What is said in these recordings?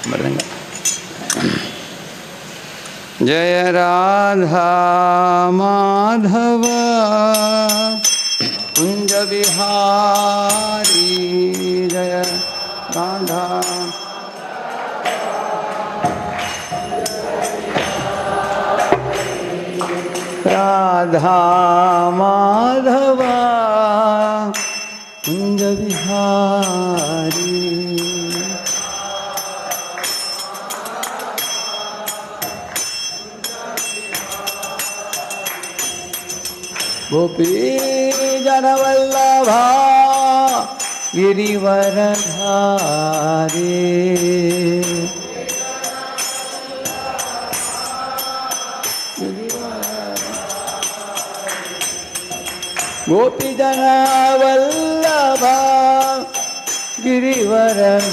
मृदंग। जय राधा माधव कुंज बिहारी, जय राधा राधा माधव कुंज बिहारी। गोपी जन वल्लभा गिरिवरधारी, गोपी जन वल्लभा गिरिवरधारी,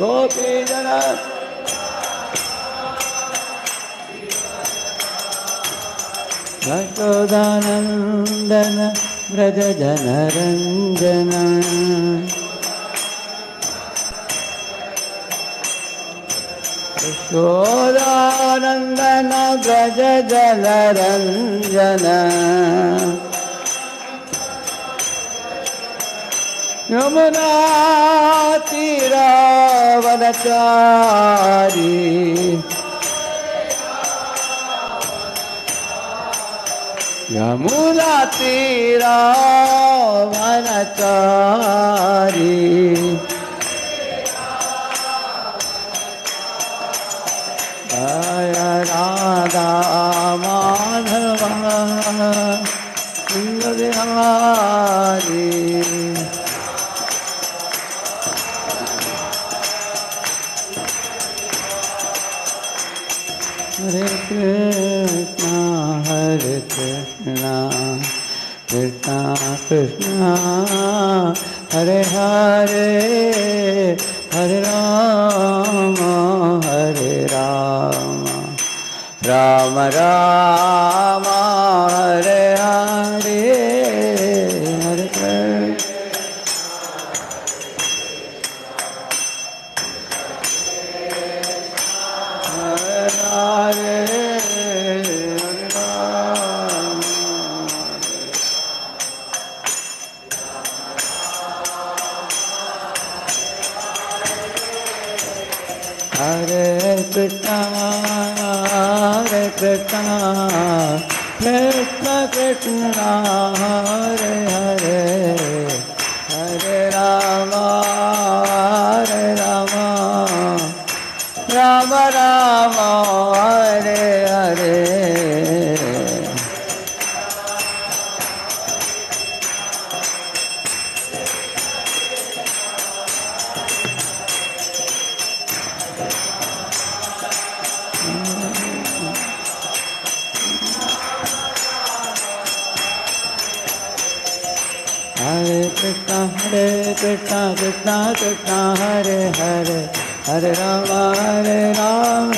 गोपी जन यशोदानंदन व्रज जनरंजन, यशोदानंदन व्रज जनरंजन, यमुना तीरावनचारी, यमुना तीरावनचारी, जय राधा माधव कुंज बिहारी। हरे कृष्णा कृष्णा कृष्णा हरे हरे, हरे राम राम राम हरे हरे, हरे कृष्ण हरे हरे कृष्णा कृष्ण कृष्ण हरे हरे, हरे राम राम राम हरे हरे। हरे कृष्णा कृष्णा कृष्णा हरे हरे, हरे राम राम राम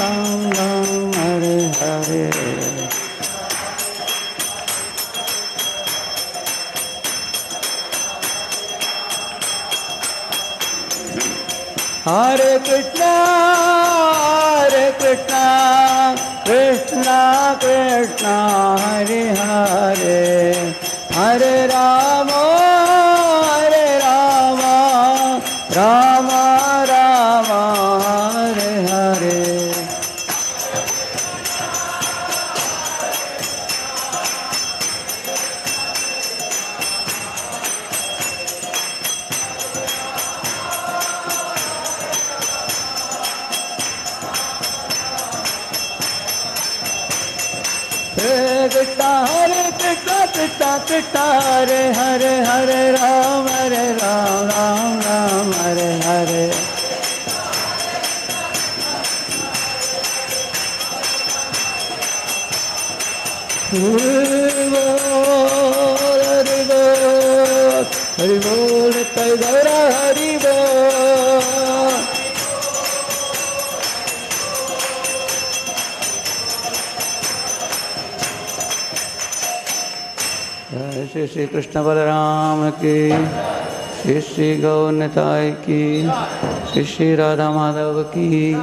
हरे हरे। हरे कृष्णा कृष्णा कृष्णा हरे हरे, हरे राम राम राम हरे हरे। कृष्णा कृष्णा कृष्णा हरे हरे, हरे राम राम राम हरे हरे। हरि बोल हरि बोल नित्य गौरा हरि बोल। श्री श्री कृष्ण बलराम की, श्री श्री गौरनिताय की, श्री श्री राधा माधव की,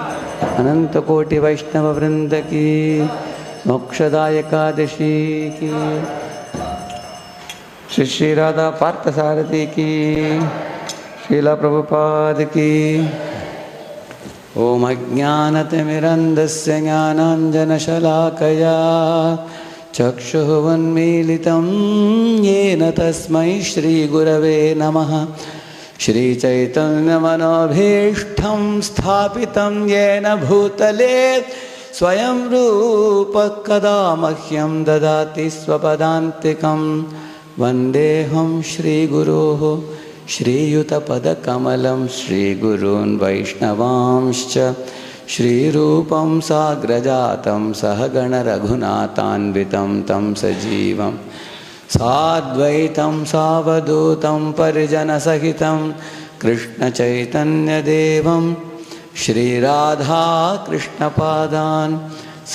अनंत कोटि वैष्णव वृंद की, मोक्षदाय एकादशी की, श्री श्री राधा पार्थसारथी की, श्रीला प्रभुपाद की। ओम अज्ञानतिमिरन्धस्य ज्ञानाञ्जनशलाकया चक्षुरुन्मीलितं येन तस्मै श्रीगुरवे नमः। श्रीचैतन्यमनोभीष्टं स्थापितं येन भूतले स्वयं रूपः कदा मह्यं ददाति स्वपदान्तिकं। वन्देऽहं श्रीगुरोः श्रीयुतपदकमलं श्रीगुरून् वैष्णवांश्च श्रीरूपं साग्रजातं सहगणरघुनाथान्वितं तं सजीवं साद्वैतं सावधूतं परिजनसहितं कृष्णचैतन्यदेवं श्रीराधाकृष्णपादान्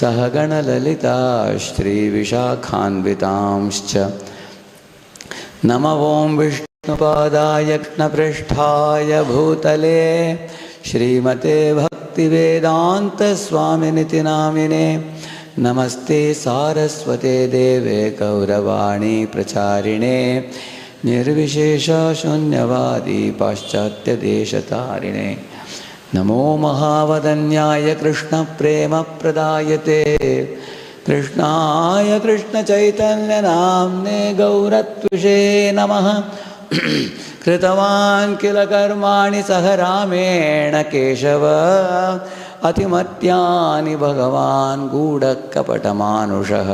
सहगणललिता श्रीविशाखान्वितांश्च। नमो ॐ विष्णुपादाय कृष्णपृष्ठाय भूतले श्रीमते भक्तिवेदान्तस्वामिनिति नामिने। नमस्ते सारस्वते देवे गौरवाणी प्रचारिणे निर्विशेषशून्यवादी पाश्चात्यदेशतारिणे। नमो महावदन्याय कृष्णप्रेमप्रदायते कृष्णाय कृष्णचैतन्यनाम्ने गौरत्विषे नमः। कृतवान् किल कर्माणि सह रामेण केशव अतिमत्यानि भगवान् गूढकपटमानुषः।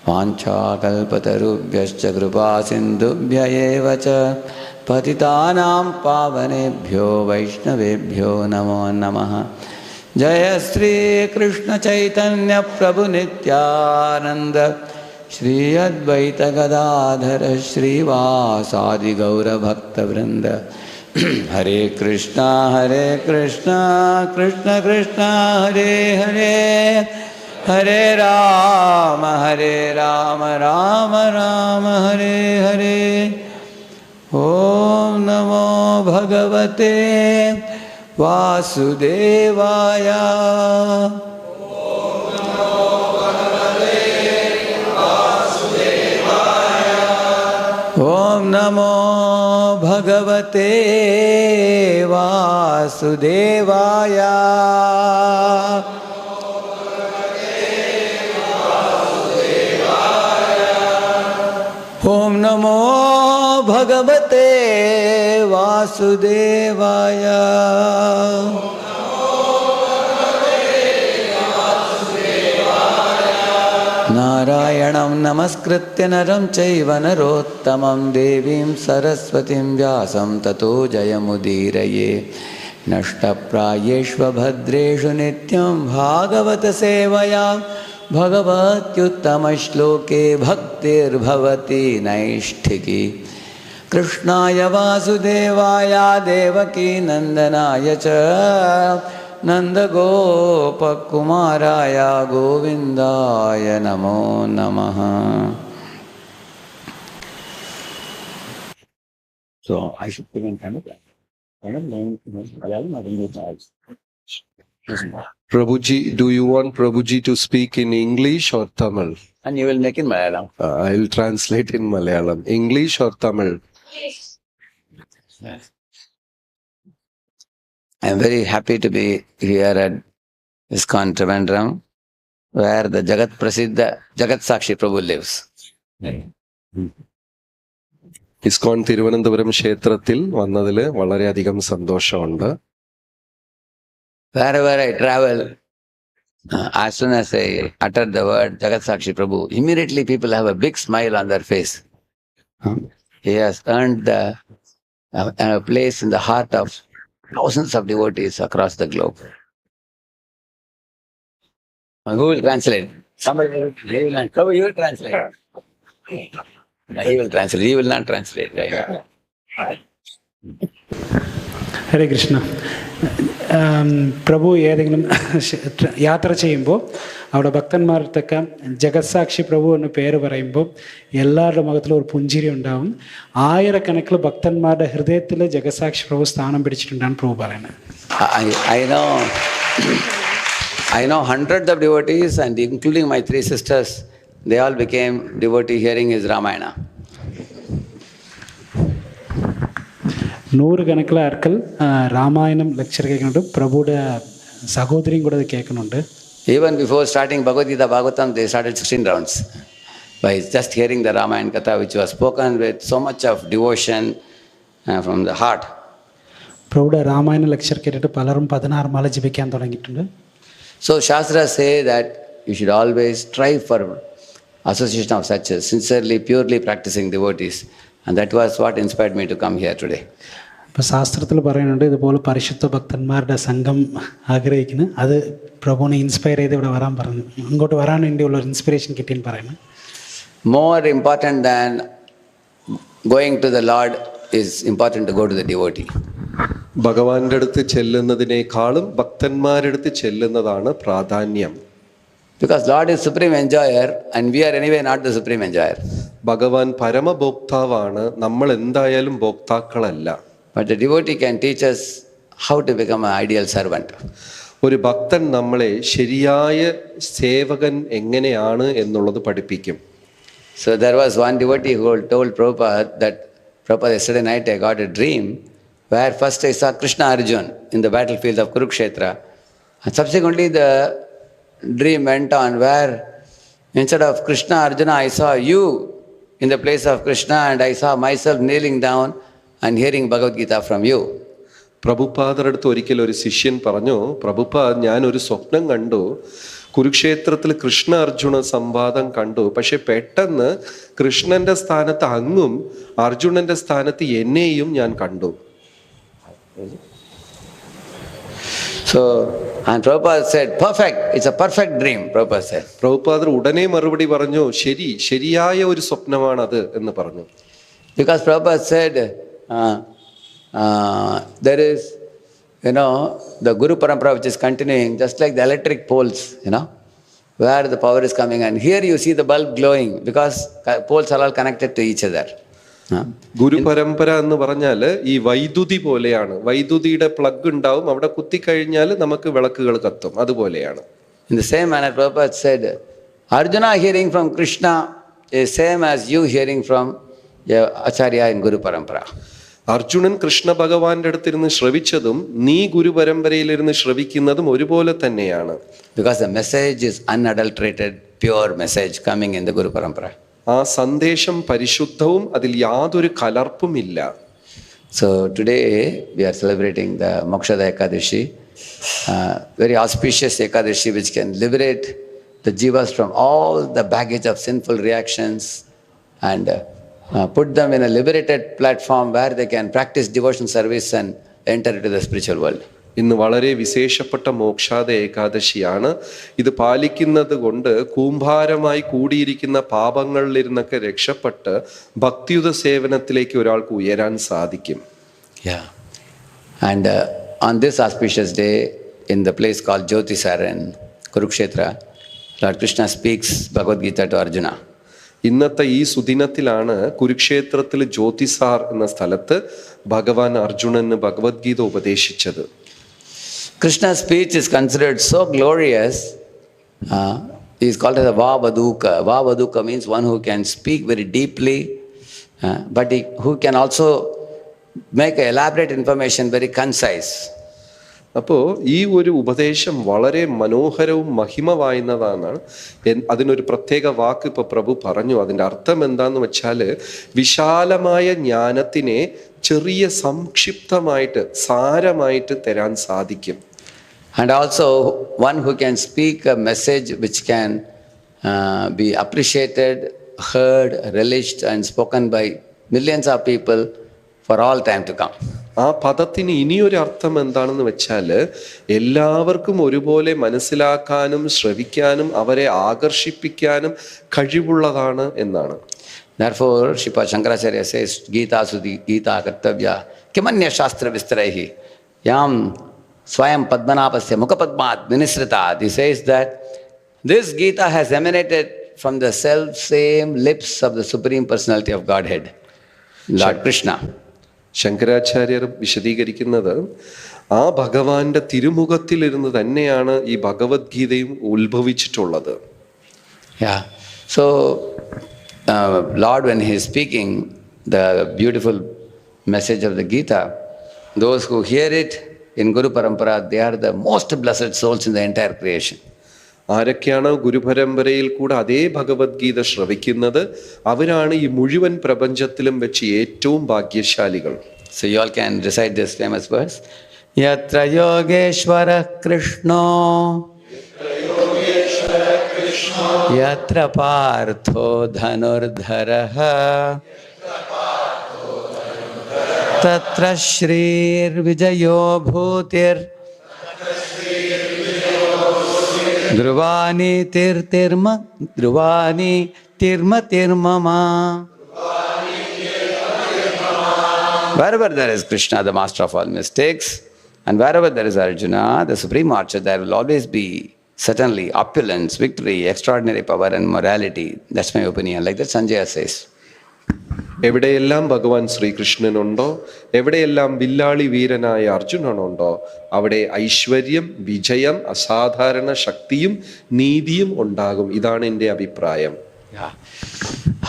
वाञ्छाकल्पतरुभ्यश्च कृपासिन्धुभ्य एव च पतितानां पावनेभ्यो वैष्णवेभ्यो नमो नमः। जय श्री कृष्ण चैतन्य प्रभु नित्यानंद श्री अद्वैत गदाधर श्रीवासादि गौर भक्त वृंद। हरे कृष्णा कृष्ण कृष्ण हरे हरे, हरे राम राम राम हरे हरे। ओम नमो भगवते वासुदेवाय। ओम नमो भगवते वासुदेवाय। ओम नमो भगवते वासुदेवाय। नारायणं नमस्कृत्य नरं चैव नरोत्तमं देवीं सरस्वतीं व्यासं ततो जयमुदीरये। नष्टप्रायेष्व भद्रेषु नित्यं भागवत सेवया भगवत्युत्तमश्लोके भक्तिर्भवति नैष्ठिकी। कृष्णाय वासुदेवाय देवकी नंदनाय च नंदगोपकुमाराय गोविंदाय नमो नमः। So I should begin kind of Prabhuji, do you want Prabhuji to speak in English or Tamil? And you will make in Malayalam. I will translate in Malayalam. English or Tamil? Yes. I am very happy to be here at ISKCON Trivandrum, where the Jagat Prasiddha Jagat Sakshi Prabhu lives. ISKCON Thiruvananthapuram ക്ഷേത്രത്തിൽ വന്നതിൽ വളരെയധികം സന്തോഷമുണ്ട്. Wherever I travel, as soon as I utter the word Jagat Sakshi Prabhu, immediately people have a big smile on their face. He has earned a place in the heart of thousands of devotees across the globe. Who will translate? Somebody will translate. Prabhu, you will translate. He will translate. He will not translate. Right? ഹരേ കൃഷ്ണ. പ്രഭു ഏതെങ്കിലും യാത്ര ചെയ്യുമ്പോൾ അവിടെ ഭക്തന്മാർക്കൊക്കെ ജഗത്സാക്ഷി പ്രഭു എന്ന് പേര് പറയുമ്പോൾ എല്ലാവരുടെ മുഖത്തിലും ഒരു പുഞ്ചിരി ഉണ്ടാവും. ആയിരക്കണക്കിന് ഭക്തന്മാരുടെ ഹൃദയത്തിൽ ജഗത്സാക്ഷി പ്രഭു സ്ഥാനം പിടിച്ചിട്ടുണ്ടാണ് പ്രഭു പറയുന്നത്. I know hundreds of devotees, and including my three sisters, they all became devotee hearing his Ramayana. നൂറുകണക്കിലെ ആൾക്കാർ രാമായണം ലെക്ചർ കേൾക്കുന്നുണ്ട്. പ്രഭുയുടെ സഹോദരിയും കൂടെ അത് കേൾക്കുന്നുണ്ട്. Even before starting Bhagavad Gita Bhagavatam, they started 16 rounds by just hearing the Ramayana Katha, which was spoken with so much of devotion from the heart. പ്രഭുയുടെ Ramayana lecture കേട്ടിട്ട് പലരും 16 മാല ജപിക്കാൻ തുടങ്ങിയിട്ടുണ്ട്. So Shastras say that you should always strive for association of such sincerely, purely practicing devotees. And that was what inspired me to come here today. ഇപ്പോൾ ശാസ്ത്രത്തിൽ പറയുന്നുണ്ട് ഇതുപോലെ പരിശുദ്ധ ഭക്തന്മാരുടെ സംഘം ആഗ്രഹിക്കുന്നു. അത് പ്രഭുവിനെ ഇൻസ്പയർ ചെയ്ത് ഇവിടെ വരാൻ പറഞ്ഞു, ഇങ്ങോട്ട് വരാൻ വേണ്ടിയുള്ള ഒരു ഇൻസ്പിറേഷൻ കിട്ടിയെന്ന് പറയുന്നു. More important than going to the Lord is important to go to the devotee. ഭഗവാന്റെ അടുത്ത് ചെല്ലുന്നതിനേക്കാളും ഭക്തന്മാരുടെ അടുത്ത് ചെല്ലുന്നതാണ് പ്രാധാന്യം. Because Lord is supreme enjoyer and we are anyway not the supreme enjoyer. ഭഗവാൻ പരമഭോക്താവാണ്, നമ്മൾ എന്തായാലും ഭോക്താക്കളല്ല. But the devotee can teach us how to become an ideal servant. ഒരു ഭക്തൻ നമ്മളെ ശരിയായ സേവകൻ എങ്ങനെയാണ് എന്നുള്ളത് പഠിപ്പിക്കും. So there was one devotee who told Prabhupada that, Prabhupada, yesterday night I got a dream where first I saw Krishna Arjuna in the battlefield of Kurukshetra, and subsequently the dream went on where instead of Krishna Arjuna I saw you in the place of Krishna, and I saw myself kneeling down and hearing Bhagavad Gita from you. പ്രഭുപാദരുടെ അടുത്ത് ഒരിക്കൽ ഒരു ശിഷ്യൻ പറഞ്ഞു, പ്രഭുപാദ്, ഞാനൊരു സ്വപ്നം കണ്ടു, കുരുക്ഷേത്രത്തിൽ കൃഷ്ണ അർജുന സംവാദം കണ്ടു, പക്ഷെ പെട്ടെന്ന് കൃഷ്ണന്റെ സ്ഥാനത്ത് അങ്ങും അർജുനന്റെ സ്ഥാനത്ത് എന്നെയും ഞാൻ കണ്ടു. So, and Prabhupada said, perfect, it's a perfect dream, Prabhupada said. പ്രഭുപാദർ ഉടനെ മറുപടി പറഞ്ഞു, ശരിയായ ഒരു സ്വപ്നമാണത് എന്ന് പറഞ്ഞു. Because Prabhupada said, there is, the Guru Parampara which is continuing, just like the electric poles, where the power is coming. And here you see the bulb glowing because poles are all connected to each other. ഗുരു പരമ്പര എന്ന് പറഞ്ഞാൽ ഈ വൈദ്യുതി പോലെയാണ്. വൈദ്യുതിയുടെ plug ഉണ്ടാവും, അവിടെ കുത്തിക്കഴിഞ്ഞാൽ നമുക്ക് വിളക്കുകൾ കത്തും, അതുപോലെയാണ്. In the same manner, Prabhupada said, Arjuna hearing from Krishna is same as you hearing from Acharya in Guru Parampara. Arjunan Krishna ഭഗവാന്റെ അടുത്തിരുന്ന് ശ്രവിച്ചതും നീ ഗുരു പരമ്പരയിലിരുന്ന് ശ്രവിക്കുന്നതും ഒരുപോലെ തന്നെയാണ്. Because the message is unadulterated, pure message coming in the Guru Parampara. ആ സന്ദേശം പരിശുദ്ധവും അതിൽ യാതൊരു കലർപ്പുമില്ല. So today we are celebrating the Mokshada Ekadashi, very auspicious Ekadashi which can liberate the jivas from all the baggage of sinful reactions and put them in a liberated platform where they can practice devotion service and enter into the spiritual world. ഇന്ന് വളരെ വിശേഷപ്പെട്ട മോക്ഷാദ ഏകാദശിയാണ്. ഇത് പാലിക്കുന്നത് കൊണ്ട് കൂമ്പാരമായി കൂടിയിരിക്കുന്ന പാപങ്ങളിലിരുന്നൊക്കെ രക്ഷപ്പെട്ട് ഭക്തിയുത സേവനത്തിലേക്ക് ഒരാൾക്ക് ഉയരാൻ സാധിക്കും. Yeah. And on this auspicious day, in the place called Jyotisar in Kurukshetra, Lord Krishna speaks Bhagavad Gita to Arjuna. ഇന്നത്തെ ഈ സുദിനത്തിലാണ് കുരുക്ഷേത്രത്തിൽ ജ്യോതിസാർ എന്ന സ്ഥലത്ത് ഭഗവാൻ അർജുനന് ഭഗവത്ഗീത ഉപദേശിച്ചത്. Krishna's speech is considered so glorious. He is called as a Vavaduka. Vavaduka means one who can speak very deeply, but who can also make elaborate information very concise. അപ്പോൾ ഈ ഒരു ഉപദേശം വളരെ മനോഹരവും മഹിമ വായ്ന്നതാണ്. അതിനൊരു പ്രത്യേക വാക്ക് ഇപ്പൊ പ്രഭു പറഞ്ഞു. അതിൻ്റെ അർത്ഥം എന്താന്ന് വെച്ചാൽ വിശാലമായ ജ്ഞാനത്തിനെ ചെറിയ സംക്ഷിപ്തമായിട്ട് സാരമായിട്ട് തരാൻ സാധിക്കും. And also one who can speak a message which can be appreciated, heard, relished and spoken by millions of people for all time to come. ആ പദത്തിന് ഇനിയൊരു അർത്ഥം എന്താണെന്ന് വെച്ചാൽ എല്ലാവർക്കും ഒരുപോലെ മനസ്സിലാക്കാനും ശ്രവിക്കാനും അവരെ ആകർഷിപ്പിക്കാനും കഴിവുള്ളതാണ് എന്നാണ്. Therefore, Sripad Shankaracharya says, Gita Sudhi Gita Kartavya Kimanya Shastra Vistaraihi Yam Swayam Padmanabhasya Mukha Padmat Vinisritad. He says that This Gita has emanated from the self-same lips of the Supreme Personality of Godhead, Lord Krishna. ശങ്കരാചാര്യർ വിശദീകരിക്കുന്നത് ആ ഭഗവാന്റെ തിരുമുഖത്തിലിരുന്ന് തന്നെയാണ് ഈ ഭഗവത്ഗീതയും ഉത്ഭവിച്ചിട്ടുള്ളത്. Yeah. So, Lord, when He is speaking the beautiful message of the Gita, those who hear it in Guru Parampara, they are the most blessed souls in the entire creation. ആരൊക്കെയാണ് ഗുരുപരമ്പരയിൽ കൂടെ അതേ ഭഗവത്ഗീത ശ്രവിക്കുന്നത് അവരാണ് ഈ മുഴുവൻ പ്രപഞ്ചത്തിലും വെച്ച് ഏറ്റവും ഭാഗ്യശാലികൾ. So you all can recite this famous verse. Yatra Yogeshwara Krishno Yatra Partho Dhanurdharaha Tatra Shrir Vijayo Bhutir Dhruvani Tirtirma Dhruvani Tirma Tirmama. Wherever there is Krishna, the master of all mistakes, and wherever there is Arjuna, the supreme archer, there will always be certainly opulence, victory, extraordinary power and morality. That's my opinion. Like that Sanjaya says. എവിടെയെല്ലാം ഭഗവാൻ ശ്രീകൃഷ്ണനുണ്ടോ, എവിടെയെല്ലാം വില്ലാളി വീരനായ അർജുനനുണ്ടോ, അവിടെ ഐശ്വര്യം, വിജയം, അസാധാരണ ശക്തിയും നീതിയും ഉണ്ടാകും. ഇതാണ് എൻ്റെ അഭിപ്രായം. Yeah.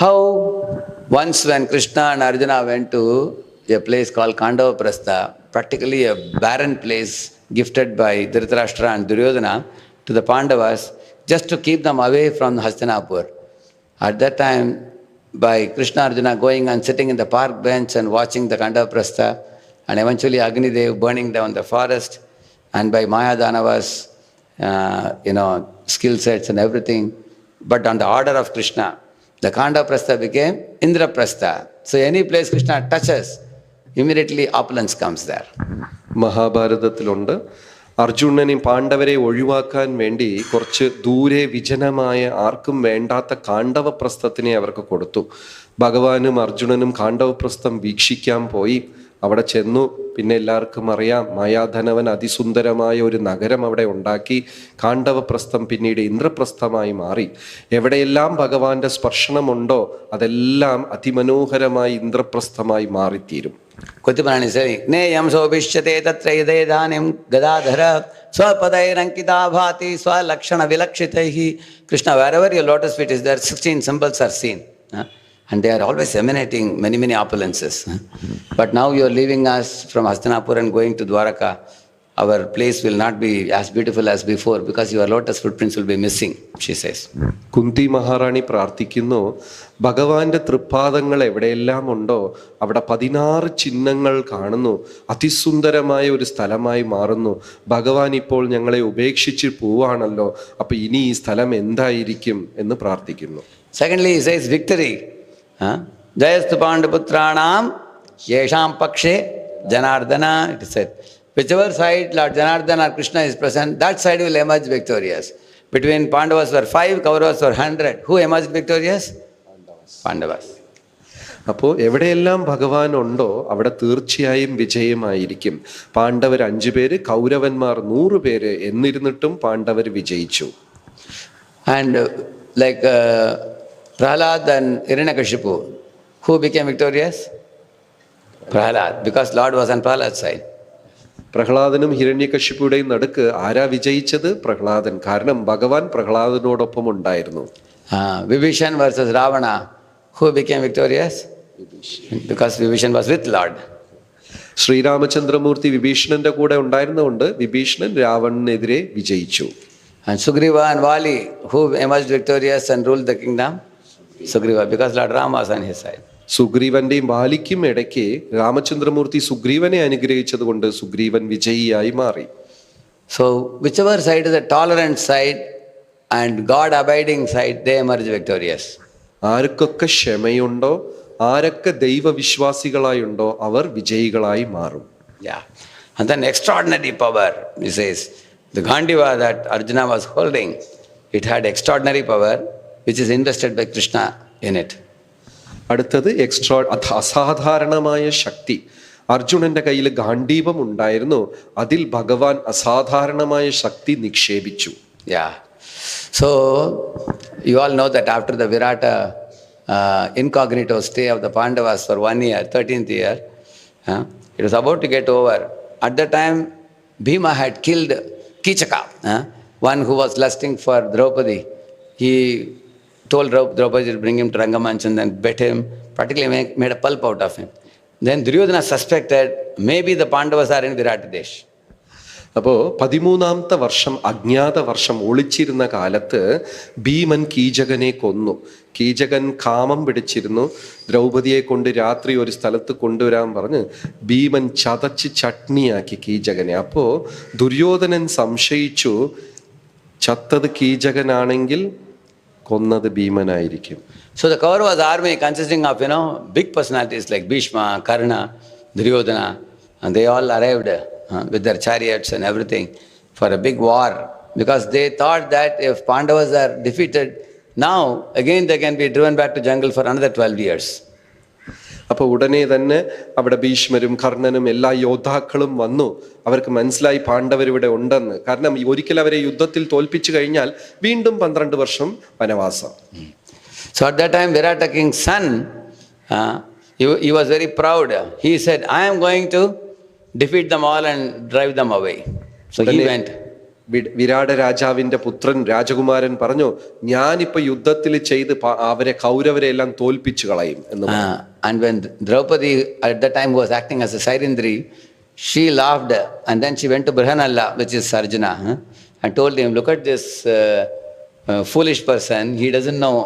How once when Krishna and Arjuna went to a place called Kandavaprastha, practically a barren place gifted by Dhritarashtra and Duryodhana to the Pandavas, just to keep them away from Hastinapur. At that time, by Krishna Arjuna going and sitting in the park bench and watching the Kandavaprastha, and eventually Agni Dev burning down the forest, and by Maya Danavas, skill sets and everything. But on the order of Krishna, the Kandavaprastha became Indraprastha. So any place Krishna touches, immediately opulence comes there. മഹാഭാരതത്തിലുണ്ട്, അർജുനനെയും പാണ്ഡവരെ ഒഴിവാക്കാൻ വേണ്ടി കുറച്ച് ദൂരെ വിജനമായ ആർക്കും വേണ്ടാത്ത കാണ്ഡവപ്രസ്ഥത്തിനെ അവർക്ക് കൊടുത്തു. ഭഗവാനും അർജുനനും കാണ്ഡവപ്രസ്ഥം വീക്ഷിക്കാൻ പോയി. അവിടെ ചെന്നു. പിന്നെ എല്ലാവർക്കും അറിയാം, മായാധനവൻ അതിസുന്ദരമായ ഒരു നഗരം അവിടെ ഉണ്ടാക്കി. കാണ്ഡവപ്രസ്ഥം പിന്നീട് ഇന്ദ്രപ്രസ്ഥമായി മാറി. എവിടെയെല്ലാം ഭഗവാന്റെ സ്പർശനമുണ്ടോ അതെല്ലാം അതിമനോഹരമായി ഇന്ദ്രപ്രസ്ഥമായി മാറിത്തീരും. Kutipani saying, Neyam sobhishyate tatra idaidanim gadadhara swapadairankita bhati swalakshana vilakshitaihi. Krishna, wherever your lotus feet is there, 16 symbols are seen. And they are always emanating many, many opulences. But now you are leaving us from Hastinapur and going to Dwaraka. Our place will not be as beautiful as before because your lotus footprints will be missing, she says. Kunti മഹാറാണി പ്രാർത്ഥിക്കുന്നു, ഭഗവാന്റെ തൃപ്പാദങ്ങൾ എവിടെയെല്ലാം ഉണ്ടോ അവിടെ 16 ചിഹ്നങ്ങൾ കാണുന്നു. അതിസുന്ദരമായ ഒരു സ്ഥലമായി മാറുന്നു. ഭഗവാൻ ഇപ്പോൾ ഞങ്ങളെ ഉപേക്ഷിച്ച് പോവാണല്ലോ, അപ്പൊ ഇനി ഈ സ്ഥലം എന്തായിരിക്കും എന്ന് പ്രാർത്ഥിക്കുന്നു. Secondly, he says victory. Jayastu Pandaputranam Yesham Pakshe Janardana, it is said. Whichever side Lord Janardana or Krishna is present, that side will emerge victorious. Between Pandavas were 5, Kauravas were 100. Who emerged victorious? Pandavas. അപ്പോൾ എവിടെയെല്ലാം ഭഗവാൻ ഉണ്ടോ അവിടെ തീർച്ചയായും വിജയമായിരിക്കും. പാണ്ഡവർ 5 പേര്, കൗരവന്മാർ 100 പേര്. എന്നിരുന്നിട്ടും പാണ്ഡവർ വിജയിച്ചു. And like Prahlad and Hiranyakashipu, who became victorious? Prahlad, because Lord was on Prahlad's side. പ്രഹ്ലാദനും ഹിരണ്യകശിപുടെയും നടുക്ക് ആരാ വിജയിച്ചത്? പ്രഹ്ലാദൻ. കാരണം ഭഗവാൻ പ്രഹ്ലാദനോടൊപ്പം ഉണ്ടായിരുന്നു. Vibhishan versus Ravana, who became victorious? Because Vibhishan was with Lord. ശ്രീരാമചന്ദ്രമൂർത്തി വിഭീഷണന്റെ കൂടെ ഉണ്ടായിരുന്നുകൊണ്ട് വിഭീഷണൻ രാവണനെതിരെ വിജയിച്ചു. And Sugriva and Vali, who emerged victorious and ruled the kingdom? Sugriva, because Lord Rama was on his side. സുഗ്രീവന്റെയും ബാലിക്കും ഇടയ്ക്ക് രാമചന്ദ്രമൂർത്തി സുഗ്രീവനെ അനുഗ്രഹിച്ചത് കൊണ്ട് സുഗ്രീവൻ വിജയിയായി മാറി. So whichever side is the tolerant side and God abiding side, they emerge victorious. ആർക്കൊക്കെ ക്ഷമയുണ്ടോ, ആരൊക്കെ ദൈവവിശ്വാസികളായുണ്ടോ അവർ വിജയികളായി മാറും. Yeah. And then extraordinary power, he says. The Gandiva that Arjuna was holding, it had extraordinary power which is invested by Krishna in it. അടുത്തത് അസാധാരണമായ ശക്തി. അർജുനന്റെ കയ്യിൽ ഗാണ്ഡീവം ഉണ്ടായിരുന്നു. അതിൽ ഭഗവാൻ അസാധാരണമായ ശക്തി നിക്ഷേപിച്ചു. Yeah. So, you all know that after the Virata incognito stay of the Pandavas for 1 year, 13th year, it was about to get over. At that time, Bhima had killed Kichaka, one who was lusting for Draupadi. He told Draupadi to bring him to Rangamanch and then bet him, practically made a pulp out of him. Then Duryodhana suspected maybe the Pandavas are in Viratadesh. അപ്പോൾ 13ാമത്തെ വർഷം അജ്ഞാത വർഷം ഒളിച്ചിരുന്ന കാലത്ത് ഭീമൻ കീചകനെ കൊന്നു. കീചകൻ കാമം പിടിച്ചിരുന്നു. ദ്രൗപദിയെ കൊണ്ട് രാത്രി ഒരു സ്ഥലത്ത് കൊണ്ടുവരാൻ പറഞ്ഞ് ഭീമൻ ചതച്ച് ചട്നിയാക്കി കീചകനെ. അപ്പോൾ ദുര്യോധനൻ സംശയിച്ചു, ചത്തത് കീചകനാണെങ്കിൽ കൊന്നത് ഭീമനായിരിക്കും. So the Kauravas army consisting of, big personalities like Bhishma, Karna, Duryodhana, and they all arrived with their chariots and everything for a big war, because they thought that if Pandavas are defeated, now again they can be driven back to jungle for another 12 years. അപ്പോൾ ഉടനെ തന്നെ അവിടെ ഭീഷ്മരും കർണനും എല്ലാ യോദ്ധാക്കളും വന്നു. അവർക്ക് മനസ്സിലായി പാണ്ഡവരിവിടെ ഉണ്ടെന്ന്. കാരണം ഒരിക്കൽ അവരെ യുദ്ധത്തിൽ തോൽപ്പിച്ചു കഴിഞ്ഞാൽ വീണ്ടും 12 വർഷം വനവാസം. So at that time, Virata king's son, he was very proud. He said, I am going to defeat them all and drive them away. So he went. Virata രാജാവിന്റെ പുത്രൻ രാജകുമാരൻ പറഞ്ഞു, ഞാനിപ്പോ യുദ്ധത്തിൽ ചെയ്ത് അവരെ കൗരവരെ എല്ലാം തോൽപ്പിച്ചു കളയും എന്ന്. And when Draupadi at that time was acting as a Sairindri, she laughed and then she went to Brihanalla, which is Arjuna, and told him, look at this foolish person. He doesn't know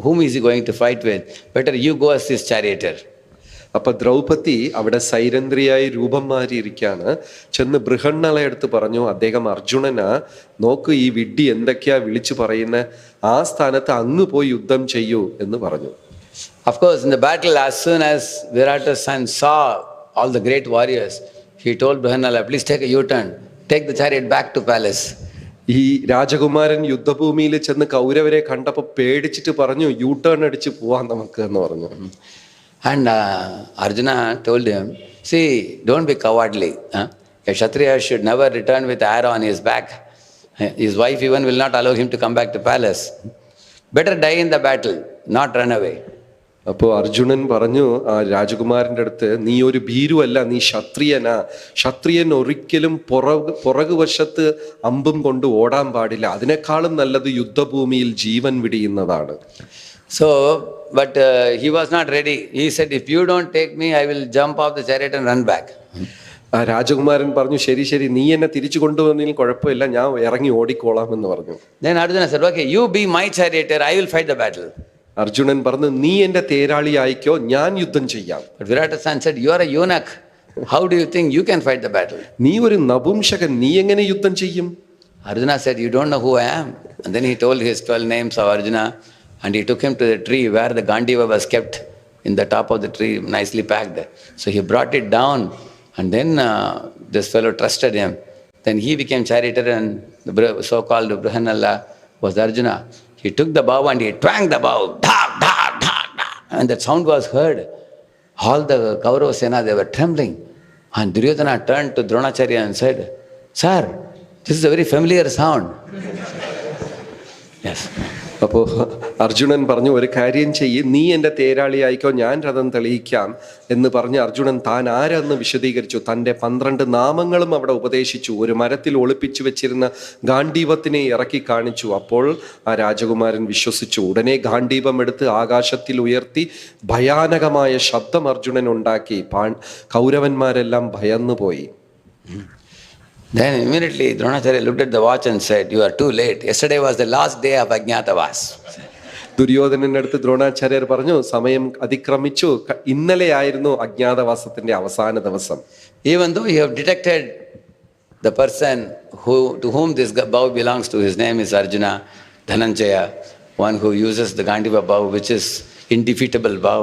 whom is he going to fight with. Better you go as his charioteer. അപ്പൊ ദ്രൗപദി അവിടെ സൈരന്ധ്രിയായി രൂപം മാറിയിരിക്കാണ്. ചെന്ന് ബൃഹന്നളയെടുത്ത് പറഞ്ഞു, അദ്ദേഹം അർജുനനാ, നോക്ക് ഈ വിഡ്ഢി എന്തൊക്കെയാ വിളിച്ചു പറയുന്ന, ആ സ്ഥാനത്ത് അങ്ങ് പോയി യുദ്ധം ചെയ്യൂ എന്ന് പറഞ്ഞു. Of course, in the battle, as soon as Virata's son saw all the great warriors, he told Brihannala, please take a U-turn, take the chariot back to palace. ഈ രാജകുമാരൻ യുദ്ധഭൂമിയിൽ ചെന്ന് കൗരവരെ കണ്ടപ്പോൾ പേടിച്ചിട്ട് പറഞ്ഞു, യു ടേൺ അടിച്ച് പോവാൻ നമുക്ക് എന്ന് പറഞ്ഞു. And Arjuna told him, see, don't be cowardly. A Kshatriya should never return with arrow on his back. His wife even will not allow him to come back to palace. Better die in the battle, not run away. അപ്പോൾ അർജുനൻ പറഞ്ഞു ആ രാജകുമാരൻ്റെ അടുത്ത്, നീ ഒരു ഭീരുവല്ല, നീ ക്ഷത്രിയനാ. ക്ഷത്രിയൻ ഒരിക്കലും പുറകുവശത്ത് അമ്പും കൊണ്ട് ഓടാൻ പാടില്ല. അതിനേക്കാളും നല്ലത് യുദ്ധഭൂമിയിൽ ജീവൻ വിടിയുന്നതാണ്. So, but he was not ready. He said, if you don't take me, I will jump off the chariot and run back. ആ രാജകുമാരൻ പറഞ്ഞു, ശരി ശരി, നീ എന്നെ തിരിച്ചു കൊണ്ടുവന്നെങ്കിൽ കുഴപ്പമില്ല, ഞാൻ ഇറങ്ങി ഓടിക്കോളാം എന്ന് പറഞ്ഞു. Then Arjuna said, okay, you be my charioteer, I will fight the battle. Arjunan പറഞ്ഞു, നീ എന്റെ തേരാളി ആയിക്കോ, ഞാൻ യുദ്ധം ചെയ്യാം. But Virata's son said, you are a eunuch. How do you think you can fight the battle? നീ ഒരു നപുംസകൻ, നീ എങ്ങനെ യുദ്ധം ചെയ്യും? Arjuna said, you don't know who I am. And then he told his 12 names of Arjuna, and he took him to the tree where the Gandiva was kept in the top of the tree, nicely packed. So he brought it down, and then this fellow trusted him. Then he became charioteer, and the so-called Brihannala was Arjuna. He took the bow and he twanged the bow, dhak, dhak, dhak, dhak, and that sound was heard. All the Kaurava Sena, they were trembling. And Duryodhana turned to Dronacharya and said, sir, this is a very familiar sound. Yes. അപ്പോൾ അർജുനൻ പറഞ്ഞു, ഒരു കാര്യം ചെയ്യ്, നീ എൻ്റെ തേരാളി ആയിക്കോ, ഞാൻ രഥം തെളിയിക്കാം എന്ന് പറഞ്ഞ് അർജുനൻ താൻ ആരെന്ന് വിശദീകരിച്ചു. തൻ്റെ 12 നാമങ്ങളും അവിടെ ഉപദേശിച്ചു. ഒരു മരത്തിൽ ഒളിപ്പിച്ചു വെച്ചിരുന്ന ഗാണ്ഡീവത്തിനെ ഇറക്കി കാണിച്ചു. അപ്പോൾ ആ രാജകുമാരൻ വിശ്വസിച്ചു. ഉടനെ ഗാണ്ഡീവം എടുത്ത് ആകാശത്തിൽ ഉയർത്തി ഭയാനകമായ ശബ്ദം അർജുനൻ ഉണ്ടാക്കി. കൗരവന്മാരെല്ലാം ഭയന്നുപോയി. Then immediately Dronacharya looked at the watch and said, you are too late. Yesterday was the last day of Ajñātavās. ദുര്യോധനന്റെ അടുത്ത് ദ്രോണാചാര്യർ പറഞ്ഞു, സമയം അതിക്രമിച്ചു, ഇന്നലെയായിരുന്നു അജ്ഞാതവാസത്തിന്റെ അവസാന ദിവസം. Even though you have detected the person to whom this bow belongs to, his name is Arjuna, Dhananjaya, one who uses the Gandiva bow, which is indefeatable bow.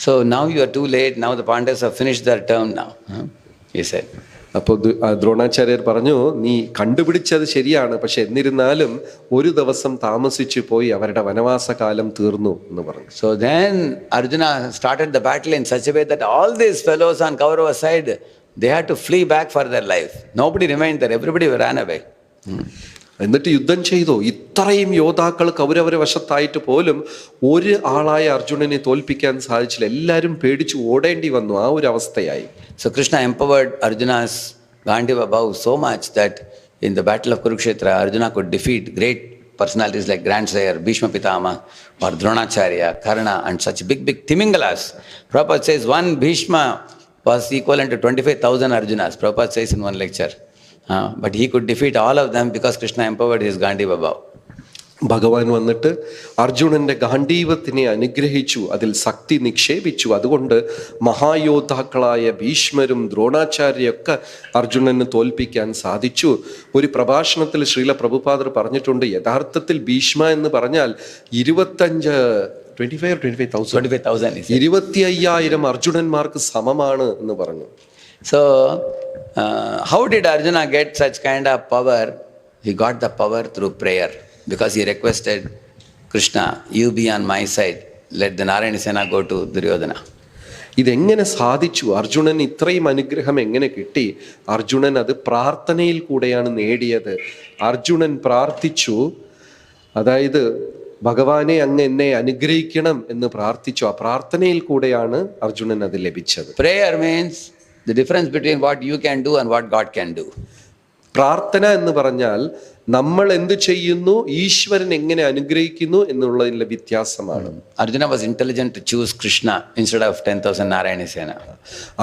So now you are too late. Now the Pandavas have finished their term now. He said. അപ്പോൾ ദ്രോണാചാര്യർ പറഞ്ഞു, നീ കണ്ടുപിടിച്ചത് ശരിയാണ്, പക്ഷെ എന്നിരുന്നാലും ഒരു ദിവസം താമസിച്ചു പോയി, അവരുടെ വനവാസകാലം തീർന്നു എന്ന് പറഞ്ഞു. So then Arjuna started the battle in such a way that all these fellows on Kaurava side, they had to flee back for their life. Nobody remained there. Everybody ran away. എന്നിട്ട് യുദ്ധം ചെയ്തു. ഇത്രയും യോദ്ധാക്കൾ കൗരവരെ വശത്തായിട്ട് പോലും ഒരു ആളായ അർജുനനെ തോൽപ്പിക്കാൻ സാധിച്ചില്ല. എല്ലാവരും പേടിച്ച് ഓടേണ്ടി വന്നു. ആ ഒരു അവസ്ഥയായി. So Krishna empowered Arjuna's Gandiva bow so much that in the battle of Kurukshetra, Arjuna could defeat great personalities like Grandsire, Bhishma Pitama, or Dronacharya, Karna, and such big Timingalas. Prabhupada says one Bhishma was equivalent to 25,000 Arjunas. Prabhupada says in one lecture. But he could defeat all of them because Krishna empowered his Gandiva bow. ഭഗവാൻ വന്നിട്ട് അർജുനന്റെ ഗാണ്ഡീവത്തിനെ അനുഗ്രഹിച്ചു, അതിൽ ശക്തി നിക്ഷേപിച്ചു. അതുകൊണ്ട് മഹായോദ്ധാക്കളായ ഭീഷ്മരും ദ്രോണാചാര്യയൊക്കെ അർജുനന് തോൽപ്പിക്കാൻ സാധിച്ചു. ഒരു പ്രഭാഷണത്തിൽ ശ്രീല പ്രഭുപാദർ പറഞ്ഞിട്ടുണ്ട്, യഥാർത്ഥത്തിൽ ഭീഷ്മ എന്ന് പറഞ്ഞാൽ 25,000 അർജുനന്മാർക്ക് സമമാണ് എന്ന് പറഞ്ഞു. So, how did Arjuna get such kind of power? He got the power through prayer. Because he requested Krishna, you be on my side, let the Narayana Sena go to Duryodhana. ഇതെങ്ങനെ സാധിച്ചു? അർജുനൻ ഇത്രയും അനുഗ്രഹം എങ്ങനെ കിട്ടി? അർജുനൻ അത് പ്രാർത്ഥനയിൽ കൂടെയാണ് നേടിയത്. അർജുനൻ പ്രാർത്ഥിച്ചു, അതായത് ഭഗവാനെ അങ്ങ് എന്നെ അനുഗ്രഹിക്കണം എന്ന് പ്രാർത്ഥിച്ചു. ആ പ്രാർത്ഥനയിൽ കൂടെയാണ് അർജുനൻ അത് ലഭിച്ചത്. Prayer means the difference between what you can do and what God can do. പ്രാർത്ഥന എന്ന് പറഞ്ഞാൽ നമ്മൾ എന്ത് ചെയ്യുന്നു, ഈശ്വരൻ എങ്ങനെ അനുഗ്രഹിക്കുന്നു എന്നുള്ളതിലെ വ്യത്യാസമാണ്. Arjuna was intelligent to choose Krishna instead of 10,000 Narayana Sena.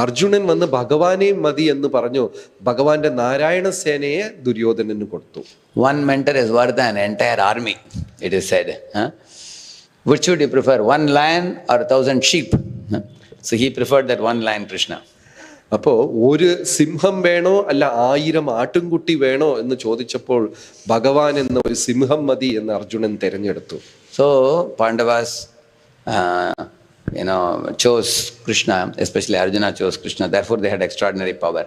Arjunan വന്ന് ഭഗവാനെ മതി എന്ന് പറഞ്ഞു. ഭഗവാന്റെ നാരായണ സേനയെ ദുര്യോധനന് കൊടുത്തു. One mentor is worth an entire army, it is said. Which should you prefer, one lion or 1,000 sheep? So he preferred that one lion, Krishna. അപ്പോ ഒരു സിംഹം വേണോ അല്ല 1000 ആട്ടിൻകുട്ടി വേണോ എന്ന് ചോദിച്ചപ്പോൾ ഭഗവാൻ എന്ന ഒരു സിംഹം മതി എന്ന് അർജുനൻ തിരഞ്ഞെടുത്തു. So Pandavas chose Krishna, especially Arjuna chose Krishna, therefore they had extraordinary power.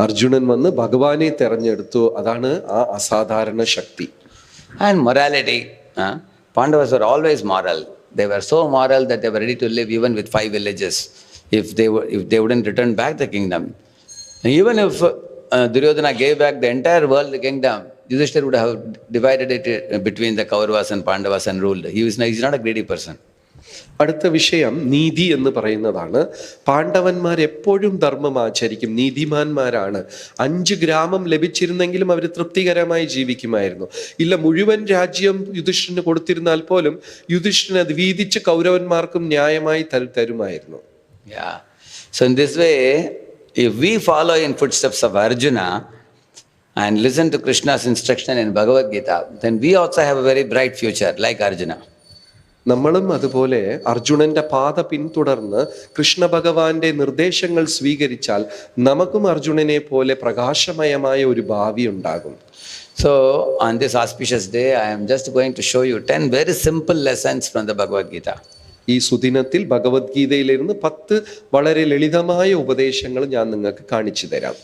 Arjunan വന്ന് ഭഗവാനെ തെരഞ്ഞെടുത്തു. അതാണ് ആ അസാധാരണ ശക്തി. And morality, Pandavas were always moral. They were so moral that they were ready to live even with 5 villages if they wouldn't return back the kingdom. And even if Duryodhana gave back the entire world, the kingdom, Yudhishthira would have divided it between the Kauravas and Pandavas and ruled. He's not a greedy person. അടുത്ത വിഷയം നീതി എന്ന് പറയുന്നതാണ്. പാണ്ഡവന്മാർ എപ്പോഴും ധർമ്മം ആചരിക്കും, നീതിമാന്മാരാണ്. 5 ഗ്രാമം ലഭിച്ചിരുന്നെങ്കിലും അവർ തൃപ്തികരമായി ജീവിക്കുമായിരുന്നു. ഇല്ല, മുഴുവൻ രാജ്യം യുധിഷ്ഠിരന് കൊടുത്തിരുന്നാൽ പോലും യുധിഷ്ഠിരൻ അത് വീതിച്ച് കൗരവന്മാർക്കും ന്യായമായി തരുമായിരുന്നു. Yeah. So in this way, if we follow in footsteps of Arjuna and listen to Krishna's instruction in Bhagavad Gita, then we also have a very bright future like Arjuna. നമ്മളും അതുപോലെ അർജുനന്റെ പാത പിന്തുടർന്ന് കൃഷ്ണ ഭഗവാന്റെ നിർദ്ദേശങ്ങൾ സ്വീകരിച്ചാൽ നമുക്കും അർജുനനെ പോലെ പ്രകാശമയമായ ഒരു ഭാവി ഉണ്ടാകും. So on this auspicious day, I am just going to show you 10 very simple lessons from the Bhagavad Gita. ഈ സുദിനത്തിൽ ഭഗവത്ഗീതയിലിരുന്ന് 10 വളരെ ലളിതമായ ഉപദേശങ്ങൾ ഞാൻ നിങ്ങൾക്ക് കാണിച്ചു തരാം.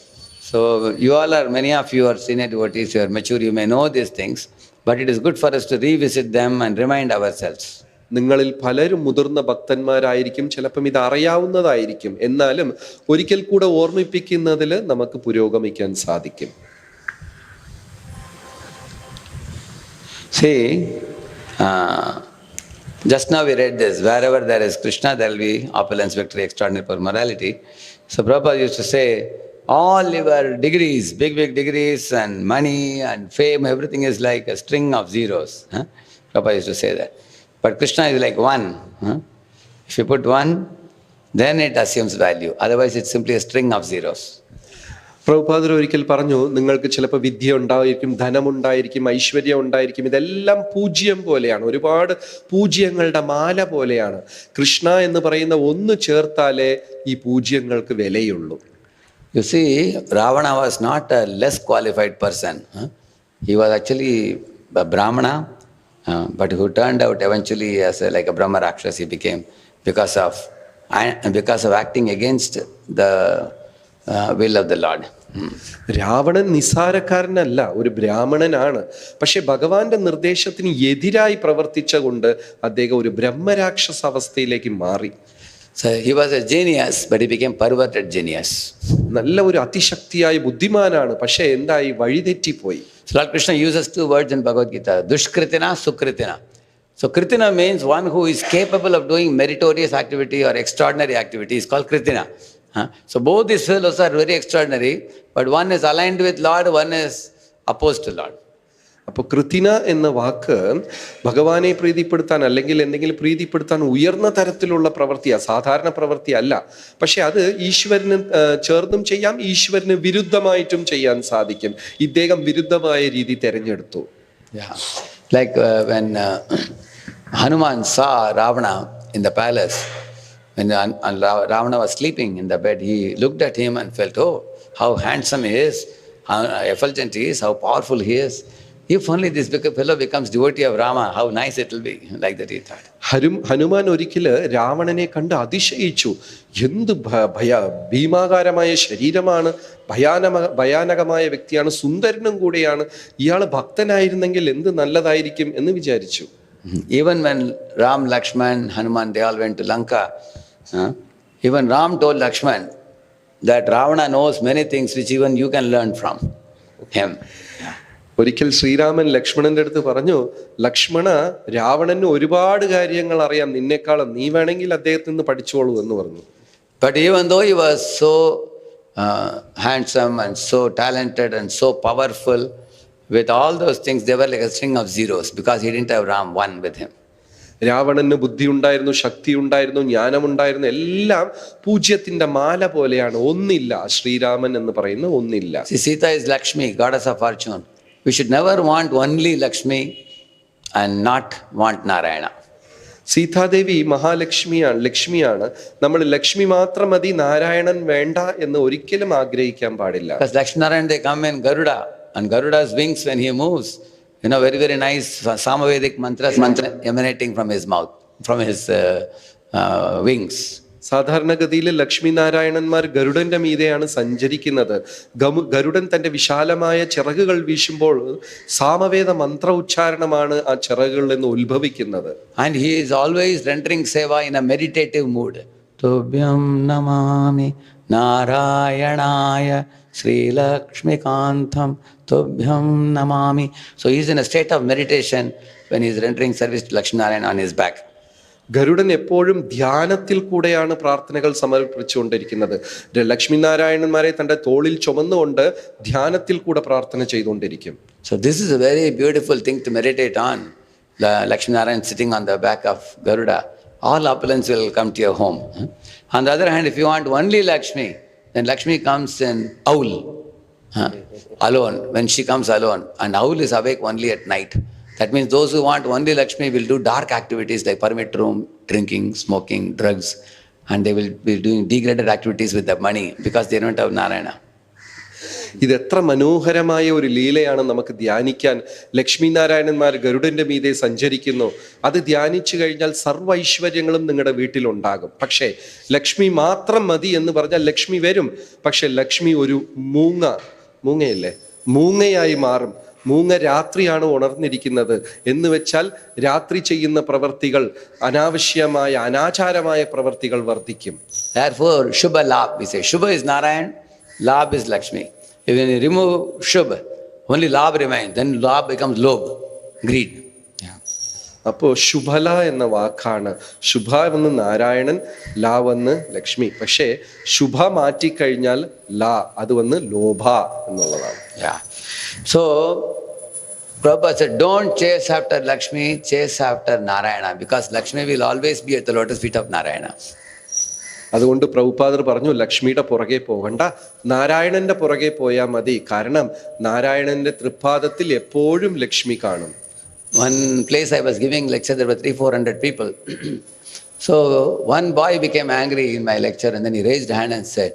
So many of you are senior devotees, you are mature, you may know these things, but it is good for us to revisit them and remind ourselves. നിങ്ങളിൽ പലരും മുതിർന്ന ഭക്തന്മാരായിരിക്കും, ചിലപ്പം ഇത് അറിയാവുന്നതായിരിക്കും. എന്നാലും ഒരിക്കൽ കൂടെ ഓർമ്മിപ്പിക്കുന്നതിൽ നമുക്ക് പുരോഗമിക്കാൻ സാധിക്കും. See, just now we read this, wherever there is Krishna, there will be opulence, victory, extraordinary power, morality. So Prabhupada used to say, all your degrees, big degrees and money and fame, everything is like a string of zeros. Prabhupada used to say that. But Krishna is like 1. If you put 1, then it assumes value. Otherwise it's simply a string of zeros. പ്രഭുപാദർ ഒരിക്കൽ പറഞ്ഞു, നിങ്ങൾക്ക് ചിലപ്പോൾ വിദ്യ ഉണ്ടായിരിക്കും, ധനമുണ്ടായിരിക്കും, ഐശ്വര്യം ഉണ്ടായിരിക്കും, ഇതെല്ലാം പൂജ്യം പോലെയാണ്, ഒരുപാട് പൂജ്യങ്ങളുടെ മാല പോലെയാണ്. കൃഷ്ണ എന്ന് പറയുന്ന 1 ചേർത്താലേ ഈ പൂജ്യങ്ങൾക്ക് വിലയുള്ളൂ. You see, Ravana was not a less qualified person. He was actually a Brahmana, but who turned out eventually as like a Brahma Rakshas he became because of acting against the will of the Lord. Ravanan നിസ്സാരക്കാരനല്ല, ഒരു ബ്രാഹ്മണനാണ്. പക്ഷെ ഭഗവാന്റെ നിർദ്ദേശത്തിന് എതിരായി പ്രവർത്തിച്ചുകൊണ്ട് അദ്ദേഹം ഒരു ബ്രഹ്മരാക്ഷസ അവസ്ഥയിലേക്ക് മാറി. So he was a genius, but he became perverted genius. നല്ല ഒരു അതിശക്തിയായ ബുദ്ധിമാനാണ്, പക്ഷെ എന്തായി? വഴിതെറ്റിപ്പോയി. So Lord Krishna uses two words in Bhagavad Gita, Dushkritina, Sukritina. So Kritina means one who is capable of doing meritorious activity or extraordinary activity is called Kritina. So both these fellows are very extraordinary, but one is aligned with Lord, one is opposed to Lord. അപ്പോൾ കൃതിന എന്ന വാക്ക് ഭഗവാനെ പ്രീതിപ്പെടുത്താൻ അല്ലെങ്കിൽ എന്തെങ്കിലും പ്രീതിപ്പെടുത്താൻ ഉയർന്ന തരത്തിലുള്ള പ്രവൃത്തിയാണ്, സാധാരണ പ്രവൃത്തി അല്ല. പക്ഷെ അത് ഈശ്വരന് ചേർന്നും ചെയ്യാം, ഈശ്വരന് വിരുദ്ധമായിട്ടും ചെയ്യാൻ സാധിക്കും. ഇദ്ദേഹം വിരുദ്ധമായ രീതി തെരഞ്ഞെടുത്തു. Yeah, like when Hanuman saw Ravana in the palace, when Ravana was sleeping in the bed, he looked at him and felt, oh, how handsome he is, how effulgent he is, how powerful he is. If only this fellow becomes devotee of Rama, how nice it will be. Like that he thought. Hanuman ഒരിക്കല് രാവണനെ കണ്ട് അതിശയിച്ചു. എന്ത് ഭീമാകാരമായ ശരീരമാണ്, ഭയാനകമായ വ്യക്തിയാണ്, സുന്ദരനും കൂടെയാണ്, ഇയാൾ ഭക്തനായിരുന്നെങ്കിൽ എന്ത് നല്ലതായിരിക്കും എന്ന് വിചാരിച്ചു. Even when Ram, Lakshman, Hanuman, they all went to Lanka, even Ram told Lakshman that Ravana knows many things which even you can learn from him. ഒരിക്കൽ ശ്രീരാമൻ ലക്ഷ്മണന്റെ അടുത്ത് പറഞ്ഞു, ലക്ഷ്മണ, രാവണന് ഒരുപാട് കാര്യങ്ങൾ അറിയാം, നിന്നെക്കാളും നീ വേണമെങ്കിൽ അദ്ദേഹത്തിൽ നിന്ന് പഠിച്ചോളൂ എന്ന് പറഞ്ഞു. But even though he was so handsome and so talented and so powerful, with all those things, they were like a string of zeros because he didn't have Ram one with him. രാവണന് ബുദ്ധി ഉണ്ടായിരുന്നു, ശക്തി ഉണ്ടായിരുന്നു, ജ്ഞാനമുണ്ടായിരുന്നു, എല്ലാം പൂജ്യത്തിന്റെ മാല പോലെയാണ്, ഒന്നില്ല. ശ്രീരാമൻ എന്ന് പറയുന്ന ഒന്നില്ല. See, Sita is Lakshmi, goddess of fortune. We should never want only Lakshmi and not want Narayana. Sitadevi മഹാലക്ഷ്മിയാണ്, ലക്ഷ്മിയാണ്. നമ്മൾ ലക്ഷ്മി മാത്രം മതി, നാരായണൻ വേണ്ട എന്ന് ഒരിക്കലും ആഗ്രഹിക്കാൻ പാടില്ല. Because Lakshmi Narayan, they come in Garuda, and Garuda's wings when he moves, very, very nice Samavedic mantras emanating from his mouth, from his wings. സാധാരണഗതിയിൽ ലക്ഷ്മി നാരായണന്മാർ ഗരുഡന്റെ മീതെയാണ് സഞ്ചരിക്കുന്നത്. ഗരുഡൻ തന്റെ വിശാലമായ ചിറകുകൾ വീശുമ്പോൾ സാമവേദ മന്ത്ര ഉച്ചാരണമാണ് ആ ചിറകുകളിൽ നിന്ന് ഉത്ഭവിക്കുന്നത്. And he is always rendering seva in a meditative mood. Tubhyam namami Narayanaya Sri Lakshmi Kantham Tubhyam namami. So he is in a state of meditation when he is rendering service to Lakshmi Narayan on his back. ഗരുഡൻ എപ്പോഴും ധ്യാനത്തിൽ കൂടെയാണ് പ്രാർത്ഥനകൾ സമർപ്പിച്ചുകൊണ്ടിരിക്കുന്നത്. ലക്ഷ്മി നാരായണന്മാരെ തന്റെ തോളിൽ ചുമന്നുകൊണ്ട് ധ്യാനത്തിൽ കൂടെ പ്രാർത്ഥന ചെയ്തുകൊണ്ടിരിക്കും. So this is a very beautiful thing to meditate on. Lakshmi Narayan sitting on the back of Garuda. All opulence will come to your home. On the other hand, if you want only Lakshmi, then Lakshmi comes in owl, alone, when she comes alone. And owl is awake only at night. That means those who want only Lakshmi will do dark activities like permit room, drinking, smoking, drugs, and they will be doing degraded activities with the money because they don't have Narayana. ഇത് എത്ര മനോഹരമായ ഒരു ലീലയാണ് നമുക്ക് ധ്യാനിക്കാൻ. ലക്ഷ്മി നാരായണന്മാർ ഗരുഡന്റെ മീതെ സഞ്ചരിക്കുന്നു. അത് ധ്യാനിച്ചു കഴിഞ്ഞാൽ സർവ്വ ഐശ്വര്യങ്ങളും നിങ്ങളുടെ വീട്ടിലുണ്ടാകും. പക്ഷേ ലക്ഷ്മി മാത്രം മതി എന്ന് പറഞ്ഞാൽ ലക്ഷ്മി വരും, പക്ഷെ ലക്ഷ്മി ഒരു മൂങ്ങയല്ലേ, മൂങ്ങയായി മാറും. മൂങ്ങ രാത്രിയാണ് ഉണർന്നിരിക്കുന്നത് എന്ന് വെച്ചാൽ രാത്രി ചെയ്യുന്ന പ്രവർത്തികൾ, അനാവശ്യമായ അനാചാരമായ പ്രവർത്തികൾ വർദ്ധിക്കും. Therefore, Shubha Labh, we say. Shubha is Narayan, Labh is Lakshmi. If you remove Shubha, only Labh remains. Then Labh becomes Lobh, greed. അപ്പോ ശുഭല എന്ന വാക്കാണ്. ശുഭ എന്ന് നാരായണൻ, ലാ വന്ന് ലക്ഷ്മി. പക്ഷേ ശുഭ മാറ്റിക്കഴിഞ്ഞാൽ ലാ, അത് വന്ന് ലോഭ എന്നുള്ളതാണ്. So, Prabhupada said, don't chase after Lakshmi, chase after Narayana, because Lakshmi will always be at the lotus feet of Narayana. അതുകൊണ്ട് പ്രഭുപാദർ പറഞ്ഞു, ലക്ഷ്മിയുടെ പുറകെ പോകണ്ട, നാരായണന്റെ പുറകെ പോയാൽ മതി. കാരണം നാരായണന്റെ തൃപ്പാദത്തിൽ എപ്പോഴും ലക്ഷ്മി കാണും. One place I was giving lecture, there were 300-400 people. So one boy became angry in my lecture and then he raised a hand and said,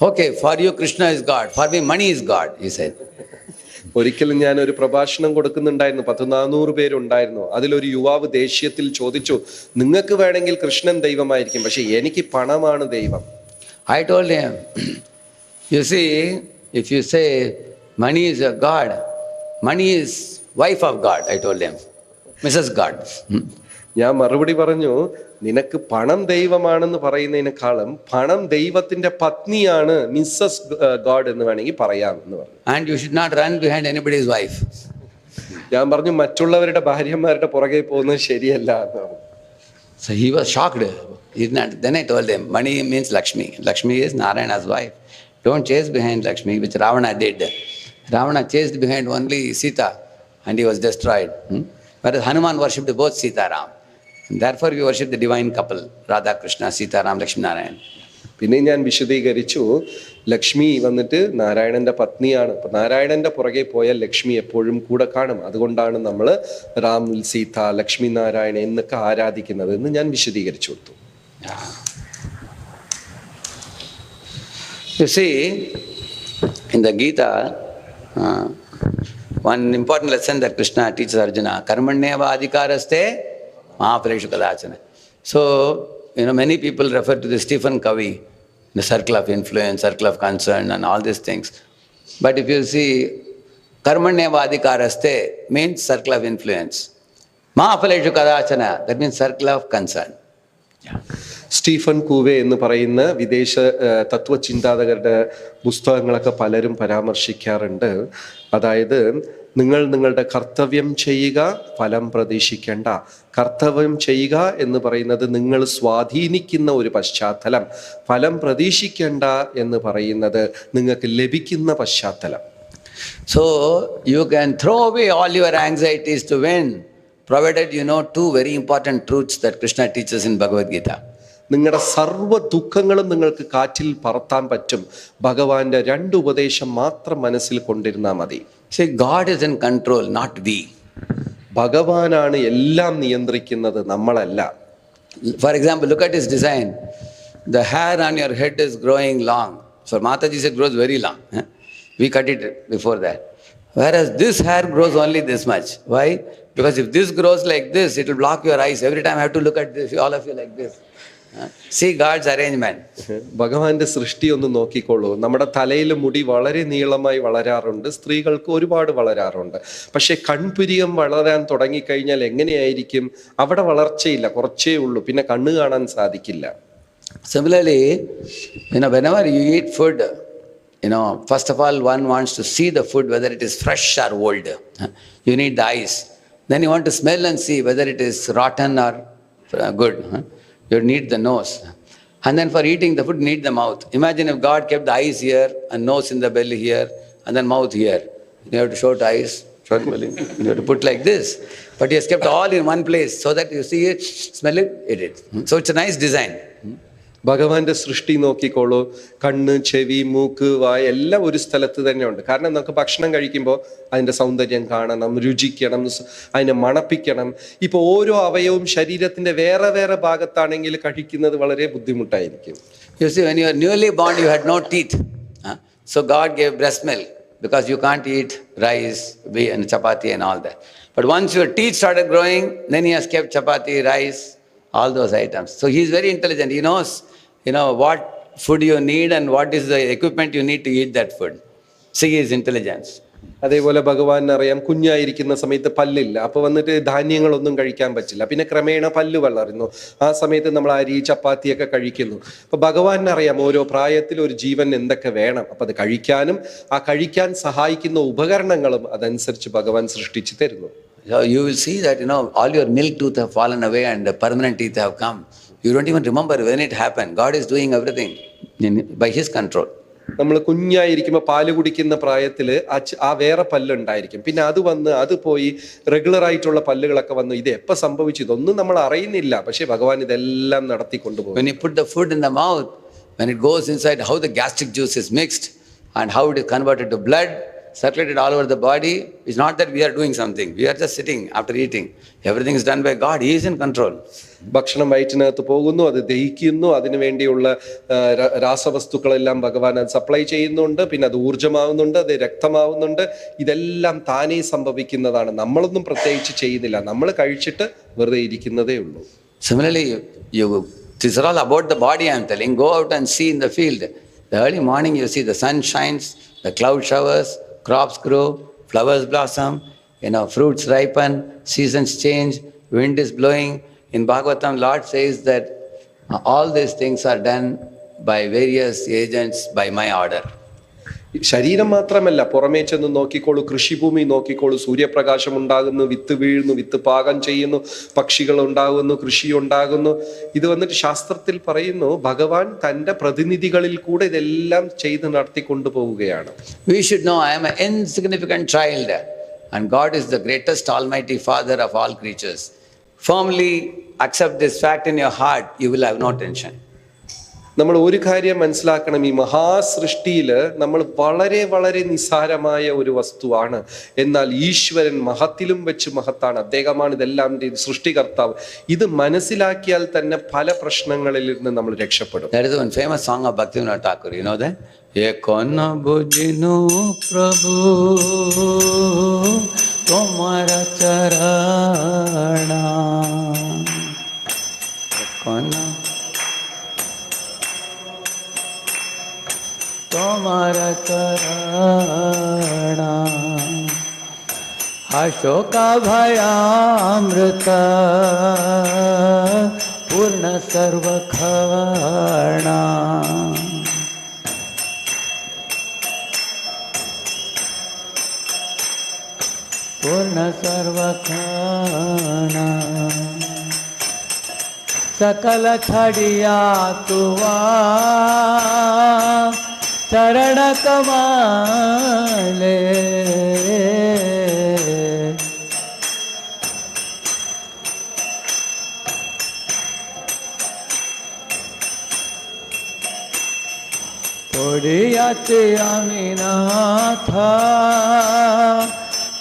okay, for you Krishna is God, for me money is God, he said. ഒരിക്കലും ഞാൻ ഒരു പ്രഭാഷണം കൊടുക്കുന്നുണ്ടായിരുന്നു, 400 പേരുണ്ടായിരുന്നു. അതിലൊരു യുവാവ് ദേഷ്യത്തിൽ ചോദിച്ചു, നിങ്ങൾക്ക് വേണമെങ്കിൽ കൃഷ്ണൻ ദൈവമായിരിക്കും, പക്ഷെ എനിക്ക് പണമാണ് ദൈവം. I told him, you see, if you say money is a God, money is wife of God, I told him, Mrs. God. ഞാൻ മറുപടി പറഞ്ഞു, നിനക്ക് പണം ദൈവമാണെന്ന് പറയുന്നതിനേക്കാളും പണം ദൈവത്തിന്റെ പത്നിയാണ്, മിസ്സസ് ഗോഡ് എന്ന് വേണമെങ്കിൽ പറയാം എന്ന് പറഞ്ഞു. And you should not run behind anybody's wife. ഞാൻ പറഞ്ഞു, മറ്റുള്ളവരുടെ ഭാര്യമാരുടെ പുറകെ പോകുന്നത് ശരിയല്ല എന്ന് പറഞ്ഞു. So he was shocked. He's not. Then I told him, money means Lakshmi. Lakshmi is Narayana's wife. Don't chase behind Lakshmi, which Ravana did. Ravana chased behind only Sita and he was destroyed. Whereas Hanuman worshipped both Sita Ram. And therefore we worship the divine couple, Radha Krishna, Sita Ram, Lakshmi Narayan. പിന്നെ ഞാൻ വിശദീകരിച്ചു, ലക്ഷ്മി വന്നിട്ട് നാരായണന്റെ പത്നിയാണ്. അപ്പൊ നാരായണന്റെ പുറകെ പോയാൽ ലക്ഷ്മി എപ്പോഴും കൂടെ കാണും. അതുകൊണ്ടാണ് നമ്മൾ റാം, സീത, ലക്ഷ്മി നാരായണ എന്നൊക്കെ ആരാധിക്കുന്നത് എന്ന് ഞാൻ വിശദീകരിച്ചു കൊടുത്തു. You see, in the Gita, one important lesson that Krishna teaches Arjuna, karmanyeva adhikaraste mahaphaleshu kadachana. So, many people refer to the Stephen Covey, the circle of influence, circle of concern and all these things. But if you see, karmanyeva adhikaraste means circle of influence. Mahaphaleshu kadachana, that means circle of concern. Stephen Covey എന്ന് പറയുന്ന വിദേശ തത്വചിന്താതകരുടെ പുസ്തകങ്ങളൊക്കെ പലരും പരാമർശിക്കാറുണ്ട്. അതായത്, നിങ്ങൾ നിങ്ങളുടെ കർത്തവ്യം ചെയ്യുക, ഫലം പ്രതീക്ഷിക്കേണ്ട. കർത്തവ്യം ചെയ്യുക എന്ന് പറയുന്നത് നിങ്ങൾ സ്വാധീനിക്കുന്ന ഒരു പശ്ചാത്തലം, ഫലം പ്രതീക്ഷിക്കേണ്ട എന്ന് പറയുന്നത് നിങ്ങൾക്ക് ലഭിക്കുന്ന പശ്ചാത്തലം. So you can throw away all your anxieties to win, provided you know two very important truths that Krishna teaches in Bhagavad Gita. നിങ്ങളുടെ സർവ്വ ദുഃഖങ്ങളും നിങ്ങൾക്ക് കാറ്റിൽ പറത്താൻ പറ്റും, ഭഗവാന്റെ 2 ഉപദേശം മാത്രം മനസ്സിൽ കൊണ്ടിരുന്നാൽ മതി. See, God is in control, not we. ഭഗവാനാണ് എല്ലാം നിയന്ത്രിക്കുന്നത്, നമ്മളല്ല. For example, look at his design. The hair on your head is growing long. For Mataji it grows very long. We cut it before that. Whereas this hair grows only this much. Why? Because if this grows like this, it will block your eyes. Every time I have to look at this, all of you like this. See God's arrangement. ഭഗവാന്റെ സൃഷ്ടി ഒന്ന് നോക്കിക്കോളൂ. നമ്മുടെ തലയിൽ മുടി വളരെ നീളമായി വളരാറുണ്ട്, സ്ത്രീകൾക്ക് ഒരുപാട് വളരാറുണ്ട്. പക്ഷെ കൺപുരികം വളരാൻ തുടങ്ങിക്കഴിഞ്ഞാൽ എങ്ങനെയായിരിക്കും? അവിടെ വളർച്ചയില്ല, കുറച്ചേ ഉള്ളൂ, പിന്നെ കണ്ണ് കാണാൻ സാധിക്കില്ല. Similarly, whenever you eat food, first of all, one wants to see the food, whether it is fresh or old. You need the eyes. Then you want to smell and see whether it is rotten or good. You need the nose. And then for eating the food, you need the mouth. Imagine if God kept the eyes here and nose in the belly here and then mouth here. You have to show the eyes, show the belly. You have to put like this. But He has kept all in one place so that you see it, smell it, eat it. So it's a nice design. ഭഗവാന്റെ സൃഷ്ടി നോക്കിക്കോളൂ. കണ്ണ്, ചെവി, മൂക്ക്, വായ എല്ലാം ഒരു സ്ഥലത്ത് തന്നെയുണ്ട്. കാരണം നമുക്ക് ഭക്ഷണം കഴിക്കുമ്പോൾ അതിൻ്റെ സൗന്ദര്യം കാണണം, രുചിക്കണം, അതിനെ മണപ്പിക്കണം. ഇപ്പോൾ ഓരോ അവയവും ശരീരത്തിന്റെ വേറെ വേറെ ഭാഗത്താണെങ്കിൽ കഴിക്കുന്നത് വളരെ ബുദ്ധിമുട്ടായിരിക്കും. You see, when you are newly born, you had no teeth. So God gave breast milk because you can't eat rice and chapati and all that. But once your teeth started growing, then He has kept chapati, rice, all those items. So He is very intelligent. He knows what food you need and what is the equipment you need to eat that food. See His intelligence. അതേപോലെ ഭഗവാൻ അറിയാം, കുഞ്ഞായിരിക്കുന്ന സമയത്ത് പല്ലില്ല, അപ്പൊ വന്നിട്ട് ധാന്യങ്ങളൊന്നും കഴിക്കാൻ പറ്റില്ല. പിന്നെ ക്രമേണ പല്ല് വളരുന്നു, ആ സമയത്ത് നമ്മൾ അരി, ചപ്പാത്തിയൊക്കെ കഴിക്കുന്നു. അപ്പൊ ഭഗവാനറിയാം ഓരോ പ്രായത്തിൽ ഒരു ജീവൻ എന്തൊക്കെ വേണം. അപ്പൊ അത് കഴിക്കാനും ആ കഴിക്കാൻ സഹായിക്കുന്ന ഉപകരണങ്ങളും അതനുസരിച്ച് ഭഗവാൻ സൃഷ്ടിച്ചു തരുന്നു. So you will see that all your milk tooth have fallen away and the permanent teeth have come. You don't even remember when it happened. God is doing everything by His control. നമ്മൾ കുഞ്ഞായിരിക്കുമ്പോൾ പാല് കുടിക്കുന്ന പ്രായത്തില് ആ വേറെ പല്ലുണ്ടായിരിക്കും, പിന്നെ അത് വന്ന് അത് പോയി റെഗുലർ ആയിട്ടുള്ള പല്ലുകളൊക്കെ വന്നു. ഇത് എപ്പോൾ സംഭവിച്ചു ഇതൊന്നും നമ്മൾ അറിയുന്നില്ല, പക്ഷെ ഭഗവാൻ ഇതെല്ലാം നടത്തി കൊണ്ടുപോകും. When you put the food in the mouth, when it goes inside, how the gastric juice is mixed and how it is converted to blood, circulated all over the body. It's not that we are doing something. We are just sitting after eating. Everything is done by God. He is in control. ഭക്ഷണം വയറ്റിനകത്ത് പോകുന്നു, അത് ദഹിക്കുന്നു, അതിനു വേണ്ടിയുള്ള രാസവസ്തുക്കളെല്ലാം ഭഗവാൻ അത് supply ചെയ്യുന്നുണ്ട്, പിന്നെ അത് ഊർജ്ജമാവുന്നുണ്ട്, അത് രക്തമാവുന്നുണ്ട്. ഇതെല്ലാം താനേ സംഭവിക്കുന്നതാണ്, നമ്മളൊന്നും പ്രത്യേകിച്ച് ചെയ്യുന്നില്ല, നമ്മൾ കഴിച്ചിട്ട് വെറുതെ ഇരിക്കുന്നതേ ഉള്ളൂ. Similarly, these are all about the body, I am telling. Go out and see in the field. The early morning you see the sun shines, the cloud showers, crops grow, flowers blossom, fruits ripen, seasons change, wind is blowing, In Bhagavatam, Lord says that all these things are done by various agents by my order. ശരീരം മാത്രമല്ല, പുറമേ ചെന്ന് നോക്കിക്കോളൂ, കൃഷിഭൂമി നോക്കിക്കോളൂ, സൂര്യപ്രകാശം ഉണ്ടാകുന്നു, വിത്ത് വീഴുന്നു, വിത്ത് പാകം ചെയ്യുന്നു, പക്ഷികൾ ഉണ്ടാകുന്നു, കൃഷി ഉണ്ടാകുന്നു. ഇത് വന്നിട്ട് ശാസ്ത്രത്തിൽ പറയുന്നു, ഭഗവാൻ തൻ്റെ പ്രതിനിധികളിൽ കൂടെ ഇതെല്ലാം ചെയ്ത് നടത്തിക്കൊണ്ടു പോവുകയാണ്. We should know I am an insignificant child and God is the greatest almighty father of all creatures. Firmly accept this fact in your heart, you will have no tension. നമ്മൾ ഒരു കാര്യം മനസ്സിലാക്കണം, ഈ മഹാസൃഷ്ടിയിൽ നമ്മൾ വളരെ വളരെ നിസ്സാരമായ ഒരു വസ്തുവാണ്. എന്നാൽ ഈശ്വരൻ മഹത്തിലും വെച്ച് മഹത്താണ്. അദ്ദേഹമാണ് ഇതെല്ലാം സൃഷ്ടികർത്താവ്. ഇത് മനസ്സിലാക്കിയാൽ തന്നെ പല പ്രശ്നങ്ങളിൽ നിന്ന് നമ്മൾ രക്ഷപ്പെടും. That is one famous song of Bhaktivinoda Thakur. You know that? Ekona bujinu Prabhu Tomara charana. Ekona Tomara charana. Ashoka bhayamrita Purna sarvakhana. Purna sarvakhana. Sakala chadiya tuva चरण कमाले. पडियाचे आम्ही नाथा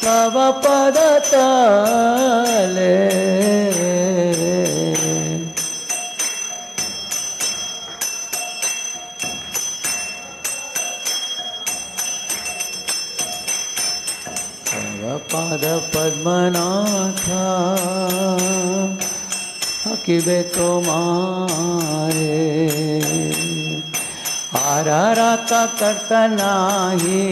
तव पद तले. पाद पद्मनाथा हकीबे तुम्हारे. आरारा का करता नाही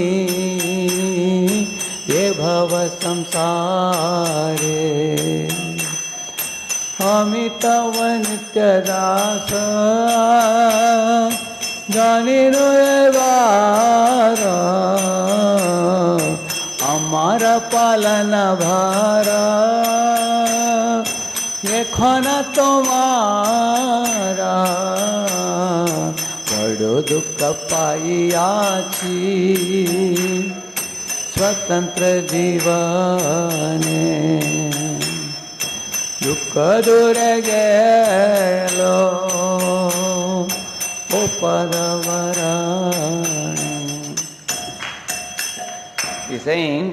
ये भव संसारे. अमितव नित्यदास जानिनो वारा. हमारा पालन भारा देखो न तुम्हारा. बड़ो दुख पाइयाची स्वतंत्र जीवने. दुख दूर गेलो ओ परवरण. He's saying,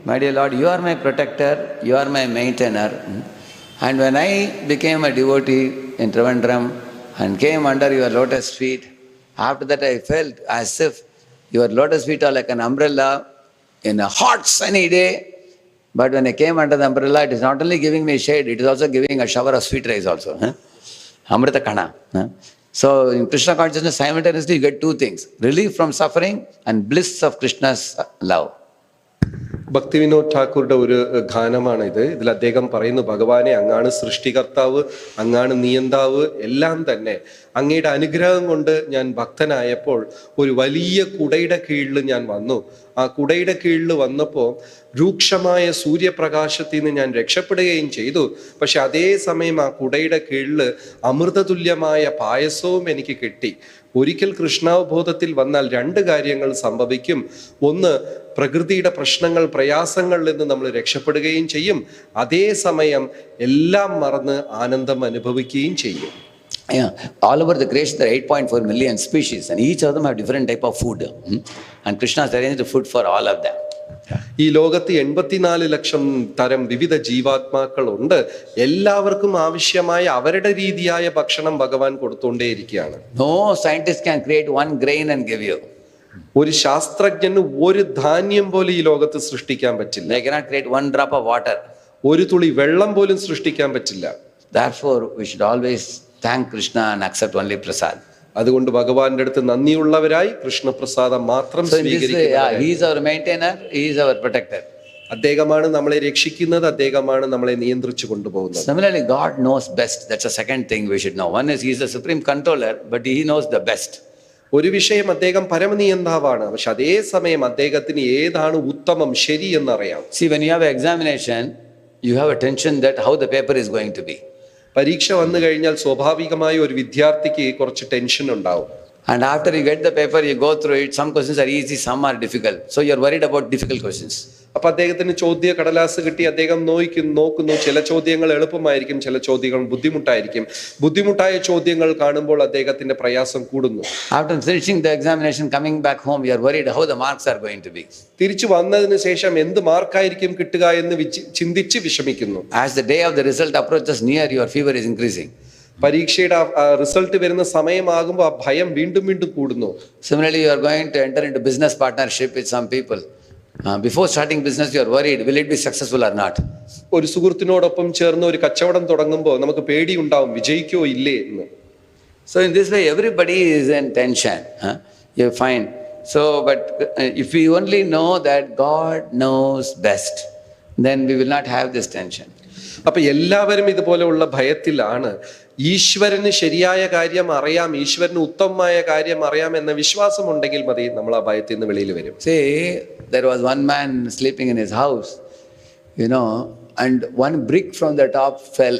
my dear Lord, you are my protector, you are my maintainer. And when I became a devotee in Trivandrum and came under your lotus feet, after that I felt as if your lotus feet are like an umbrella in a hot sunny day. But when I came under the umbrella, it is not only giving me shade, it is also giving a shower of sweet rays also. Amrita Kana. So in Krishna consciousness, simultaneously you get two things, relief from suffering and bliss of Krishna's love. Bhaktivinod ഠാക്കൂറുടെ ഒരു ഗാനമാണ് ഇത്. ഇതിൽ അദ്ദേഹം പറയുന്നു, ഭഗവാനെ, അങ്ങാണ് സൃഷ്ടികർത്താവ്, അങ്ങാണ് നിയന്താവ്, എല്ലാം തന്നെ. അങ്ങയുടെ അനുഗ്രഹം കൊണ്ട് ഞാൻ ഭക്തനായപ്പോൾ ഒരു വലിയ കുടയുടെ കീഴിൽ ഞാൻ വന്നു. ആ കുടയുടെ കീഴിൽ വന്നപ്പോൾ രൂക്ഷമായ സൂര്യപ്രകാശത്തിൽ നിന്ന് ഞാൻ രക്ഷപ്പെടുകയും ചെയ്തു. പക്ഷെ അതേസമയം ആ കുടയുടെ കീഴിൽ അമൃതതുല്യമായ പായസവും എനിക്ക് കിട്ടി. ഒരിക്കൽ കൃഷ്ണാവബോധത്തിൽ വന്നാൽ രണ്ട് കാര്യങ്ങൾ സംഭവിക്കും. ഒന്ന്, പ്രകൃതിയുടെ പ്രശ്നങ്ങൾ, പ്രയാസങ്ങളിൽ നിന്ന് നമ്മൾ രക്ഷപ്പെടുകയും ചെയ്യും. അതേസമയം എല്ലാം മറന്ന് ആനന്ദം അനുഭവിക്കുകയും ചെയ്യും. Yeah, all over the creation there are 8.4 million species and each of them have different type of food. And Krishna has arranged the food for all of them. ഈ ലോകത്ത് 84 ലക്ഷം തരം വിവിധ ജീവാത്മാക്കളുണ്ട്. എല്ലാവർക്കും ആവശ്യമായ അവരുടെ രീതിയായ ഭക്ഷണം ഭഗവാൻ കൊടുത്തുകൊണ്ടേയിരിക്കുകയാണ്. No scientist can create one grain and give you. ഒരു ശാസ്ത്രജ്ഞന് ഒരു ധാന്യം പോലും ഈ ലോകത്ത് സൃഷ്ടിക്കാൻ പറ്റില്ല. They cannot create one drop of water. ഒരു തുളി വെള്ളം പോലും സൃഷ്ടിക്കാൻ പറ്റില്ല. Therefore, we should always thank Krishna and accept only prasad. അതുകൊണ്ട് ഭഗവാന്റെ അടുത്ത് നന്ദിയുള്ളവരായി കൃഷ്ണപ്രസാദം മാത്രം സ്വീകരിക്കുക. He is our maintainer, he is our protector. അദ്ദേഹമാണ് നമ്മളെ രക്ഷിക്കുന്നത്, അദ്ദേഹമാണ് നമ്മളെ നിയന്ത്രിച്ചു കൊണ്ടുപോകുന്നത്. Similarly, God knows best. That's the second thing we should know. One is He is the supreme controller, but He knows the best. ഒരു വിഷയം അദ്ദേഹം പരമനിയന്താവാണ്, പക്ഷെ അതേ സമയം അദ്ദേഹത്തിന് ഏതാണ് ഉത്തമം ശരി എന്നറിയാം. See, when you have an examination, you have a tension that how the paper is going to be. പരീക്ഷ വന്നു കഴിഞ്ഞാൽ സ്വാഭാവികമായി ഒരു വിദ്യാർത്ഥിക്ക് കുറച്ച് ടെൻഷൻ ഉണ്ടാവും. And after you get the paper, you go through it. Some questions are easy, some are difficult. So you are worried about difficult questions. അപ്പൊ അദ്ദേഹത്തിന് ചോദ്യ കടലാസ് കിട്ടി, അദ്ദേഹം നോക്കുന്നു. ചില ചോദ്യങ്ങൾ എളുപ്പമായിരിക്കും, ചില ചോദ്യങ്ങൾ ബുദ്ധിമുട്ടായിരിക്കും. ബുദ്ധിമുട്ടായ ചോദ്യങ്ങൾ കാണുമ്പോൾ അദ്ദേഹത്തിന്റെ പ്രയാസം കൂടുന്നു. After finishing the examination, coming back home, you are worried how the marks are going to be. തിരിച്ചു വന്നതിന് ശേഷം എന്ത് മാർക്കായിരിക്കും കിട്ടുക എന്ന് ചിന്തിച്ച് വിഷമിക്കുന്നു. As the day of the result approaches near, your fever is increasing. പരീക്ഷയുടെ റിസൾട്ട് വരുന്ന സമയമാകുമ്പോൾ ആ ഭയം വീണ്ടും വീണ്ടും കൂടുന്നു. Similarly, you are going to enter into business partnership with some people. Before starting business, you are worried, will it be successful or not? ഒരു സുഹൃത്തിനോടൊപ്പം ചേർന്ന് ഒരു കച്ചവടം തുടങ്ങുമ്പോൾ നമുക്ക് പേടി ഉണ്ടാവും, വിജയിക്കോ ഇല്ലേ എന്ന്. So in this way, everybody is in tension. You find. So, but if we only know that God knows best, then we will not have this tension. അപ്പൊ എല്ലാവരും ഇതുപോലെയുള്ള ഭയത്തിലാണ്. ഈശ്വരന് ശരിയായ കാര്യം അറിയാം, ഈശ്വരന് ഉത്തമമായ കാര്യം അറിയാം എന്ന വിശ്വാസം ഉണ്ടെങ്കിൽ മതി, നമ്മൾ ആ ഭയത്തിൽ നിന്ന് വെളിയിൽ വരും. See, there was one man sleeping in his house, and one brick from the top fell.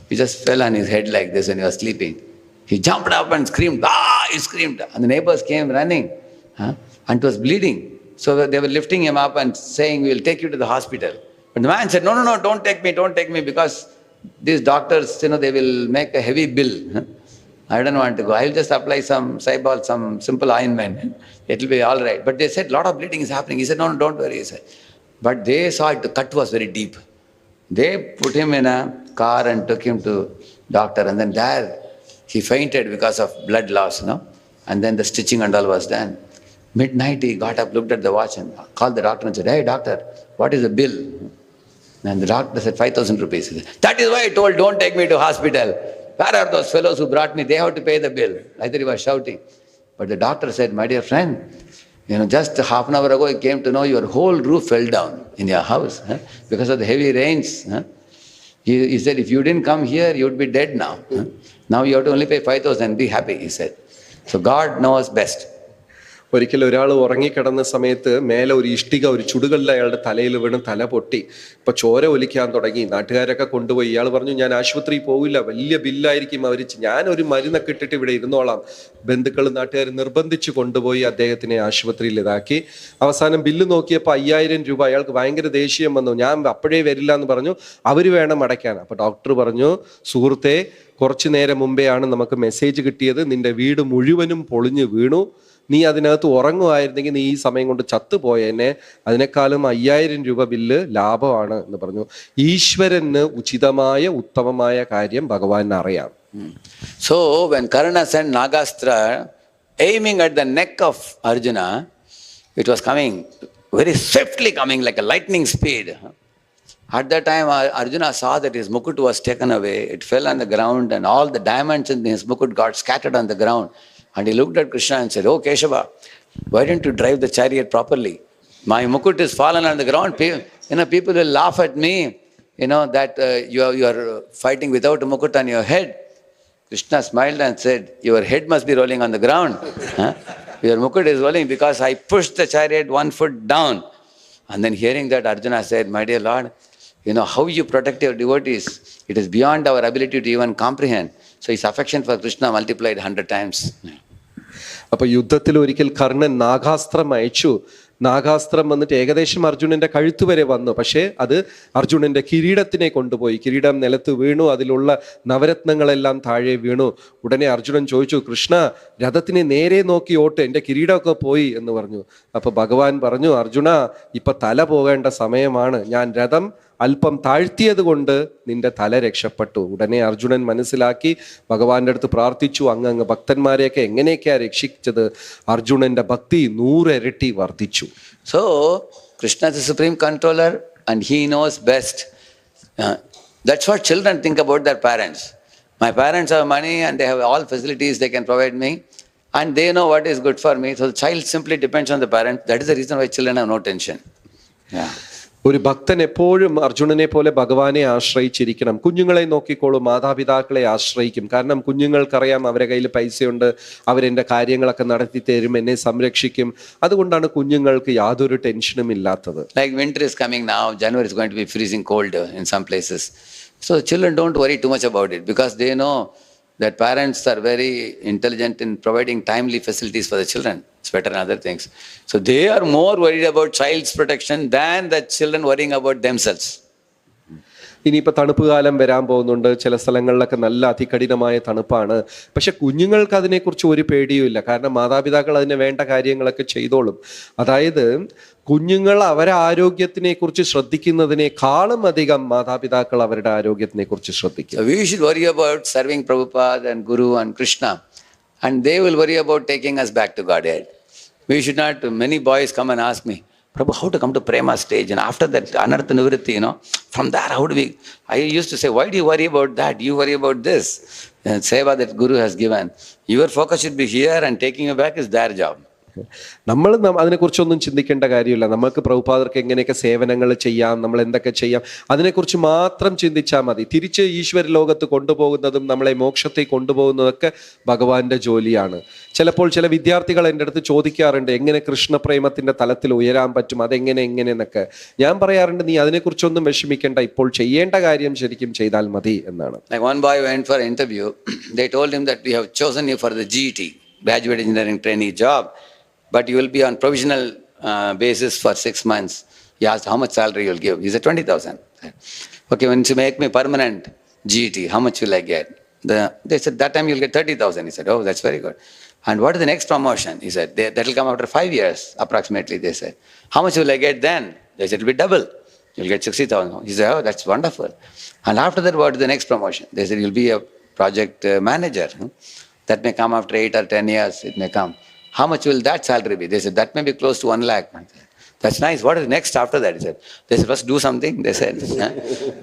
He just fell on his head like this when he was sleeping. He jumped up and screamed, he screamed. And the neighbors came running, and it was bleeding. So they were lifting him up and saying, we will take you to the hospital. But the man said, no, don't take me, because these doctors, they will make a heavy bill. I don't want to go. I'll just apply some Cybal, some simple ointment. It will be all right. But they said, a lot of bleeding is happening. He said, no, don't worry. He said. But they saw it, the cut was very deep. They put him in a car and took him to doctor. And then there, he fainted because of blood loss, And then the stitching and all was done. Midnight, he got up, looked at the watch and called the doctor and said, hey, doctor, what is the bill? And the doctor said, 5,000 rupees. He said, that is why I told, don't take me to hospital. Where are those fellows who brought me? They have to pay the bill. Either he was shouting. But the doctor said, my dear friend, just half an hour ago, I came to know your whole roof fell down in your house because of the heavy rains. He said, if you didn't come here, you would be dead now. Now you have to only pay 5,000 and be happy, he said. So God knows best. ഒരിക്കൽ ഒരാൾ ഉറങ്ങിക്കിടന്ന സമയത്ത് മേലെ ഒരു ഇഷ്ടിക ഒരു ചുടുകല്ല് അയാളുടെ തലയിൽ വീണ് തല പൊട്ടി. ഇപ്പൊ ചോര ഒലിക്കാൻ തുടങ്ങി. നാട്ടുകാരൊക്കെ കൊണ്ടുപോയി. ഇയാൾ പറഞ്ഞു, ഞാൻ ആശുപത്രിയിൽ പോവില്ല, വലിയ ബില്ലായിരിക്കും, ഞാൻ ഒരു മരുന്നൊക്കെ ഇട്ടിട്ട് ഇവിടെ ഇരുന്നോളാം. ബന്ധുക്കളും നാട്ടുകാർ നിർബന്ധിച്ചു കൊണ്ടുപോയി അദ്ദേഹത്തിനെ ആശുപത്രിയിൽ ഇതാക്കി. അവസാനം ബില്ല് നോക്കിയപ്പോൾ 5,000 രൂപ. അയാൾക്ക് ഭയങ്കര ദേഷ്യം വന്നു. ഞാൻ അപ്പോഴേ വരില്ല എന്ന് പറഞ്ഞു. അവര് വേണം അടയ്ക്കാൻ. അപ്പൊ ഡോക്ടർ പറഞ്ഞു, സുഹൃത്തെ, കുറച്ചു നേരം മുമ്പെയാണ് നമുക്ക് മെസ്സേജ് കിട്ടിയത്, നിന്റെ വീട് മുഴുവനും പൊളിഞ്ഞു വീണു, നീ അതിനകത്ത് ഉറങ്ങുമായിരുന്നെങ്കിൽ നീ ഈ സമയം കൊണ്ട് ചത്തുപോയേനെ, അതിനേക്കാളും 5,000 രൂപ ബില്ല് ലാഭമാണ് എന്ന് പറഞ്ഞു. ഈശ്വരന് ഉചിതമായ ഉത്തമമായ കാര്യം ഭഗവാൻ അറിയാം. So when Karna sent Nagastra aiming at the neck of Arjuna, it was coming very swiftly, coming like a lightning speed. At that time Arjuna saw that his mukut was taken away. It fell on the ground and all the diamonds in his mukut got scattered on the ground. And he looked at Krishna and said, oh Keshava, why didn't you drive the chariot properly? My mukut is fallen on the ground. People will laugh at me, that you are fighting without a mukut on your head. Krishna smiled and said, your head must be rolling on the ground. Your mukut is rolling because I pushed the chariot 1 foot down. And then hearing that, Arjuna said, my dear Lord, how you protect your devotees, it is beyond our ability to even comprehend. So his affection for Krishna multiplied 100 times. അപ്പൊ യുദ്ധത്തിൽ ഒരിക്കൽ കർണൻ നാഗാസ്ത്രം അയച്ചു. നാഗാസ്ത്രം വന്നിട്ട് ഏകദേശം അർജുനന്റെ കഴുത്ത് വരെ വന്നു. പക്ഷേ അത് അർജുനന്റെ കിരീടത്തിനെ കൊണ്ടുപോയി. കിരീടം നിലത്ത് വീണു, അതിലുള്ള നവരത്നങ്ങളെല്ലാം താഴെ വീണു. ഉടനെ അർജുനൻ ചോദിച്ചു, കൃഷ്ണ, രഥത്തിനെ നേരെ നോക്കി ഓട്ട്, എൻ്റെ കിരീടമൊക്കെ പോയി എന്ന് പറഞ്ഞു. അപ്പൊ ഭഗവാൻ പറഞ്ഞു, അർജുന, ഇപ്പൊ തല പോകേണ്ട സമയമാണ്, ഞാൻ രഥം അല്പം താഴ്ത്തിയത് കൊണ്ട് നിന്റെ തല രക്ഷപ്പെട്ടു. ഉടനെ അർജുനൻ മനസ്സിലാക്കി, ഭഗവാന്റെ അടുത്ത് പ്രാർത്ഥിച്ചു, അങ്ങ് ഭക്തന്മാരെയൊക്കെ എങ്ങനെയൊക്കെയാ രക്ഷിച്ചത്. അർജുനന്റെ ഭക്തി 100 ഇരട്ടി വർദ്ധിച്ചു. So Krishna is the supreme controller and he knows best. That's what children think about their parents. My parents have money and they have all facilities they can provide me and they know what is good for me. So the child simply depends on the parent. That is the reason why children have no tension. Yeah. ഒരു ഭക്തൻ എപ്പോഴും അർജുനനെ പോലെ ഭഗവാനെ ആശ്രയിച്ചിരിക്കണം. കുഞ്ഞുങ്ങളെ നോക്കിക്കോളും, മാതാപിതാക്കളെ ആശ്രയിക്കും. കാരണം കുഞ്ഞുങ്ങൾക്കറിയാം അവരെ കയ്യിൽ പൈസയുണ്ട്, അവരെൻ്റെ കാര്യങ്ങളൊക്കെ നടത്തി തരും, എന്നെ സംരക്ഷിക്കും. അതുകൊണ്ടാണ് കുഞ്ഞുങ്ങൾക്ക് യാതൊരു ടെൻഷനും ഇല്ലാത്തത്. Like winter is coming now, January is going to be freezing cold in some places. So children don't worry too much about it because they know that parents are very intelligent in providing timely facilities for the children, sweater and other things. So they are more worried about child's protection than the children worrying about themselves. ഇനിയിപ്പോൾ തണുപ്പ് കാലം വരാൻ പോകുന്നുണ്ട്. ചില സ്ഥലങ്ങളിലൊക്കെ നല്ല അതികഠിനമായ തണുപ്പാണ്. പക്ഷെ കുഞ്ഞുങ്ങൾക്ക് അതിനെക്കുറിച്ച് ഒരു പേടിയുമില്ല. കാരണം മാതാപിതാക്കൾ അതിന് വേണ്ട കാര്യങ്ങളൊക്കെ ചെയ്തോളും. അതായത് കുഞ്ഞുങ്ങൾ അവരെ ആരോഗ്യത്തിനെ കുറിച്ച് ശ്രദ്ധിക്കുന്നതിനേക്കാളും അധികം മാതാപിതാക്കൾ അവരുടെ ആരോഗ്യത്തിനെ കുറിച്ച് ശ്രദ്ധിക്കും. So we should worry about serving Prabhupada and Guru and Krishna, and they will worry about taking us back to Godhead. We should not. Many boys come and ask me, Prabhu, how to come to Prema stage? And after that, Anartha Nivritti, from there, how do we? I used to say, why do you worry about that? You worry about this. And seva that Guru has given. Your focus should be here, and taking you back is their job. നമ്മൾ അതിനെക്കുറിച്ചൊന്നും ചിന്തിക്കേണ്ട കാര്യമില്ല. നമുക്ക് പ്രഭുപാദർക്ക് എങ്ങനെയൊക്കെ സേവനങ്ങൾ ചെയ്യാം, നമ്മൾ എന്തൊക്കെ ചെയ്യാം, അതിനെക്കുറിച്ച് മാത്രം ചിന്തിച്ചാൽ മതി. തിരിച്ച് ഈശ്വര ലോകത്ത് കൊണ്ടുപോകുന്നതും നമ്മളെ മോക്ഷത്തെ കൊണ്ടുപോകുന്നതൊക്കെ ഭഗവാന്റെ ജോലിയാണ്. ചിലപ്പോൾ ചില വിദ്യാർത്ഥികൾ എൻ്റെ അടുത്ത് ചോദിക്കാറുണ്ട്, എങ്ങനെ കൃഷ്ണപ്രേമത്തിന്റെ തലത്തിൽ ഉയരാൻ പറ്റും, അതെങ്ങനെ എന്നൊക്കെ. ഞാൻ പറയാറുണ്ട്, നീ അതിനെക്കുറിച്ചൊന്നും വിഷമിക്കേണ്ട, ഇപ്പോൾ ചെയ്യേണ്ട കാര്യം ശരിക്കും ചെയ്താൽ മതി എന്നാണ്. Like one boy went for an interview. They told him that we have chosen you for the GET, graduate engineering trainee job. But you will be on provisional basis for 6 months. He asked how much salary you will give. He said 20,000. Okay, when you make me permanent GET, how much will I get? They said that time you'll get 30,000. He said, oh, that's very good. And what is the next promotion? He said, that will come after 5 years approximately, they said. How much will I get then? They said, it will be double. You'll get 60,000. He said, oh, that's wonderful. And after that, what is the next promotion? They said, you'll be a project manager. That may come after 8 or 10 years, it may come. How much will that salary be? They said, that may be close to 1 lakh. That's nice. What is next after that? He said, they said, first do something. They said,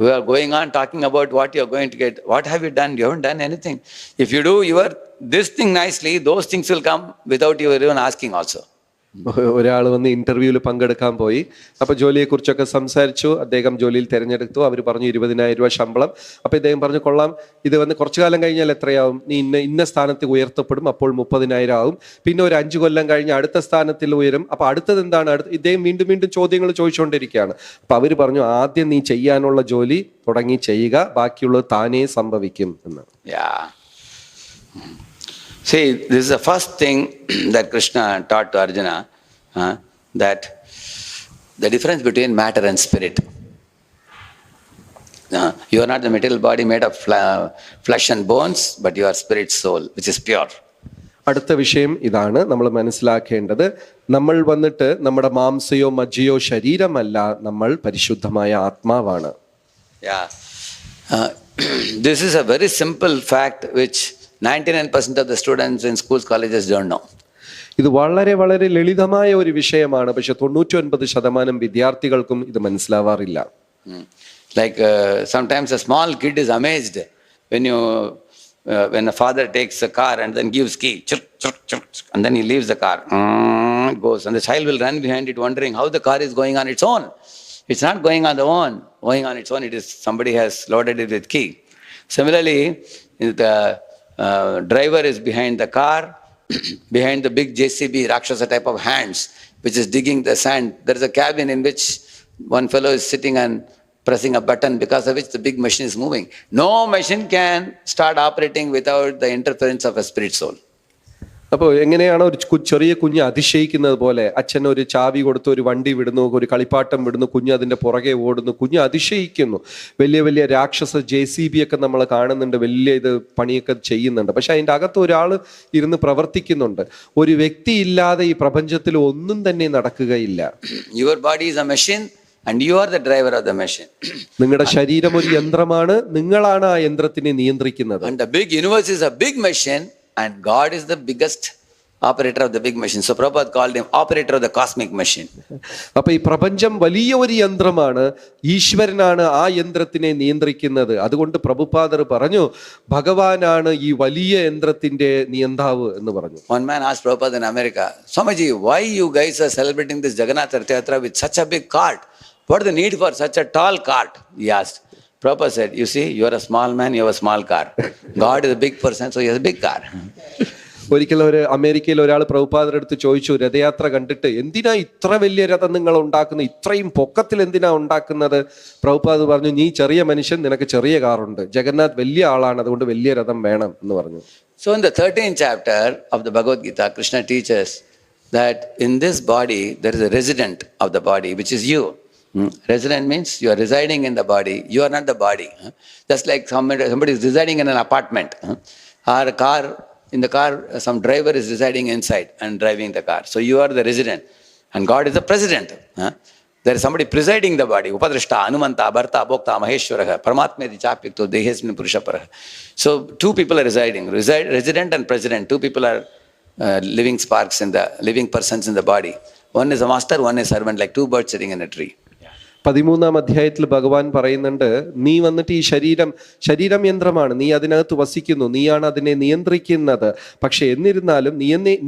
we are going on talking about what you are going to get. What have you done? You haven't done anything. If you do this thing nicely, those things will come without you even asking also. ഒരാൾ വന്ന് ഇന്റർവ്യൂവിൽ പങ്കെടുക്കാൻ പോയി. അപ്പോൾ ജോലിയെക്കുറിച്ചൊക്കെ സംസാരിച്ചു. അദ്ദേഹം ജോലിയിൽ തിരഞ്ഞെടുത്തു. അവർ പറഞ്ഞു 20,000 രൂപ ശമ്പളം. അപ്പോൾ ഇദ്ദേഹം പറഞ്ഞു, കൊള്ളാം, ഇത് വന്ന് കുറച്ചു കാലം കഴിഞ്ഞാൽ എത്രയാവും? നീ ഇന്ന സ്ഥാനത്ത് ഉയർത്തപ്പെടും, അപ്പോൾ 30,000 ആവും. പിന്നെ ഒരു 5 കൊല്ലം കഴിഞ്ഞ് അടുത്ത സ്ഥാനത്തിൽ ഉയരും. അപ്പോൾ അടുത്തത് എന്താണ്? ഇദ്ദേഹം വീണ്ടും ചോദ്യങ്ങൾ ചോദിച്ചുകൊണ്ടിരിക്കുകയാണ്. അപ്പോൾ അവർ പറഞ്ഞു, ആദ്യം നീ ചെയ്യാനുള്ള ജോലി തുടങ്ങി ചെയ്യുക, ബാക്കിയുള്ളത് താനേ സംഭവിക്കും എന്നാണ്. See, this is the first thing that Krishna taught to Arjuna, that the difference between matter and spirit. You are not the material body made of flesh and bones, but you are spirit soul, which is pure. അടുത്ത വിഷയം ഇതാണ് നമ്മൾ മനസ്സിലാക്കേണ്ടത്. നമ്മൾ വന്നിട്ട് നമ്മുടെ മാംസയോ മജ്ജയോ ശരീരമല്ല, നമ്മൾ പരിശുദ്ധമായ ആത്മാവാണ്. This is a very simple fact which 99% of the students in schools, colleges don't know. ഇത് വളരെ വളരെ ലളിതമായ ഒരു വിഷയമാണ്. പക്ഷെ 99% വിദ്യാർത്ഥികൾക്കും ഇത് മനസ്സിലാവാറില്ല. Like sometimes a small kid is amazed when a father takes a car and then gives key, and then he leaves the car, it goes, and the child will run behind it wondering how the car is going on its own. It's not going on its own. It is somebody has loaded it with key. Similarly, the driver is behind the car, behind the big JCB, Rakshasa type of hands, which is digging the sand. There is a cabin in which one fellow is sitting and pressing a button, because of which the big machine is moving. No machine can start operating without the interference of a spirit soul. അപ്പോൾ എങ്ങനെയാണോ ഒരു ചെറിയ കുഞ്ഞ് അതിശയിക്കുന്നത് പോലെ, അച്ഛൻ ഒരു ചാവി കൊടുത്ത് ഒരു വണ്ടി വിടുന്നു, ഒരു കളിപ്പാട്ടം വിടുന്നു, കുഞ്ഞ് അതിൻ്റെ പുറകെ ഓടുന്നു, കുഞ്ഞ് അതിശയിക്കുന്നു. വലിയ രാക്ഷസ JCB ഒക്കെ നമ്മൾ കാണുന്നുണ്ട്, വലിയ ഇത് പണിയൊക്കെ ചെയ്യുന്നുണ്ട്. പക്ഷെ അതിൻ്റെ അകത്ത് ഒരാൾ ഇരുന്ന് പ്രവർത്തിക്കുന്നുണ്ട്. ഒരു വ്യക്തി ഇല്ലാതെ ഈ പ്രപഞ്ചത്തിൽ ഒന്നും തന്നെ നടക്കുകയില്ല. Your body is a machine and you are the driver of the machine. നിങ്ങളുടെ ശരീരം ഒരു യന്ത്രമാണ്, നിങ്ങളാണ് ആ യന്ത്രത്തിനെ നിയന്ത്രിക്കുന്നത്. And the big universe is a big machine, and God is the biggest operator of the big machine. So Prabhupada called him operator of the cosmic machine. അപ്പൊ ഈ പ്രപഞ്ചം വലിയ ഒരു യന്ത്രമാണ്, ഈശ്വരനാണ് ആ യന്ത്രത്തിനെ നിയന്ത്രിക്കുന്നത്. അതുകൊണ്ട് പ്രഭുപാദർ പറഞ്ഞു, ഭഗവാനാണ് ഈ വലിയ യന്ത്രത്തിന്റെ നിയന്താവ് എന്ന് പറഞ്ഞു. One man asked Prabhupada in America, Swamiji, why you guys are celebrating this Jagannath Rath Yatra with such a big cart? what is the need for such a tall cart? He asked. Prabhupada said, you see, you are a small man, you have a small car. God is a big person, so he has a big car. ഒരിക്കലും ഒരു അമേരിക്കയിൽ ഒരാൾ പ്രഭുപാദരുടെ അടുത്ത് ചോദിച്ചു, രഥയാത്ര കണ്ടിട്ട് എന്തിനാ ഇത്ര വലിയ രഥം നിങ്ങൾ ഉണ്ടാക്കുന്നത്, ഇത്രയും പൊക്കത്തിൽ എന്തിനാ ഉണ്ടാക്കുന്നത്? പ്രഭുപാദ് പറഞ്ഞു, നീ ചെറിയ മനുഷ്യൻ, നിനക്ക് ചെറിയ കാറുണ്ട്. ജഗന്നാഥ് വലിയ ആളാണ്, അതുകൊണ്ട് വലിയ രഥം വേണം എന്ന് പറഞ്ഞു. So in the 13th chapter of the Bhagavad Gita, Krishna teaches that in this body there is a resident of the body, which is you. Resident means you are residing in the body, you are not the body. Just like somebody is residing in an apartment, or a car. In the car, some driver is residing inside and driving the car. So you are the resident. And God is the president. There is somebody presiding the body. Upadrishta, Anumanta, Bharta, Bhokta, Maheshwaraha, Paramatmeti Chapyukto, Dehesmin Purushaparaha. So two people are residing. Resident and president. Two people are living sparks living persons in the body. One is a master, one is servant, like two birds sitting in a tree. 13-ാം അധ്യായത്തിൽ ഭഗവാൻ പറയുന്നുണ്ട്, നീ വന്നിട്ട് ഈ ശരീരം യന്ത്രമാണ്, നീ അതിനകത്ത് വസിക്കുന്നു, നീയാണ് അതിനെ നിയന്ത്രിക്കുന്നത്. പക്ഷെ എന്നിരുന്നാലും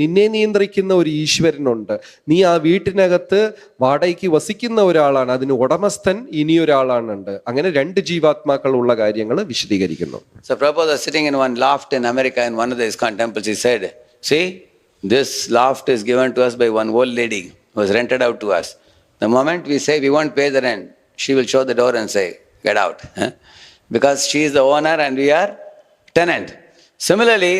നിന്നെ നിയന്ത്രിക്കുന്ന ഒരു ഈശ്വരനുണ്ട്. നീ ആ വീട്ടിനകത്ത് വാടകയ്ക്ക് വസിക്കുന്ന ഒരാളാണ്, അതിന് ഉടമസ്ഥൻ ഇനിയൊരാളാണുണ്ട്. അങ്ങനെ രണ്ട് ജീവാത്മാക്കളുള്ള കാര്യങ്ങൾ വിശദീകരിക്കുന്നു. So Prabhupada was sitting in one loft in America in one of the ISKCON temples. He said, see, this loft is given to us by one old lady who was rented out to us. The moment we say we won't pay the rent, she will show the door and say, get out. Because she is the owner and we are tenant. Similarly,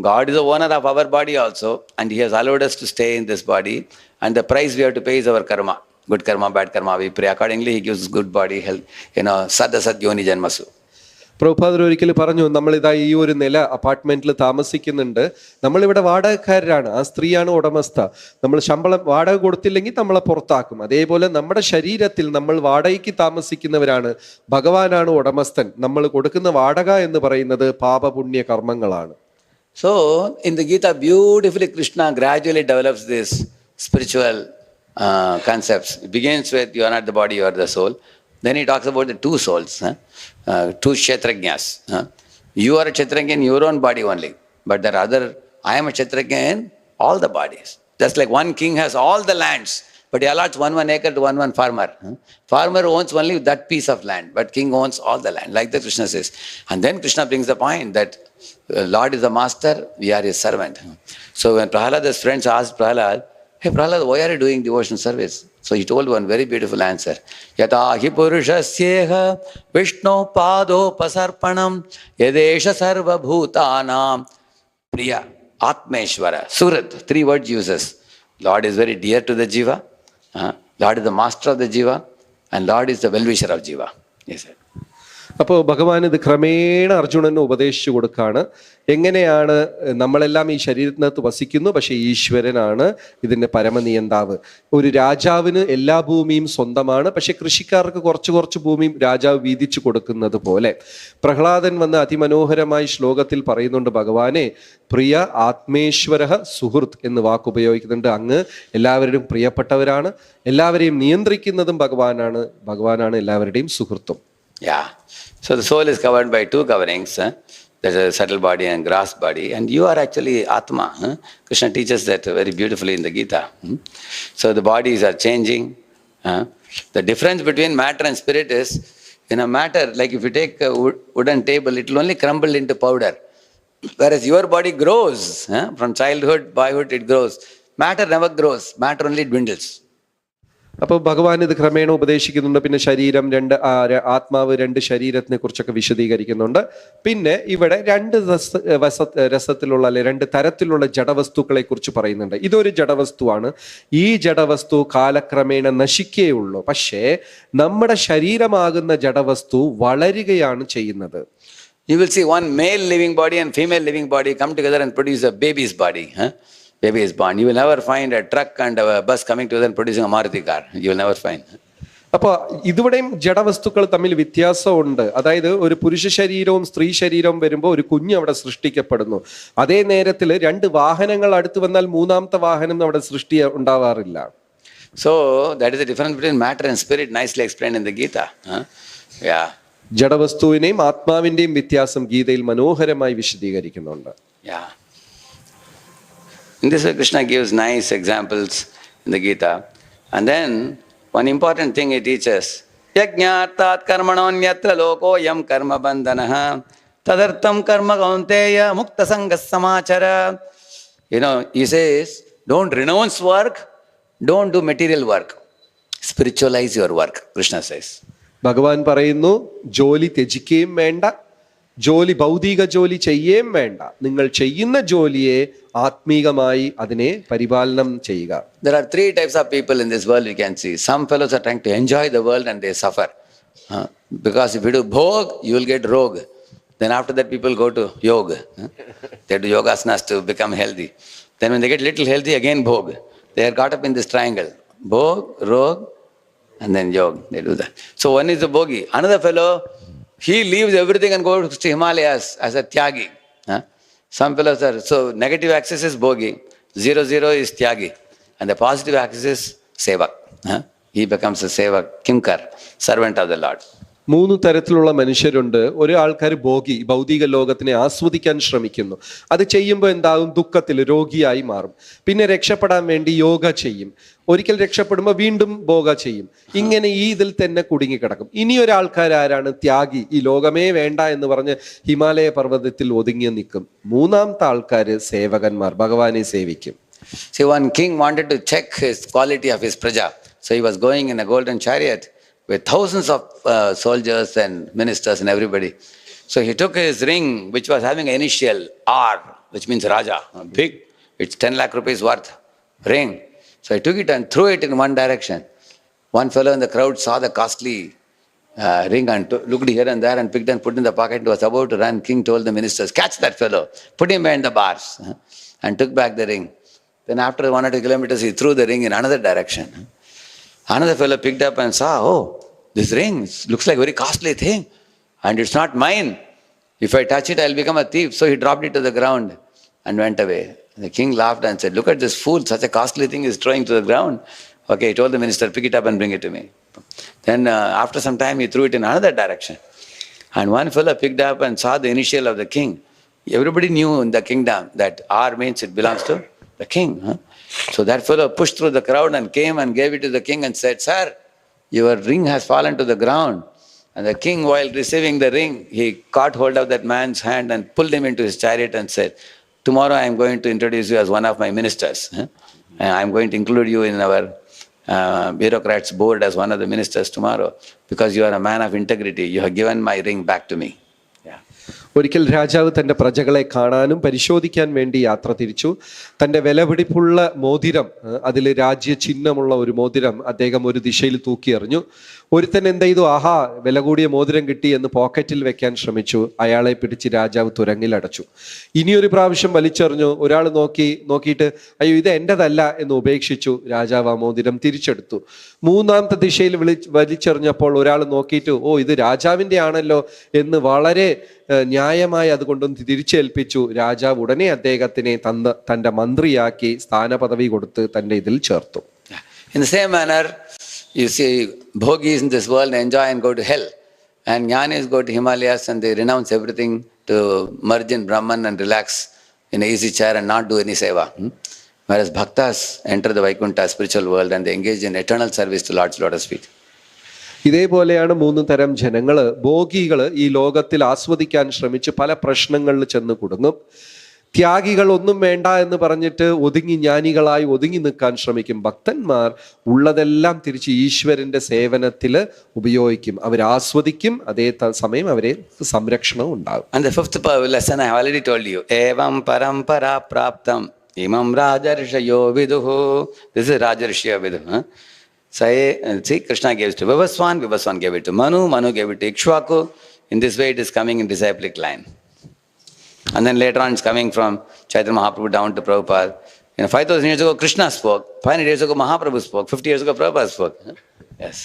God is the owner of our body also, and he has allowed us to stay in this body, and the price we have to pay is our karma. Good karma, bad karma, we pray. Accordingly, he gives good body, health, sadasat yoni janmasu. പ്രഭുപാദർ ഒരിക്കൽ പറഞ്ഞു, നമ്മളിതാ ഈ ഒരു നില അപ്പാർട്ട്മെന്റിൽ താമസിക്കുന്നുണ്ട്, നമ്മളിവിടെ വാടകക്കാരാണ്, ആ സ്ത്രീയാണ് ഉടമസ്ഥ. നമ്മൾ ശമ്പളം വാടക കൊടുത്തില്ലെങ്കിൽ നമ്മളെ പുറത്താക്കും. അതേപോലെ നമ്മുടെ ശരീരത്തിൽ നമ്മൾ വാടകയ്ക്ക് താമസിക്കുന്നവരാണ്, ഭഗവാനാണ് ഉടമസ്ഥൻ. നമ്മൾ കൊടുക്കുന്ന വാടക എന്ന് പറയുന്നത് പാപപുണ്യ കർമ്മങ്ങളാണ്. So in the Gita, beautifully Krishna gradually develops this spiritual concepts. It begins with you are not the body, you are the soul. Then he talks about the two souls, two Kshetrajñas. You are a Kshetrajña in your own body only, but there are I am a Kshetrajña in all the bodies. Just like one king has all the lands, but he allots one acre to one farmer. Farmer owns only that piece of land, but king owns all the land, like the Krishna says. And then Krishna brings the point that Lord is the master, we are his servant. So when Prahlada's friends asked Prahlad, hey Prahlad, why are you doing devotional service? So he told one very beautiful answer. Yata hi purushasyeha Vishnu padopasarpanam yadesha sarva bhutanam priya atmeshwara surat. 3 words uses. Lord is very dear to the jiva. Lord is the master of the jiva. And Lord is the well-wisher of jiva. He said. അപ്പോൾ ഭഗവാൻ ഇത് ക്രമേണ അർജുനന് ഉപദേശിച്ചു കൊടുക്കാണ്. എങ്ങനെയാണ് നമ്മളെല്ലാം ഈ ശരീരത്തിനകത്ത് വസിക്കുന്നു, പക്ഷെ ഈശ്വരനാണ് ഇതിൻ്റെ പരമനിയന്താവ്. ഒരു രാജാവിന് എല്ലാ ഭൂമിയും സ്വന്തമാണ്, പക്ഷെ കൃഷിക്കാർക്ക് കുറച്ച് ഭൂമിയും രാജാവ് വീതിച്ചു കൊടുക്കുന്നത് പോലെ പ്രഹ്ലാദൻ വന്ന് അതിമനോഹരമായി ശ്ലോകത്തിൽ പറയുന്നുണ്ട്, ഭഗവാനെ പ്രിയ ആത്മേശ്വര സുഹൃത്ത് എന്ന് വാക്കുപയോഗിക്കുന്നുണ്ട്. അങ്ങ് എല്ലാവരുടെയും പ്രിയപ്പെട്ടവരാണ്, എല്ലാവരെയും നിയന്ത്രിക്കുന്നതും ഭഗവാനാണ് എല്ലാവരുടെയും സുഹൃത്തും. Yeah. So the soul is covered by 2 coverings. There's a subtle body and gross body. And you are actually Atma. Krishna teaches that very beautifully in the Gita. So the bodies are changing. The difference between matter and spirit is, in a matter, like if you take a wooden table, it will only crumble into powder. Whereas your body grows. From childhood, boyhood, it grows. Matter never grows. Matter only dwindles. അപ്പോൾ ഭഗവാൻ ഇത് ക്രമേണ ഉപദേശിക്കുന്നുണ്ട്. പിന്നെ ശരീരം ആത്മാവ് 2 ശരീരത്തിനെ കുറിച്ചൊക്കെ വിശദീകരിക്കുന്നുണ്ട്. പിന്നെ ഇവിടെ 2 രസത്തിലുള്ള 2 തരത്തിലുള്ള ജഡവസ്തുക്കളെ കുറിച്ച് പറയുന്നുണ്ട്. ഇതൊരു ജഡവസ്തുവാണ്. ഈ ജഡവസ്തു കാലക്രമേണ നശിക്കുകയുള്ളൂ. പക്ഷേ നമ്മുടെ ശരീരമാകുന്ന ജഡവസ്തു വളരുകയാണ് ചെയ്യുന്നത്. You will see one male living body and female living body come together and produce a baby's body. Baby is born. You will never find a truck and a bus coming together and producing a Maruti car. You will never find. അപ്പോൾ ഇതുവിടെയും ജഡവസ്തുക്കൾ തമ്മിൽ വ്യത്യാസമുണ്ട്. അതായത് ഒരു പുരുഷ ശരീരവും സ്ത്രീ ശരീരവും വരുമ്പോൾ ഒരു കുഞ്ഞ് അവിടെ സൃഷ്ടിക്കപ്പെടുന്നു. അതേ നേരത്തിൽ 2 വാഹനങ്ങൾ അടുത്ത് വന്നാൽ 3ാമത്തെ വാഹനം അവിടെ സൃഷ്ടി ഉണ്ടാവാറില്ല. So that is the difference between matter and spirit, nicely explained in the Gita. Yeah. ജഡവസ്തുവിനെയും ആത്മാവിന്റെയും വ്യത്യാസം ഗീതയിൽ മനോഹരമായി വിശദീകരിക്കുന്നുണ്ട്. Yeah. In this way, Krishna gives nice examples in the Gita. And then one important thing it teaches. Yajñartat karmanonyatra loko yam karma bandhanah tadartam karma kaunteya mukta sangas samachara. He says, don't renounce work, don't do material work. Spiritualize your work, Krishna says. ഭഗവാൻ പറയുന്നു, ജോലി ത്യജിക്കുകയും വേണ്ട, ജോലി ഭൗതിക ജോലി ചെയ്യുകയും വേണ്ട. നിങ്ങൾ ചെയ്യുന്ന ജോലിയെ ആത്മീകമായി അതിനെ പരിപാലനം ചെയ്യുക. There are three types of people in this world we can see. Some fellows are trying to enjoy the world and they suffer. Because if you do bhog, you will get rogue. Then after that people go to yoga. They do yogasanas to become healthy. Then when they get little healthy, again bhog. They are caught up in this triangle. Bhog, rogue, and then yoga. They do that. So one is the bhogi. Another fellow, he leaves everything and goes to Himalayas as a tyagi. Some fellows are, so negative axis is bhogi, 0 is tyagi, and the positive axis is sevak. He becomes a sevak, kimkar, servant of the Lord. 3 തരത്തിലുള്ള മനുഷ്യരുണ്ട്. ഒരു ആൾക്കാർ ഭോഗി, ഭൗതിക ലോകത്തിനെ ആസ്വദിക്കാൻ ശ്രമിക്കുന്നു. അത് ചെയ്യുമ്പോൾ എന്താകും? ദുഃഖത്തിൽ രോഗിയായി മാറും. പിന്നെ രക്ഷപ്പെടാൻ വേണ്ടി യോഗ ചെയ്യും. ഒരിക്കൽ രക്ഷപ്പെടുമ്പോൾ വീണ്ടും ഭോഗ ചെയ്യും. ഇങ്ങനെ ഈ ഇതിൽ തന്നെ കുടുങ്ങിക്കിടക്കും. ഇനി ഒരാൾക്കാരാണ് ത്യാഗി, ഈ ലോകമേ വേണ്ട എന്ന് പറഞ്ഞ് ഹിമാലയ പർവ്വതത്തിൽ ഒതുങ്ങി നിൽക്കും. 3ാമത്തെ ആൾക്കാര് സേവകന്മാർ, ഭഗവാനെ സേവിക്കും. See, one king wanted to check his quality of his praja. So he was going in a golden chariot with thousands of soldiers and ministers and everybody. So he took his ring, which was having an initial R, which means Raja, big, it's 10 lakh rupees worth ring. So he took it and threw it in one direction. One fellow in the crowd saw the costly ring and looked here and there and picked and put in the pocket. He was about to run. King told the ministers, catch that fellow, put him behind the bars, and took back the ring. Then after 1 or 2 kilometers, he threw the ring in another direction. Another fellow picked up and saw, oh, this ring looks like a very costly thing and it's not mine. If I touch it, I'll become a thief. So he dropped it to the ground and went away. The king laughed and said, look at this fool, such a costly thing is throwing to the ground. Okay, he told the minister, pick it up and bring it to me. Then after some time, he threw it in another direction. And one fellow picked up and saw the initial of the king. Everybody knew in the kingdom that R means it belongs to the king. So that fellow pushed through the crowd and came and gave it to the king and said, sir, your ring has fallen to the ground. And the king, while receiving the ring, he caught hold of that man's hand and pulled him into his chariot and said, tomorrow I am going to introduce you as one of my ministers. And I am going to include you in our bureaucrats board as one of the ministers tomorrow because you are a man of integrity. You have given my ring back to me. ഒരിക്കൽ രാജാവ് തൻ്റെ പ്രജകളെ കാണാനും പരിശോധിക്കാൻ വേണ്ടി യാത്ര തിരിച്ചു. തൻ്റെ വിലപിടിപ്പുള്ള മോതിരം, അതിൽ രാജ്യ ചിഹ്നമുള്ള ഒരു മോതിരം അദ്ദേഹം ഒരു ദിശയിൽ തൂക്കി എറിഞ്ഞു. ഒരുത്തൻ എന്ത് ചെയ്തു? ആഹാ, വില കൂടിയ മോതിരം കിട്ടി എന്ന് പോക്കറ്റിൽ വെക്കാൻ ശ്രമിച്ചു. അയാളെ പിടിച്ച് രാജാവ് തുരങ്കിലടച്ചു. ഇനിയൊരു പ്രാവശ്യം വലിച്ചെറിഞ്ഞു. ഒരാൾ നോക്കിയിട്ട് അയ്യോ ഇത് എൻ്റെതല്ല എന്ന് ഉപേക്ഷിച്ചു. രാജാവ് ആ മോതിരം തിരിച്ചെടുത്തു. 3ാമത്തെ ദിശയിൽ വലിച്ചെറിഞ്ഞപ്പോൾ ഒരാൾ നോക്കിയിട്ട് ഓ ഇത് രാജാവിൻ്റെ ആണല്ലോ എന്ന് വളരെ ന്യായമായി അതുകൊണ്ടൊന്ന് തിരിച്ചേൽപ്പിച്ചു. രാജാവ് ഉടനെ അദ്ദേഹത്തിനെ തൻ്റെ മന്ത്രിയാക്കി സ്ഥാനപദവി കൊടുത്ത് തൻ്റെ ഇതിൽ ചേർത്തു. In the same manner, you see, bhogis in this world enjoy and go to hell. And jnanis go to Himalayas and they renounce everything to merge in Brahman and relax in an easy chair and not do any seva. Whereas bhaktas enter the Vaikuntha spiritual world and they engage in eternal service to Lord's lotus feet. ഇതേപോലെയാണ് 3 തരം ജനങ്ങൾ. ഭോഗികൾ ഈ ലോകത്തിൽ ആസ്വദിക്കാൻ ശ്രമിച്ച് പല പ്രശ്നങ്ങളിൽ ചെന്ന് കുടുങ്ങും. ത്യാഗികൾ ഒന്നും വേണ്ട എന്ന് പറഞ്ഞിട്ട് ജ്ഞാനികളായി ഒതുങ്ങി നിൽക്കാൻ ശ്രമിക്കും. ഭക്തന്മാർ ഉള്ളതെല്ലാം തിരിച്ച് ഈശ്വരന്റെ സേവനത്തിൽ ഉപയോഗിക്കും. അവർ ആസ്വദിക്കും, അതേ സമയം അവരെ സംരക്ഷണവും ഉണ്ടാകും. And the 5th lesson I have already told you. Evam parampara praptam imam rajarshayo viduhu. This is rajarshayo viduhu. See, Krishna gave it to Vivaswan gave it to Manu gave it to Ikshvaku. In this way it is coming in disciplic line. And then later on it's coming from Chaitanya Mahaprabhu down to Prabhupada. 5,000 years ago Krishna spoke, 500 years ago Mahaprabhu spoke, 50 years ago Prabhupada spoke. Yes.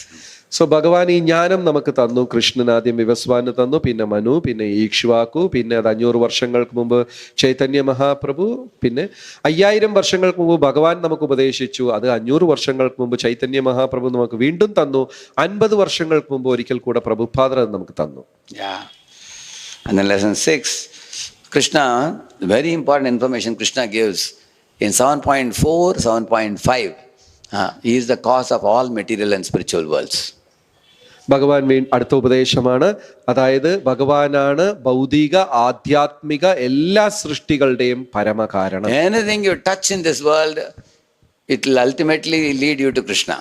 So ഭഗവാൻ ഈ ജ്ഞാനം നമുക്ക് തന്നു. കൃഷ്ണൻ ആദ്യം വിവസ്വാന് തന്നു, പിന്നെ മനു, പിന്നെ ഈക്ഷ്വാക്കു, പിന്നെ അത് 500 വർഷങ്ങൾക്ക് മുമ്പ് ചൈതന്യ മഹാപ്രഭു, പിന്നെ 5000 വർഷങ്ങൾക്ക് മുമ്പ് ഭഗവാൻ നമുക്ക് ഉപദേശിച്ചു. അത് 500 വർഷങ്ങൾക്ക് മുമ്പ് ചൈതന്യ മഹാപ്രഭു നമുക്ക് വീണ്ടും തന്നു. 50 വർഷങ്ങൾക്ക് മുമ്പ് ഒരിക്കൽ കൂടെ പ്രഭുപാദർ നമുക്ക് തന്നു. And then lesson 6, Krishna, very important information Krishna gives in 7.4, 7.5. He is the cause of all material and spiritual worlds. ഭഗവാൻ അടുത്ത ഉപദേശമാണ്, അതായത് ഭഗവാനാണ് ഭൗതിക ആധ്യാത്മിക എല്ലാ സൃഷ്ടികളുടെയും പരമകാരണം. Anything you touch in this world, it will ultimately lead you to Krishna.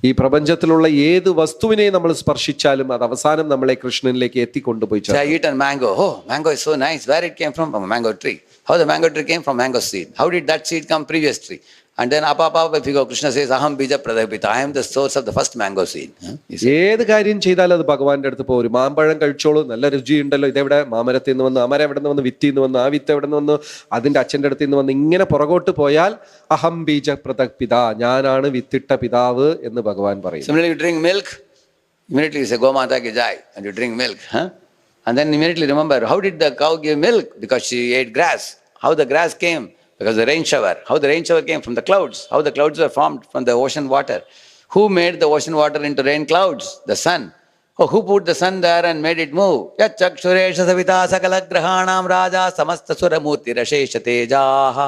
ഈ പ്രപഞ്ചത്തിലുള്ള ഏത് വസ്തുവിനെയും നമ്മൾ സ്പർശിച്ചാലും അത് അവസാനം നമ്മളെ കൃഷ്ണനിലേക്ക് എത്തിക്കൊണ്ടുപോയി. I eat a mango. Oh, mango is so nice. Where it came from? From a mango tree. How the mango tree came? From mango seed. How did that seed come? Previous tree. And then up, if you go, Krishna says, Aham bija pradapita. I am the source of the first mango seed. ഏത് കാര്യം ചെയ്താലും അത് ഭഗവാന്റെ അടുത്ത് പോകും. ഒരു മാമ്പഴം കഴിച്ചോളൂ, നല്ല രുചിയുണ്ടല്ലോ, ഇതെവിടെ? മാമരത്തിൽ നിന്ന് വന്നു. ആ മരം എവിടെ നിന്ന് വന്നു? വിത്തിൽ നിന്ന് വന്നു. ആ വിത്ത് എവിടെ നിന്ന് വന്നു? അതിന്റെ അച്ഛൻ്റെ അടുത്ത് നിന്ന് വന്നു. ഇങ്ങനെ പുറകോട്ട് പോയാൽ അഹം ബീജ പ്രദപിത, ഞാനാണ് വിത്തിട്ട പിതാവ് എന്ന് ഭഗവാൻ പറയും. Similarly, you drink milk, immediately you say, Gomata ki jai, and you drink milk. And then immediately remember, how did the cow give milk? Because she ate grass. How the grass came? Because the rain shower. How the rain shower came? From the clouds. How the clouds were formed? From the ocean water. Who made the ocean water into rain clouds? The sun. Oh, who put the sun there and made it move? Yachakshuresha savita sakalagrahanam raja samasta suramurti rashesha tejaha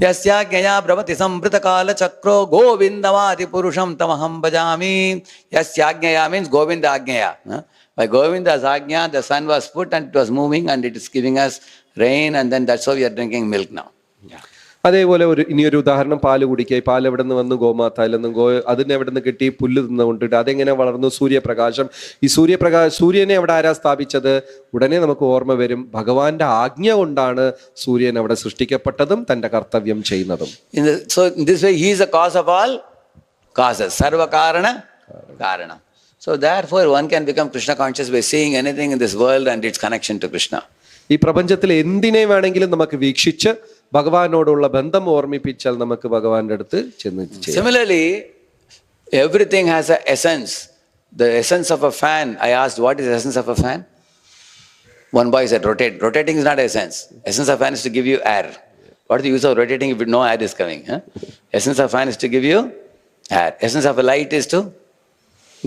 yasyagnya brahmati sambrita kala chakro govindamadi purusham tamaham bhajami. Yasyagnya means Govinda Agnya. By Govinda's Agnya, the sun was put and it was moving and it is giving us rain, and then that's how we are drinking milk now. അതേപോലെ ഇനിയൊരു ഉദാഹരണം, പാല് കുടിക്കുക. പാൽ എവിടെ നിന്ന് വന്നു? ഗോമാതായിൽ നിന്നും. അതിനെവിടെ നിന്ന് കിട്ടി? പുല്ല് തിന്നുകൊണ്ടിട്ട്. അതെങ്ങനെ വളർന്നു? സൂര്യപ്രകാശം. ഈ സൂര്യനെ അവിടെ ആരാ സ്ഥാപിച്ചത്? ഉടനെ നമുക്ക് ഓർമ്മ വരും, ഭഗവാന്റെ ആജ്ഞ കൊണ്ടാണ് സൂര്യൻ അവിടെ സൃഷ്ടിക്കപ്പെട്ടതും തന്റെ കർത്തവ്യം ചെയ്യുന്നതും. So in this way, he is the cause of all causes. Sarva karana karana. So therefore, one can become Krishna conscious by seeing anything in this world and its connection to Krishna. ഈ പ്രപഞ്ചത്തിൽ എന്തിനെ വേണമെങ്കിലും നമുക്ക് വീക്ഷിച്ച് ഭഗവാനോടുള്ള ബന്ധം ഓർമ്മിപ്പിച്ചാൽ നമുക്ക് ഭഗവാന്റെ അടുത്ത് ചെന്ന് ചെയ്യാം. Similarly, everything has an essence. The essence of a fan, I asked, what is the essence of a fan? One boy said, rotate. Rotating is not essence. Essence of fan is to give you air. What is the use of rotating if no air is coming? Essence of fan is to give you air. Essence of a light is to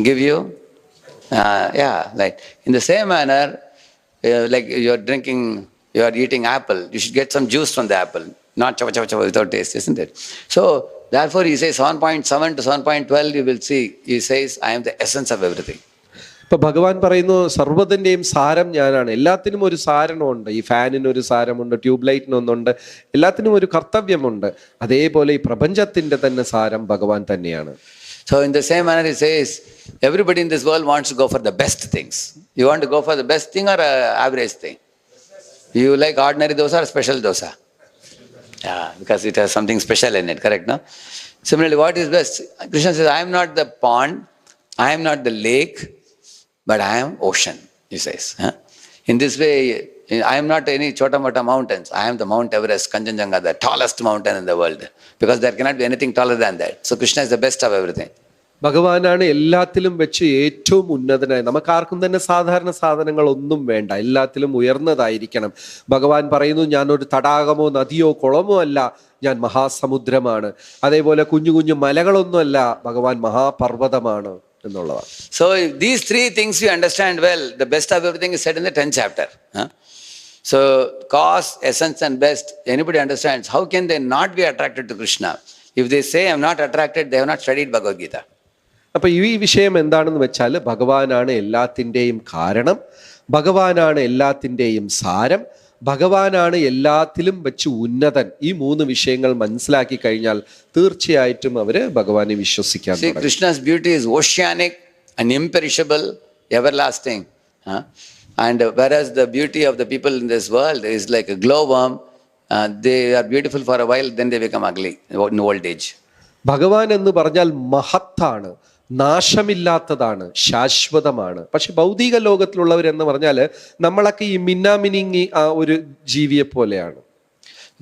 give you, light. In the same manner, like you are eating apple, you should get some juice from the apple, not chava chava chava without taste, isn't it? So therefore he says 7.7 to 7.12, you will see, he says, I am the essence of everything. ഇപ്പൊ ഭഗവാൻ പറയുന്നു, സർവ്വതിന്റെയും സാരം ഞാനാണ്. എല്ലാത്തിനും ഒരു സാരണമുണ്ട്. ഈ ഫാനിന് ഒരു സാരമുണ്ട്, tube ലൈറ്റിനൊന്നുണ്ട്, എല്ലാത്തിനും ഒരു കർത്തവ്യമുണ്ട്. അതേപോലെ ഈ പ്രപഞ്ചത്തിന്റെ തന്നെ സാരം ഭഗവാൻ തന്നെയാണ്. So in the same manner he says, everybody in this world wants to go for the best things. You want to go for the best thing or an average thing? You like ordinary dosa or special dosa? Yeah, because it has something special in it, correct, no? Similarly, what is best? Krishna says, I am not the pond, I am not the lake, but I am ocean, he says. In this way, I am not any chota mota mountains. I am the Mount Everest, Kanchenjunga, the tallest mountain in the world. Because there cannot be anything taller than that. So Krishna is the best of everything. ഭഗവാനാണ് എല്ലാത്തിലും വെച്ച് ഏറ്റവും ഉന്നതനായ. നമുക്കാർക്കും തന്നെ സാധാരണ സാധനങ്ങൾ ഒന്നും വേണ്ട, എല്ലാത്തിലും ഉയർന്നതായിരിക്കണം. ഭഗവാൻ പറയുന്നു, ഞാനൊരു തടാകമോ നദിയോ കുളമോ അല്ല, ഞാൻ മഹാസമുദ്രമാണ്. അതേപോലെ കുഞ്ഞു കുഞ്ഞു മലകളൊന്നുമല്ല, ഭഗവാൻ മഹാപർവ്വതമാണ് എന്നുള്ളതാണ്. So if these three things you understand well, the best of everything is said in the 10th chapter. So cause, essence and best, anybody understands, how can they not be attracted to Krishna? If they say I am not attracted, they have not studied Bhagavad Gita. അപ്പൊ ഈ വിഷയം എന്താണെന്ന് വെച്ചാൽ, ഭഗവാനാണ് എല്ലാത്തിൻ്റെയും കാരണം, ഭഗവാനാണ് എല്ലാത്തിൻ്റെയും സാരം, ഭഗവാനാണ് എല്ലാത്തിലും വെച്ച് ഉന്നതൻ. ഈ മൂന്ന് വിഷയങ്ങൾ മനസ്സിലാക്കി കഴിഞ്ഞാൽ തീർച്ചയായിട്ടും അവര് ഭഗവാനെ വിശ്വസിക്കാൻ തുടങ്ങും. Krishna's beauty is oceanic and imperishable, everlasting. And whereas the beauty of the people in this world is like a glowworm, they are beautiful for a while, then they become ugly in old age. ഭഗവാൻ എന്ന് പറഞ്ഞാൽ മഹത്താണ്, നാശമില്ലാത്തതാണ്, ശാശ്വതമാണ്. പക്ഷെ ഭൗതിക ലോകത്തിലുള്ളവരെന്ന് പറഞ്ഞാൽ നമ്മളൊക്കെ ഈ മിന്നാമിനിങ്ങി ആ ഒരു ജീവിയെ പോലെയാണ്.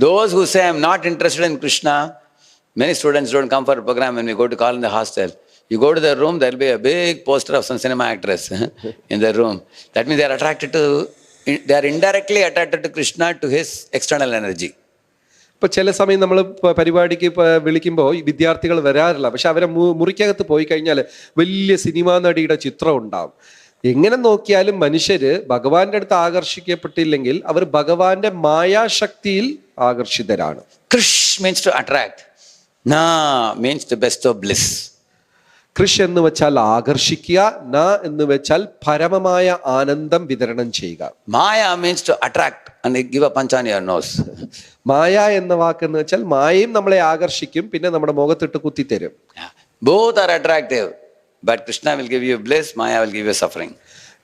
Those who say I am not interested in Krishna, many students don't come for a program when we go to call in the hostel. You go to the room, there will be a big poster of some cinema actress in the room. That means they are indirectly attracted to Krishna, to his external energy. ഇപ്പൊ ചില സമയം നമ്മൾ പരിപാടിക്ക് വിളിക്കുമ്പോൾ വിദ്യാർത്ഥികൾ വരാറില്ല. പക്ഷെ അവരെ മുറിക്കകത്ത് പോയി കഴിഞ്ഞാൽ വലിയ സിനിമാ നടിയുടെ ചിത്രം ഉണ്ടാവും. എങ്ങനെ നോക്കിയാലും മനുഷ്യര് ഭഗവാന്റെ അടുത്ത് ആകർഷിക്കപ്പെട്ടില്ലെങ്കിൽ അവർ ഭഗവാന്റെ മായാശക്തിയിൽ ആകർഷിതരാണ്. Krish means to attract. Na means to bestow bliss. കൃഷ് എന്ന് വെച്ചാൽ ആകർഷിക്കുക, ന എന്ന് വെച്ചാൽ പരമമായ ആനന്ദം വിതരണം ചെയ്യുക. Maya means to attract and give a punch on your nose. മായ എന്ന വാക്ക് എന്ന് വെച്ചാൽ മായയും നമ്മളെ ആകർഷിക്കും, പിന്നെ നമ്മുടെ മുഖത്തിട്ട് കുത്തിത്തരും. Both are attractive, but Krishna will give you bliss, Maya will give you suffering.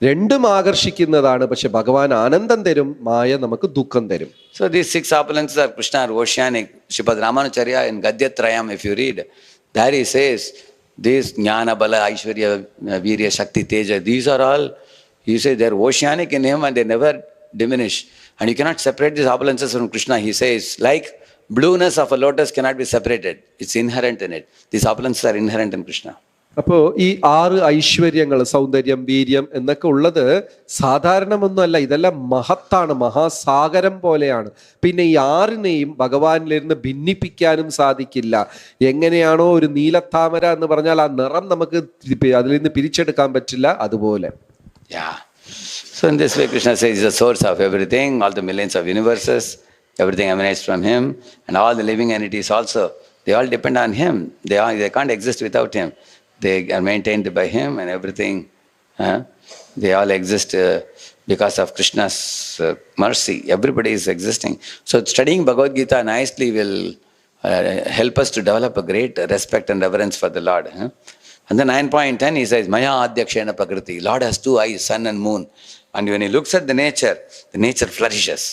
രണ്ടും ആകർഷിക്കുന്നതാണ്, പക്ഷെ ഭഗവാൻ ആനന്ദം തരും, മായ നമുക്ക് ദുഃഖം തരും. So these 6 opulences of Krishna are oceanic. Srimad Ramanujarya in Gadyatrayam, if you read, there he says, these Jnana, Bala, Aishwarya, Virya, Shakti, Teja, these are all, he says they're oceanic in him and they never diminish. And you cannot separate these opulences from Krishna. He says, like blueness of a lotus cannot be separated. It's inherent in it. These opulences are inherent in Krishna. അപ്പോ ഈ 6 ഐശ്വര്യങ്ങൾ, സൗന്ദര്യം, വീര്യം എന്നൊക്കെ ഉള്ളത് സാധാരണമൊന്നുമല്ല. ഇതെല്ലാം മഹത്താണ്, മഹാസാഗരം പോലെയാണ്. പിന്നെ ഈ 6നെയും ഭഗവാനിലിരുന്ന് ഭിന്നിപ്പിക്കാനും സാധിക്കില്ല. എങ്ങനെയാണോ ഒരു നീലത്താമര എന്ന് പറഞ്ഞാൽ ആ നിറം നമുക്ക് അതിൽ നിന്ന് പിരിച്ചെടുക്കാൻ പറ്റില്ല, അതുപോലെ. Yeah. So in this way Krishna says he's the source of everything, all the millions of universes, everything emanates from him, and all the living entities also, they all depend on him. They can't exist without him. They are maintained by him and everything. They all exist because of Krishna's mercy. Everybody is existing. So studying Bhagavad Gita nicely will help us to develop a great respect and reverence for the Lord. And then 9.10 he says, Maya Adhyakshena Prakriti. Lord has 2 eyes, sun and moon. And when he looks at the nature flourishes.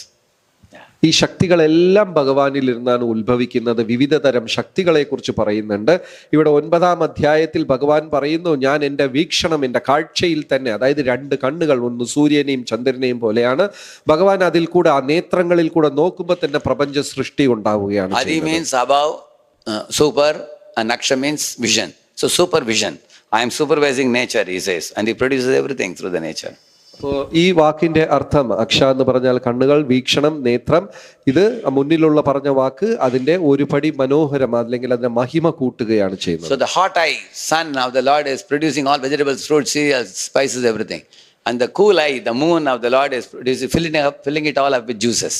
ഈ ശക്തികളെല്ലാം ഭഗവാനിൽ ഇരുന്നാണ് ഉത്ഭവിക്കുന്നത്. വിവിധ തരം ശക്തികളെ കുറിച്ച് പറയുന്നുണ്ട്. ഇവിടെ 9ാം അധ്യായത്തിൽ ഭഗവാൻ പറയുന്നു, ഞാൻ എൻ്റെ വീക്ഷണം, എൻ്റെ കാഴ്ചയിൽ തന്നെ, അതായത് 2 കണ്ണുകൾ, ഒന്ന് സൂര്യനെയും ചന്ദ്രനെയും പോലെയാണ്. ഭഗവാൻ അതിൽ കൂടെ, ആ നേത്രങ്ങളിൽ കൂടെ നോക്കുമ്പോൾ തന്നെ പ്രപഞ്ച സൃഷ്ടി ഉണ്ടാവുകയാണ്. Adi means above, super, and Aksha means vision. So supervision. I am supervising nature, he says, and he produces everything through the nature. അപ്പോൾ ഈ വാക്കിന്റെ അർത്ഥം, അക്ഷ എന്ന് പറഞ്ഞാൽ കണ്ണുകൾ, വീക്ഷണം, നേത്രം. ഇത് മുന്നിലുള്ള പറഞ്ഞ വാക്ക് അതിന്റെ ഒരു പടി മനോഹരം, അല്ലെങ്കിൽ അതിന്റെ മഹിമ കൂട്ടുകയാണ് ചെയ്യുന്നത്. So the hot eye, sun of the Lord is producing all vegetables, fruits, cereals, spices, everything. And the cool eye, the moon of the Lord is producing, filling it all up with juices.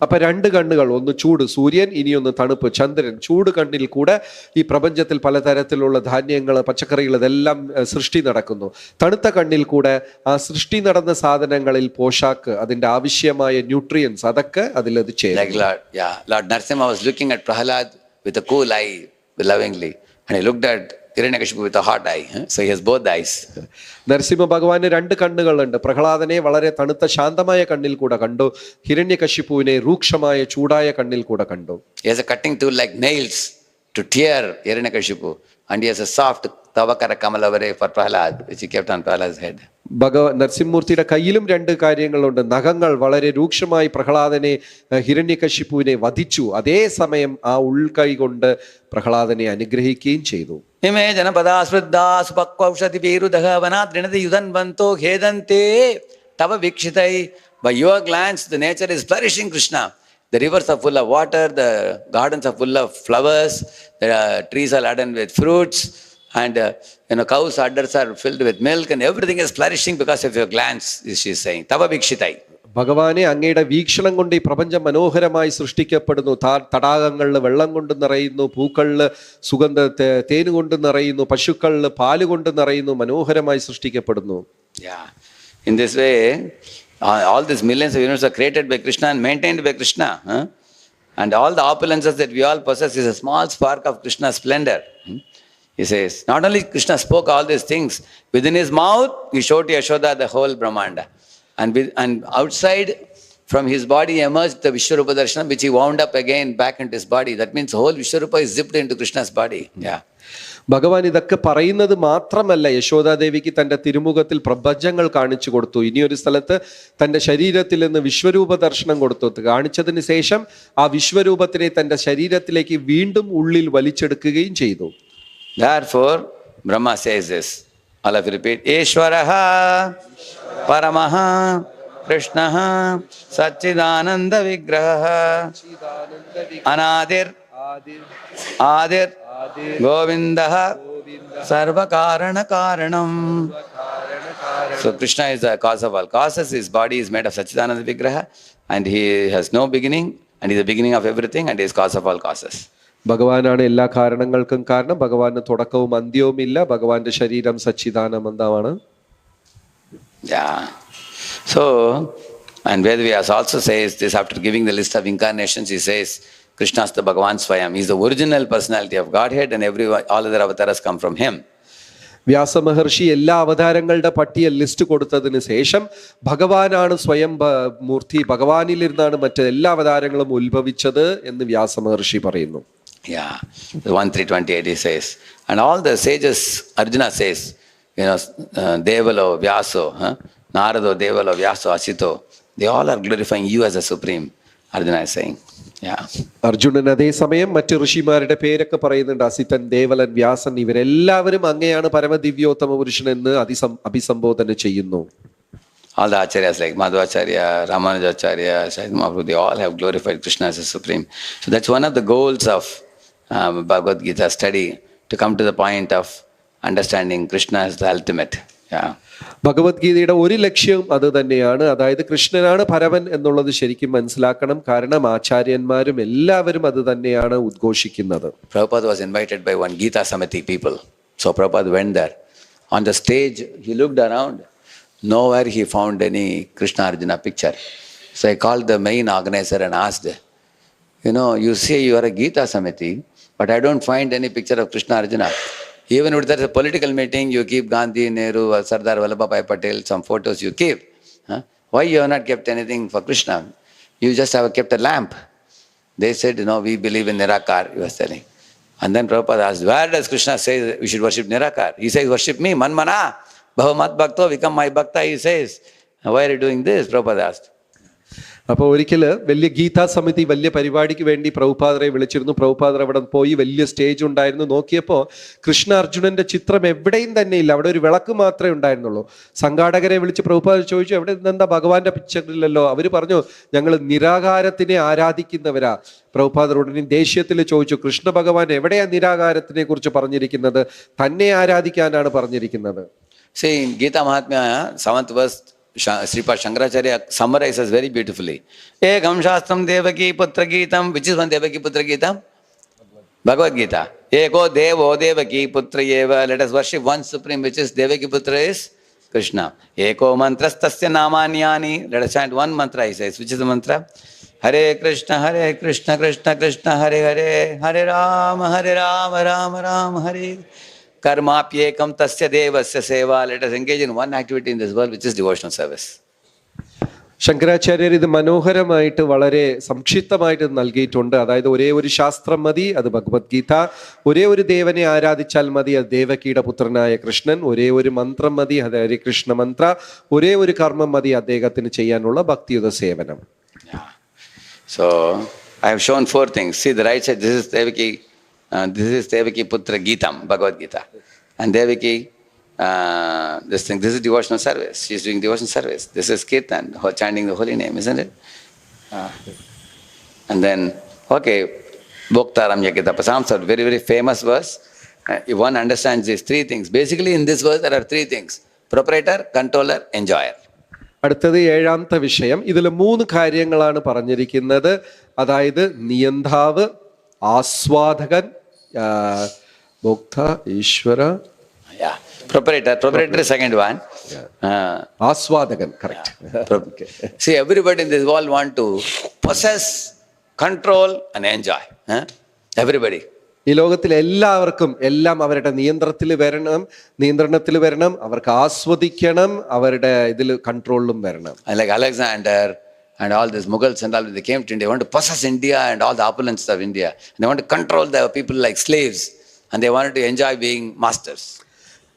അപ്പൊ 2 കണ്ണുകൾ, ഒന്ന് ചൂട് സൂര്യൻ, ഇനിയൊന്ന് തണുപ്പ് ചന്ദ്രൻ. ചൂട് കണ്ണിൽ കൂടെ ഈ പ്രപഞ്ചത്തിൽ പലതരത്തിലുള്ള ധാന്യങ്ങൾ, പച്ചക്കറികൾ, ഇതെല്ലാം സൃഷ്ടി നടക്കുന്നു. തണുത്ത കണ്ണിൽ കൂടെ ആ സൃഷ്ടി നടന്ന സാധനങ്ങളിൽ പോഷാക്ക്, അതിന്റെ ആവശ്യമായ ന്യൂട്രിയൻസ്, അതൊക്കെ അതിലത് ചെയ്യും. Like Lord Narasimha was looking at Prahalad with a cool eye, lovingly, and he looked at Hiranyakashipu with a hot eye. So he has both eyes. Narasimha ഭഗവാന് 2 കണ്ണുകളുണ്ട്. പ്രഹ്ലാദനെ വളരെ തണുത്ത ശാന്തമായ കണ്ണിൽ കൂടെ കണ്ടു, ഹിരണ്യകശിപുവിനെ രൂക്ഷമായ ചൂടായ കണ്ണിൽ കൂടെ കണ്ടു. He has a cutting tool like nails to tear Hiranyakashipu, and he has a soft Tavakara Kamalavare for Prahalad, which he kept on Prahalad's head. നരസിംഹമൂർത്തിയുടെ കയ്യിലും 2 കാര്യങ്ങളുണ്ട്. നഖങ്ങൾ വളരെ രൂക്ഷമായി പ്രഹ്ലാദനെ, ഹിരണ്യകശിപുവിനെ വധിച്ചു. അതേസമയം ആ ഉൾക്കൈ കൊണ്ട് പ്രഹ്ലാദനെ അനുഗ്രഹിക്കുകയും ചെയ്തു. Ime janapada asvridda supakvaushati virudaha vanadrinati yudanvanto hedante tava vikshitai. By your glance the nature is flourishing, Krishna. The rivers are full of water, the gardens are full of flowers, the trees are laden with fruits, and cows' udders are filled with milk, and everything is flourishing because of your glance, she is saying. Tava vikshitai. ഭഗവാനെ, അങ്ങയുടെ വീക്ഷണം കൊണ്ട് ഈ പ്രപഞ്ചം മനോഹരമായി സൃഷ്ടിക്കപ്പെടുന്നു. തടാകങ്ങളിൽ വെള്ളം കൊണ്ട് നിറയുന്നു, പൂക്കളിൽ സുഗന്ധ തേന് കൊണ്ട് നിറയുന്നു, പശുക്കളിൽ പാല് കൊണ്ട് നിറയുന്നു, മനോഹരമായി സൃഷ്ടിക്കപ്പെടുന്നു. In this way, all these millions of universes are created by Krishna and maintained by Krishna. And all the opulences that we all possess is a small spark of Krishna's splendor. He says, not only Krishna spoke all these things, within his mouth he showed to Yashoda the whole Brahmanda. And outside from his body emerged the Vishwarupa Darshanam, which he wound up again back into his body. That means the whole Vishwarupa is zipped into Krishna's body. ഭഗവാൻ ഇതൊക്കെ പറയുന്നത് മാത്രമല്ല, യശോദാദേവിക്ക് തന്റെ തിരുമുഖത്തിൽ പ്രപഞ്ചങ്ങൾ കാണിച്ചു കൊടുത്തു. ഇനിയൊരു സ്ഥലത്ത് തന്റെ ശരീരത്തിൽ നിന്ന് വിശ്വരൂപ ദർശനം കൊടുത്തു. കാണിച്ചതിന് ശേഷം ആ വിശ്വരൂപത്തിനെ തന്റെ ശരീരത്തിലേക്ക് വീണ്ടും ഉള്ളിൽ വലിച്ചെടുക്കുകയും ചെയ്തു. Therefore, Brahma says this. All of you repeat. Ishwaraha Paramaha Krishnaha Satchidananda Vigraha Anadir Adir Govindaha Sarva Karana Karanam. So Krishna is the cause of all causes. His body is made of Satchidananda Vigraha, and he has no beginning, and he is the beginning of everything, and he is cause of all causes. ഭഗവാനാണ് എല്ലാ കാരണങ്ങൾക്കും കാരണം. ഭഗവാന് തുടക്കവും അന്ത്യവും ഇല്ല. ഭഗവാന്റെ ശരീരം സച്ചിദാനന്ദമാണ്. Yeah. So, and Vedvyas also says this after giving the list of incarnations. He says, Krishna is the Bhagavan Swayam. He is the original personality of Godhead, and all other avatars come from him. വ്യാസമഹർഷി എല്ലാ അവതാരങ്ങളുടെ പട്ടികയിൽ list കൊടുത്തതിന് ശേഷം ഭഗവാനാണ് സ്വയം മൂർത്തി, ഭഗവാനിലിരുന്നാണ് മറ്റ് എല്ലാ അവതാരങ്ങളും ഉത്ഭവിച്ചത് എന്ന് വ്യാസമഹർഷി പറയുന്നു. Yeah, 1:328 he says, and all the sages, Arjuna says, Devalo, Vyaso, Narado, Devalo, Vyaso, Asito, they all are glorifying you as a supreme, Arjuna is saying. Yeah. Arjunan അതേസമയം മറ്റ് ഋഷിമാരുടെ പേരൊക്കെ പറയുന്നുണ്ട്. അസിതൻ, ദേവലൻ, വ്യാസൻ, ഇവരെല്ലാവരും അങ്ങയാണ് പരമദിവ്യോത്തമ പുരുഷൻ എന്ന് അഭിസംബോധന ചെയ്യുന്നു. All the acharyas like Madhvacharya, Ramanujacharya, Chaitanya Mahaprabhu, they all have glorified Krishna as a supreme. So that's one of the goals of Bhagavad Gita study, to come to the point of understanding Krishna as the ultimate. Yeah. ഭഗവത്ഗീതയുടെ ഒരു ലക്ഷ്യം അത് തന്നെയാണ്. അതായത് കൃഷ്ണനാണ് പരമൻ എന്നുള്ളത് ശരിക്കും മനസ്സിലാക്കണം. കാരണം ആചാര്യന്മാരും എല്ലാവരും അത് തന്നെയാണ് ഉദ്ഘോഷിക്കുന്നത്. Prabhupada was invited by one Gita Samiti people. So Prabhupada went there. On the stage, he looked around. Nowhere he found any Krishna Arjuna picture. So I called the main organizer and asked, you say you are a Gita Samiti, but I don't find any picture of Krishna Arjuna. Even if there's a political meeting, you keep Gandhi, Nehru, Sardar Vallabhbhai Patel, some photos you keep. Why you have not kept anything for Krishna? You just have kept a lamp. They said, we believe in Nirakar, he was telling. And then Prabhupada asked, where does Krishna say we should worship Nirakar? He says, worship me, Manmana, Bhavamat Bhakto, become my Bhakta, he says. Why are you doing this? Prabhupada asked. അപ്പോൾ ഒരിക്കൽ വലിയ ഗീതാ സമിതി വലിയ പരിപാടിക്ക് വേണ്ടി പ്രഭുപാദരെ വിളിച്ചിരുന്നു. പ്രഭുപാദർ അവിടെ പോയി, വലിയ സ്റ്റേജ് ഉണ്ടായിരുന്നു. നോക്കിയപ്പോൾ കൃഷ്ണ അർജുനന്റെ ചിത്രം എവിടെയും തന്നെ ഇല്ല. അവിടെ ഒരു വിളക്ക് മാത്രമേ ഉണ്ടായിരുന്നുള്ളൂ. സംഘാടകരെ വിളിച്ച് പ്രഭുപാദർ ചോദിച്ചു, എവിടെ എന്താ ഭഗവാന്റെ പിക്ചറില്ലല്ലോ? അവർ പറഞ്ഞു, ഞങ്ങൾ നിരാകാരത്തിനെ ആരാധിക്കുന്നവരാ. പ്രഭുപാദർ ഉടനെ ദേഷ്യത്തിൽ ചോദിച്ചു, കൃഷ്ണ ഭഗവാൻ എവിടെയാ നിരാകാരത്തിനെ കുറിച്ച് പറഞ്ഞിരിക്കുന്നത്? തന്നെ ആരാധിക്കാനാണ് പറഞ്ഞിരിക്കുന്നത്. See, in Gita Mahatmya, 7th verse, Sripad Shankaracharya summarizes very beautifully. Ekam Shastram Devaki Putra Geetam. Which is one Devaki Putra Geetam? Bhagavad Gita. Eko Devo Devaki Putra Eva. Let us worship one supreme, which is Devaki Putra is Krishna. Eko Mantrastasya Namanyani. Let us chant one mantra, he says. Which is the mantra? Hare Krishna, Krishna Krishna, Hare Hare, Hare Rama, Rama Rama, Hare. Karmapyekam tasya devasya seva. Let us engage in one activity in this world, which is devotional service. ശങ്കരാചാര്യർ ഇത് മനോഹരമായിട്ട് വളരെ സംക്ഷിപ്തമായിട്ട് നൽകിയിട്ടുണ്ട്. അതായത് ഒരേ ഒരു ശാസ്ത്രം മതി, അത് ഭഗവത്ഗീത. ഒരേ ഒരു ദേവനെ ആരാധിച്ചാൽ മതി, അത് ദേവകിയുടെ പുത്രനായ കൃഷ്ണൻ. ഒരേ ഒരു മന്ത്രം മതി, അത് ഹരികൃഷ്ണ മന്ത്ര. ഒരേ ഒരു കർമ്മം മതി അദ്ദേഹത്തിന് ചെയ്യാനുള്ള ഭക്തിയുത സേവനം. So I have shown 4 things. See the right side, this is Devaki Putra Geetam, Bhagavad Gita. And Devaki, this is devotional service. She is doing devotional service. This is Kirtan, chanting the holy name, isn't it? And then, Bhoktaram Yakitapasam, so very, very famous verse. If one understands these 3 things, basically in this verse there are 3 things: proprietor, controller, enjoyer. അടുത്തത് 7ാമത്തെ വിഷയം. ഇതിൽ 3 കാര്യങ്ങളാണ് പറഞ്ഞിരിക്കുന്നത്. അതായത് നിയന്താവ്, ആസ്വാദകൻ, ഭോക്ത, ഈശ്വര. Proprietor is second one. ആസ്വാദകൻ, correct. See, everybody in this world want to possess, control and enjoy. Everybody. ഈ ലോകത്തിൽ എല്ലാവർക്കും എല്ലാം അവരുടെ നിയന്ത്രണത്തിൽ വരണം, അവർക്ക് ആസ്വദിക്കണം, അവരുടെ ഇതിൽ കൺട്രോളിലും വരണം. Like Alexander and all these Mughals and all, they came to India, they want to possess India and all the opulence of India. And they want to control the people like slaves, and they wanted to enjoy being masters.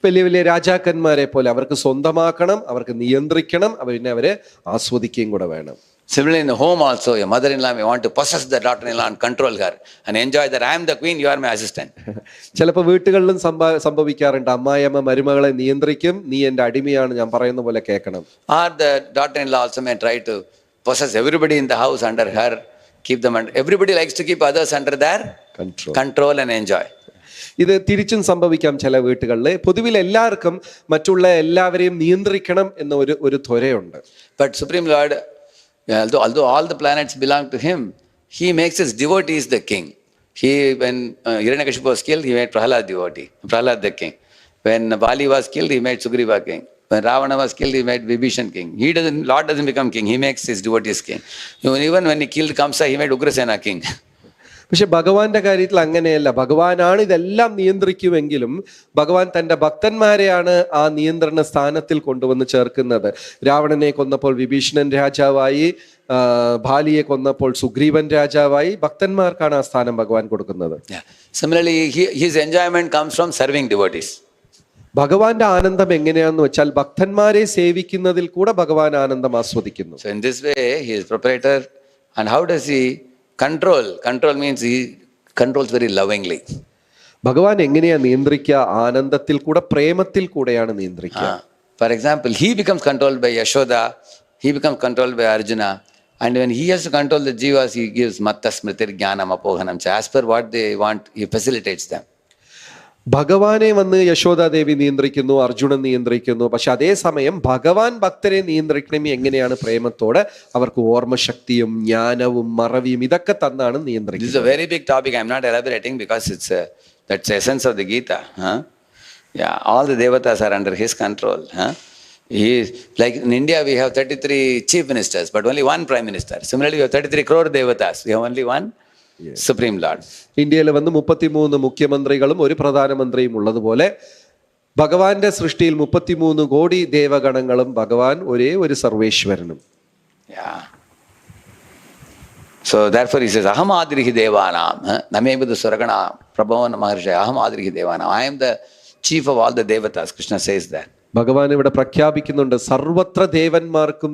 വലിയ വലിയ രാജാക്കന്മാരെ പോലെ അവർക്ക് സ്വന്തമാക്കണം, അവർക്ക് നിയന്ത്രിക്കണം, പിന്നെ അവരെ ആസ്വദിക്കുകയും കൂടെ വേണം. Similarly, in the home also, your mother-in-law may want to possess the daughter-in-law and control her and enjoy that. I am the queen, you are my assistant. ചിലപ്പോൾ വീട്ടുകളിലും സംഭവിക്കാറുണ്ട്. അമ്മായിയമ്മ മരുമകളെ നിയന്ത്രിക്കും, നീ എൻ്റെ അടിമയാണ്, ഞാൻ പറയുന്ന പോലെ കേൾക്കണം. Or the daughter-in-law also may try to possess everybody in the house under her, keep them under. Everybody likes to keep others under their control and enjoy. ഇത് തിരിച്ചും സംഭവിക്കാം ചില വീട്ടുകളിൽ. പൊതുവിൽ എല്ലാവർക്കും മറ്റുള്ള എല്ലാവരെയും നിയന്ത്രിക്കണം എന്ന ഒരു ത്വരയുണ്ട്. But Supreme Lord, although all the planets belong to him, he makes his devotees the king. When Hiranyakashipu was killed, he made Prahalad devotee, Prahalad the king. When Bali was killed, he made Sugriva king. When Ravana was killed, he made Vibhishan king. Lord doesn't become king, he makes his devotees king. Even when he killed Kamsa, he made Ugrasena king. പക്ഷെ ഭഗവാന്റെ കാര്യത്തിൽ അങ്ങനെയല്ല. ഭഗവാനാണ് ഇതെല്ലാം നിയന്ത്രിക്കുമെങ്കിലും ഭഗവാൻ തന്റെ ഭക്തന്മാരെയാണ് ആ നിയന്ത്രണ സ്ഥാനത്തിൽ കൊണ്ടുവന്ന് ചേർക്കുന്നത്. രാവണനെ കൊന്നപ്പോൾ വിഭീഷണൻ രാജാവായി, ബാലിയെ കൊന്നപ്പോൾ സുഗ്രീവൻ രാജാവായി. ഭക്തന്മാർക്കാണ് ആ സ്ഥാനം ഭഗവാൻ കൊടുക്കുന്നത്. Similarly, his enjoyment comes from serving devotees. ഭഗവാന്റെ ആനന്ദം എങ്ങനെയാന്ന് വെച്ചാൽ ഭക്തന്മാരെ സേവിക്കുന്നതിൽ കൂടെ ഭഗവാൻ ആനന്ദം ആസ്വദിക്കുന്നു. So in this way, he is proprietor. And how does he control? Control means he controls very lovingly. ഭഗവാൻ എങ്ങനെയാ നിയന്ത്രിക്കുക? ആനന്ദത്തിൽ കൂടെ, പ്രേമത്തിൽ കൂടെയാണ് നിയന്ത്രിക്കുക. For example, he becomes controlled by Yashoda, he becomes controlled by Arjuna, and when he has to control the jivas, he gives matta smritir jnanam apohanam cha. As per what they want, he facilitates them. ഭഗവാനെ വന്ന് യശോദാദേവി നിയന്ത്രിക്കുന്നു, അർജുനൻ നിയന്ത്രിക്കുന്നു. പക്ഷെ അതേസമയം ഭഗവാൻ ഭക്തരെ നിയന്ത്രിക്കണമെങ്കിൽ എങ്ങനെയാണ്? പ്രേമത്തോടെ അവർക്ക് ഓർമ്മശക്തിയും ജ്ഞാനവും മറവിയും ഇതൊക്കെ തന്നാണ് നിയന്ത്രിക്കുന്നത്. This is a very big topic. I'm not elaborating because that's the essence of the Gita. Yeah, all the devatas are under his control. He is, like in India, we have 33 chief ministers, but only one prime minister. Similarly, we have 33 crore devatas. We have only one Supreme Lord. ഇന്ത്യയിൽ വന്ന് 33 മുഖ്യമന്ത്രികളും ഒരു പ്രധാനമന്ത്രിയും ഉള്ളതുപോലെ ഭഗവാന്റെ സൃഷ്ടിയിൽ 33 കോടി ദേവഗണങ്ങളും ഭഗവാൻ ഒരേ ഒരു സർവേശ്വരനും. Yeah. So therefore he says, Aham adrihi devanam. Namebudu suragana prabhavan maharshi. Aham adrihi devanam. I am the chief of all the devatas. Krishna says that. ഭഗവാൻ ഇവിടെ പ്രഖ്യാപിക്കുന്നുണ്ട്, സർവത്ര ദേവന്മാർക്കും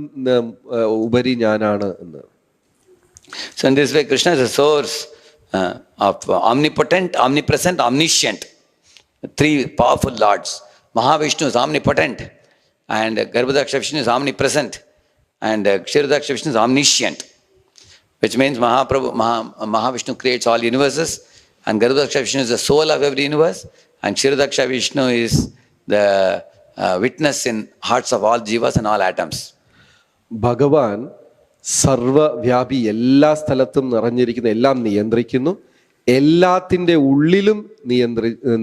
ഉപരി ഞാനാണ് എന്ന്. So in this way, Krishna is a source of omnipotent, omnipresent, omniscient. Three powerful lords. Mahavishnu is omnipotent, and Garbhodaksha Vishnu is omnipresent, and Kshirodaksha Vishnu is omniscient. Which means Mahavishnu creates all universes, and Garbhodaksha Vishnu is the soul of every universe, and Kshirodaksha Vishnu is the witness in hearts of all jivas and all atoms. ഭഗവാൻ സർവവ്യാപി, എല്ലാ സ്ഥലത്തും നിറഞ്ഞിരിക്കുന്ന, എല്ലാം നിയന്ത്രിക്കുന്നു, എല്ലാത്തിന്റെ ഉള്ളിലും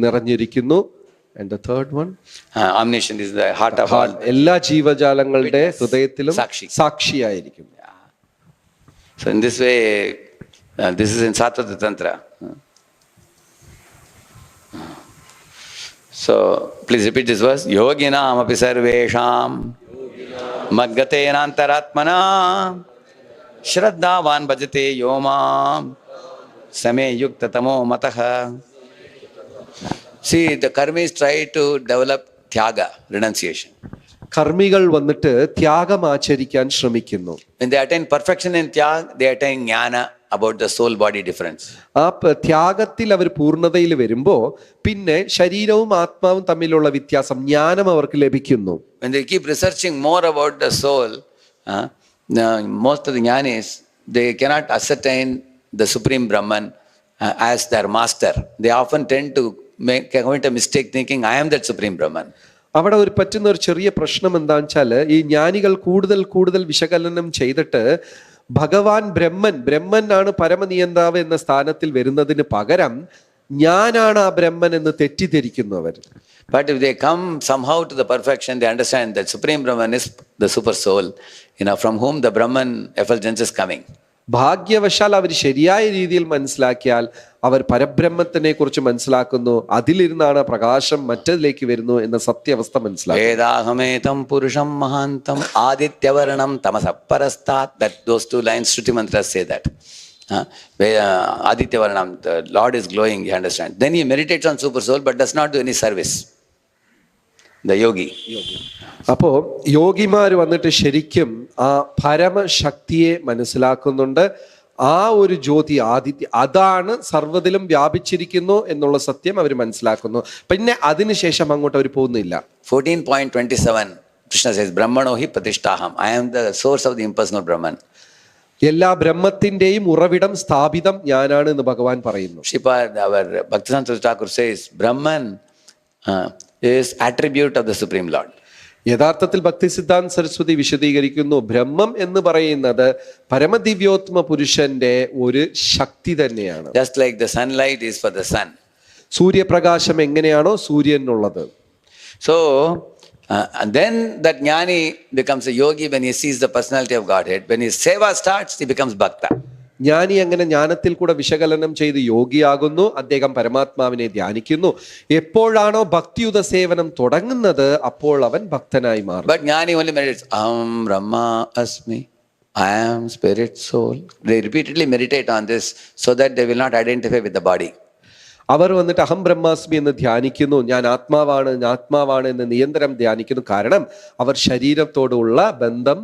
നിറഞ്ഞിരിക്കുന്നു. And the third one, omniscient is the heart of all. എല്ലാ ജീവജാലങ്ങളുടെ ഹൃദയത്തിലും സാക്ഷി. സാക്ഷിയായിരിക്കുന്നു. So in this way, this is in Satvata Tantra. So please repeat this verse. Yoginam api sarvesham madgatena antaratmana shraddhavan bhajate yomam same yukta tamo mataha. See, the karmis try to develop tyaga, renunciation. കർമ്മികൾ വന്നിട്ട് ത്യാഗം ആചരിക്കാൻ ശ്രമിക്കുന്നു. When they attain perfection in tyaga, they attain jnana about the soul body difference. ആ ത്യാഗത്തിൽ അവർ പൂർണ്ണതയിൽ വരുമ്പോ പിന്നെ ശരീരവും ആത്മാവും തമ്മിലുള്ള വ്യത്യാസം, ജ്ഞാനം അവർക്ക് ലഭിക്കുന്നു. When they keep researching more about the soul, most of the jnanis, they cannot ascertain the Supreme Brahman as their master. They often tend to commit a mistake thinking, I am that Supreme Brahman. അവിടെ ഒരു പറ്റുന്ന ഒരു ചെറിയ പ്രശ്നം എന്താണെന്ന് വെച്ചാല്, ഈ ജ്ഞാനികൾ കൂടുതൽ വിശകലനം ചെയ്തിട്ട് ഭഗവാൻ ബ്രഹ്മൻ ആണ് പരമനിയന്താവ് എന്ന സ്ഥാനത്തിൽ വരുന്നതിന് പകരം ഞാനാണ് ആ ബ്രഹ്മൻ എന്ന് തെറ്റിദ്ധരിക്കുന്നു അവർ. But if they come somehow to the perfection, they understand that Supreme Brahman is the super soul, from whom the Brahman effulgence is coming. ഭാഗ്യവശാൽ അവർ ശരിയായ രീതിയിൽ മനസ്സിലാക്കിയാൽ അവർ പരബ്രഹ്മത്തിനെ കുറിച്ച് മനസ്സിലാക്കുന്നു, അതിലിരുന്നാണ് പ്രകാശം മറ്റതിലേക്ക് വരുന്നു എന്ന സത്യാവസ്ഥ മനസ്സിലാക്കും. വേദാഹമേതം പുരുഷം മഹാന്തം ആദിത്യവർണം തമസപരസ്താത്. That those two lines Shruti mantras say that. Adityavarnam, the Lord is glowing, you understand. Then he meditates on super soul but does not do any service. The yogi. അപ്പോ യോഗിമാർ വന്നിട്ട് ശരിക്കും ആ പരമശക്തിയെ മനസ്സിലാക്കുന്നുണ്ട്. ആ ഒരു ജ്യോതി അതാണ് സർവ്വതിലും വ്യാപിച്ചിരിക്കുന്നു എന്നുള്ള സത്യം അവർ മനസ്സിലാക്കുന്നു. പിന്നെ അതിനുശേഷം അങ്ങോട്ട് അവർ പോകുന്നില്ല. 14.27 Krishna says, Brahmano hi pratishtaham. I am the source of the impersonal Brahman. എല്ലാ ബ്രഹ്മത്തിന്റെയും ഉറവിടം സ്ഥാപിതം ഞാനാണ് എന്ന് ഭഗവാൻ പറയുന്നു. Shripad, our Bhaktisiddhanta Thakur says, Brahman is attribute of the Supreme Lord. യഥാർത്ഥത്തിൽ ഭക്തി സിദ്ധാന്ത സരസ്വതി വിശദീകരിക്കുന്നു, ബ്രഹ്മം എന്ന് പറയുന്നത് പരമദിവ്യോത്തമ പുരുഷന്റെ ഒരു ശക്തി തന്നെയാണ്. Just like the sunlight is for the sun. സൂര്യപ്രകാശം എങ്ങനെയാണോ സൂര്യനുള്ളത്. So, and then that jnani becomes a yogi when he sees the personality of Godhead. When his seva starts, he becomes bhakta. ജ്ഞാനി അങ്ങനെ ജ്ഞാനത്തിൽ കൂടെ വിശകലനം ചെയ്ത് യോഗിയാകുന്നു, അദ്ദേഹം പരമാത്മാവിനെ ധ്യാനിക്കുന്നു. എപ്പോഴാണോ ഭക്തിയുത സേവനം തുടങ്ങുന്നത് അപ്പോൾ അവൻ ഭക്തനായി മാറും. But jnani only meditates, Aham Brahma Asmi, I am spirit soul. They repeatedly meditate on this so that they will not identify with the body. അവർ വന്നിട്ട് അഹം ബ്രഹ്മാസ്മി എന്ന് ധ്യാനിക്കുന്നു, ഞാൻ ആത്മാവാണ് എന്ന് നിരന്തരം ധ്യാനിക്കുന്നു. കാരണം അവർ ശരീരത്തോടുള്ള ബന്ധം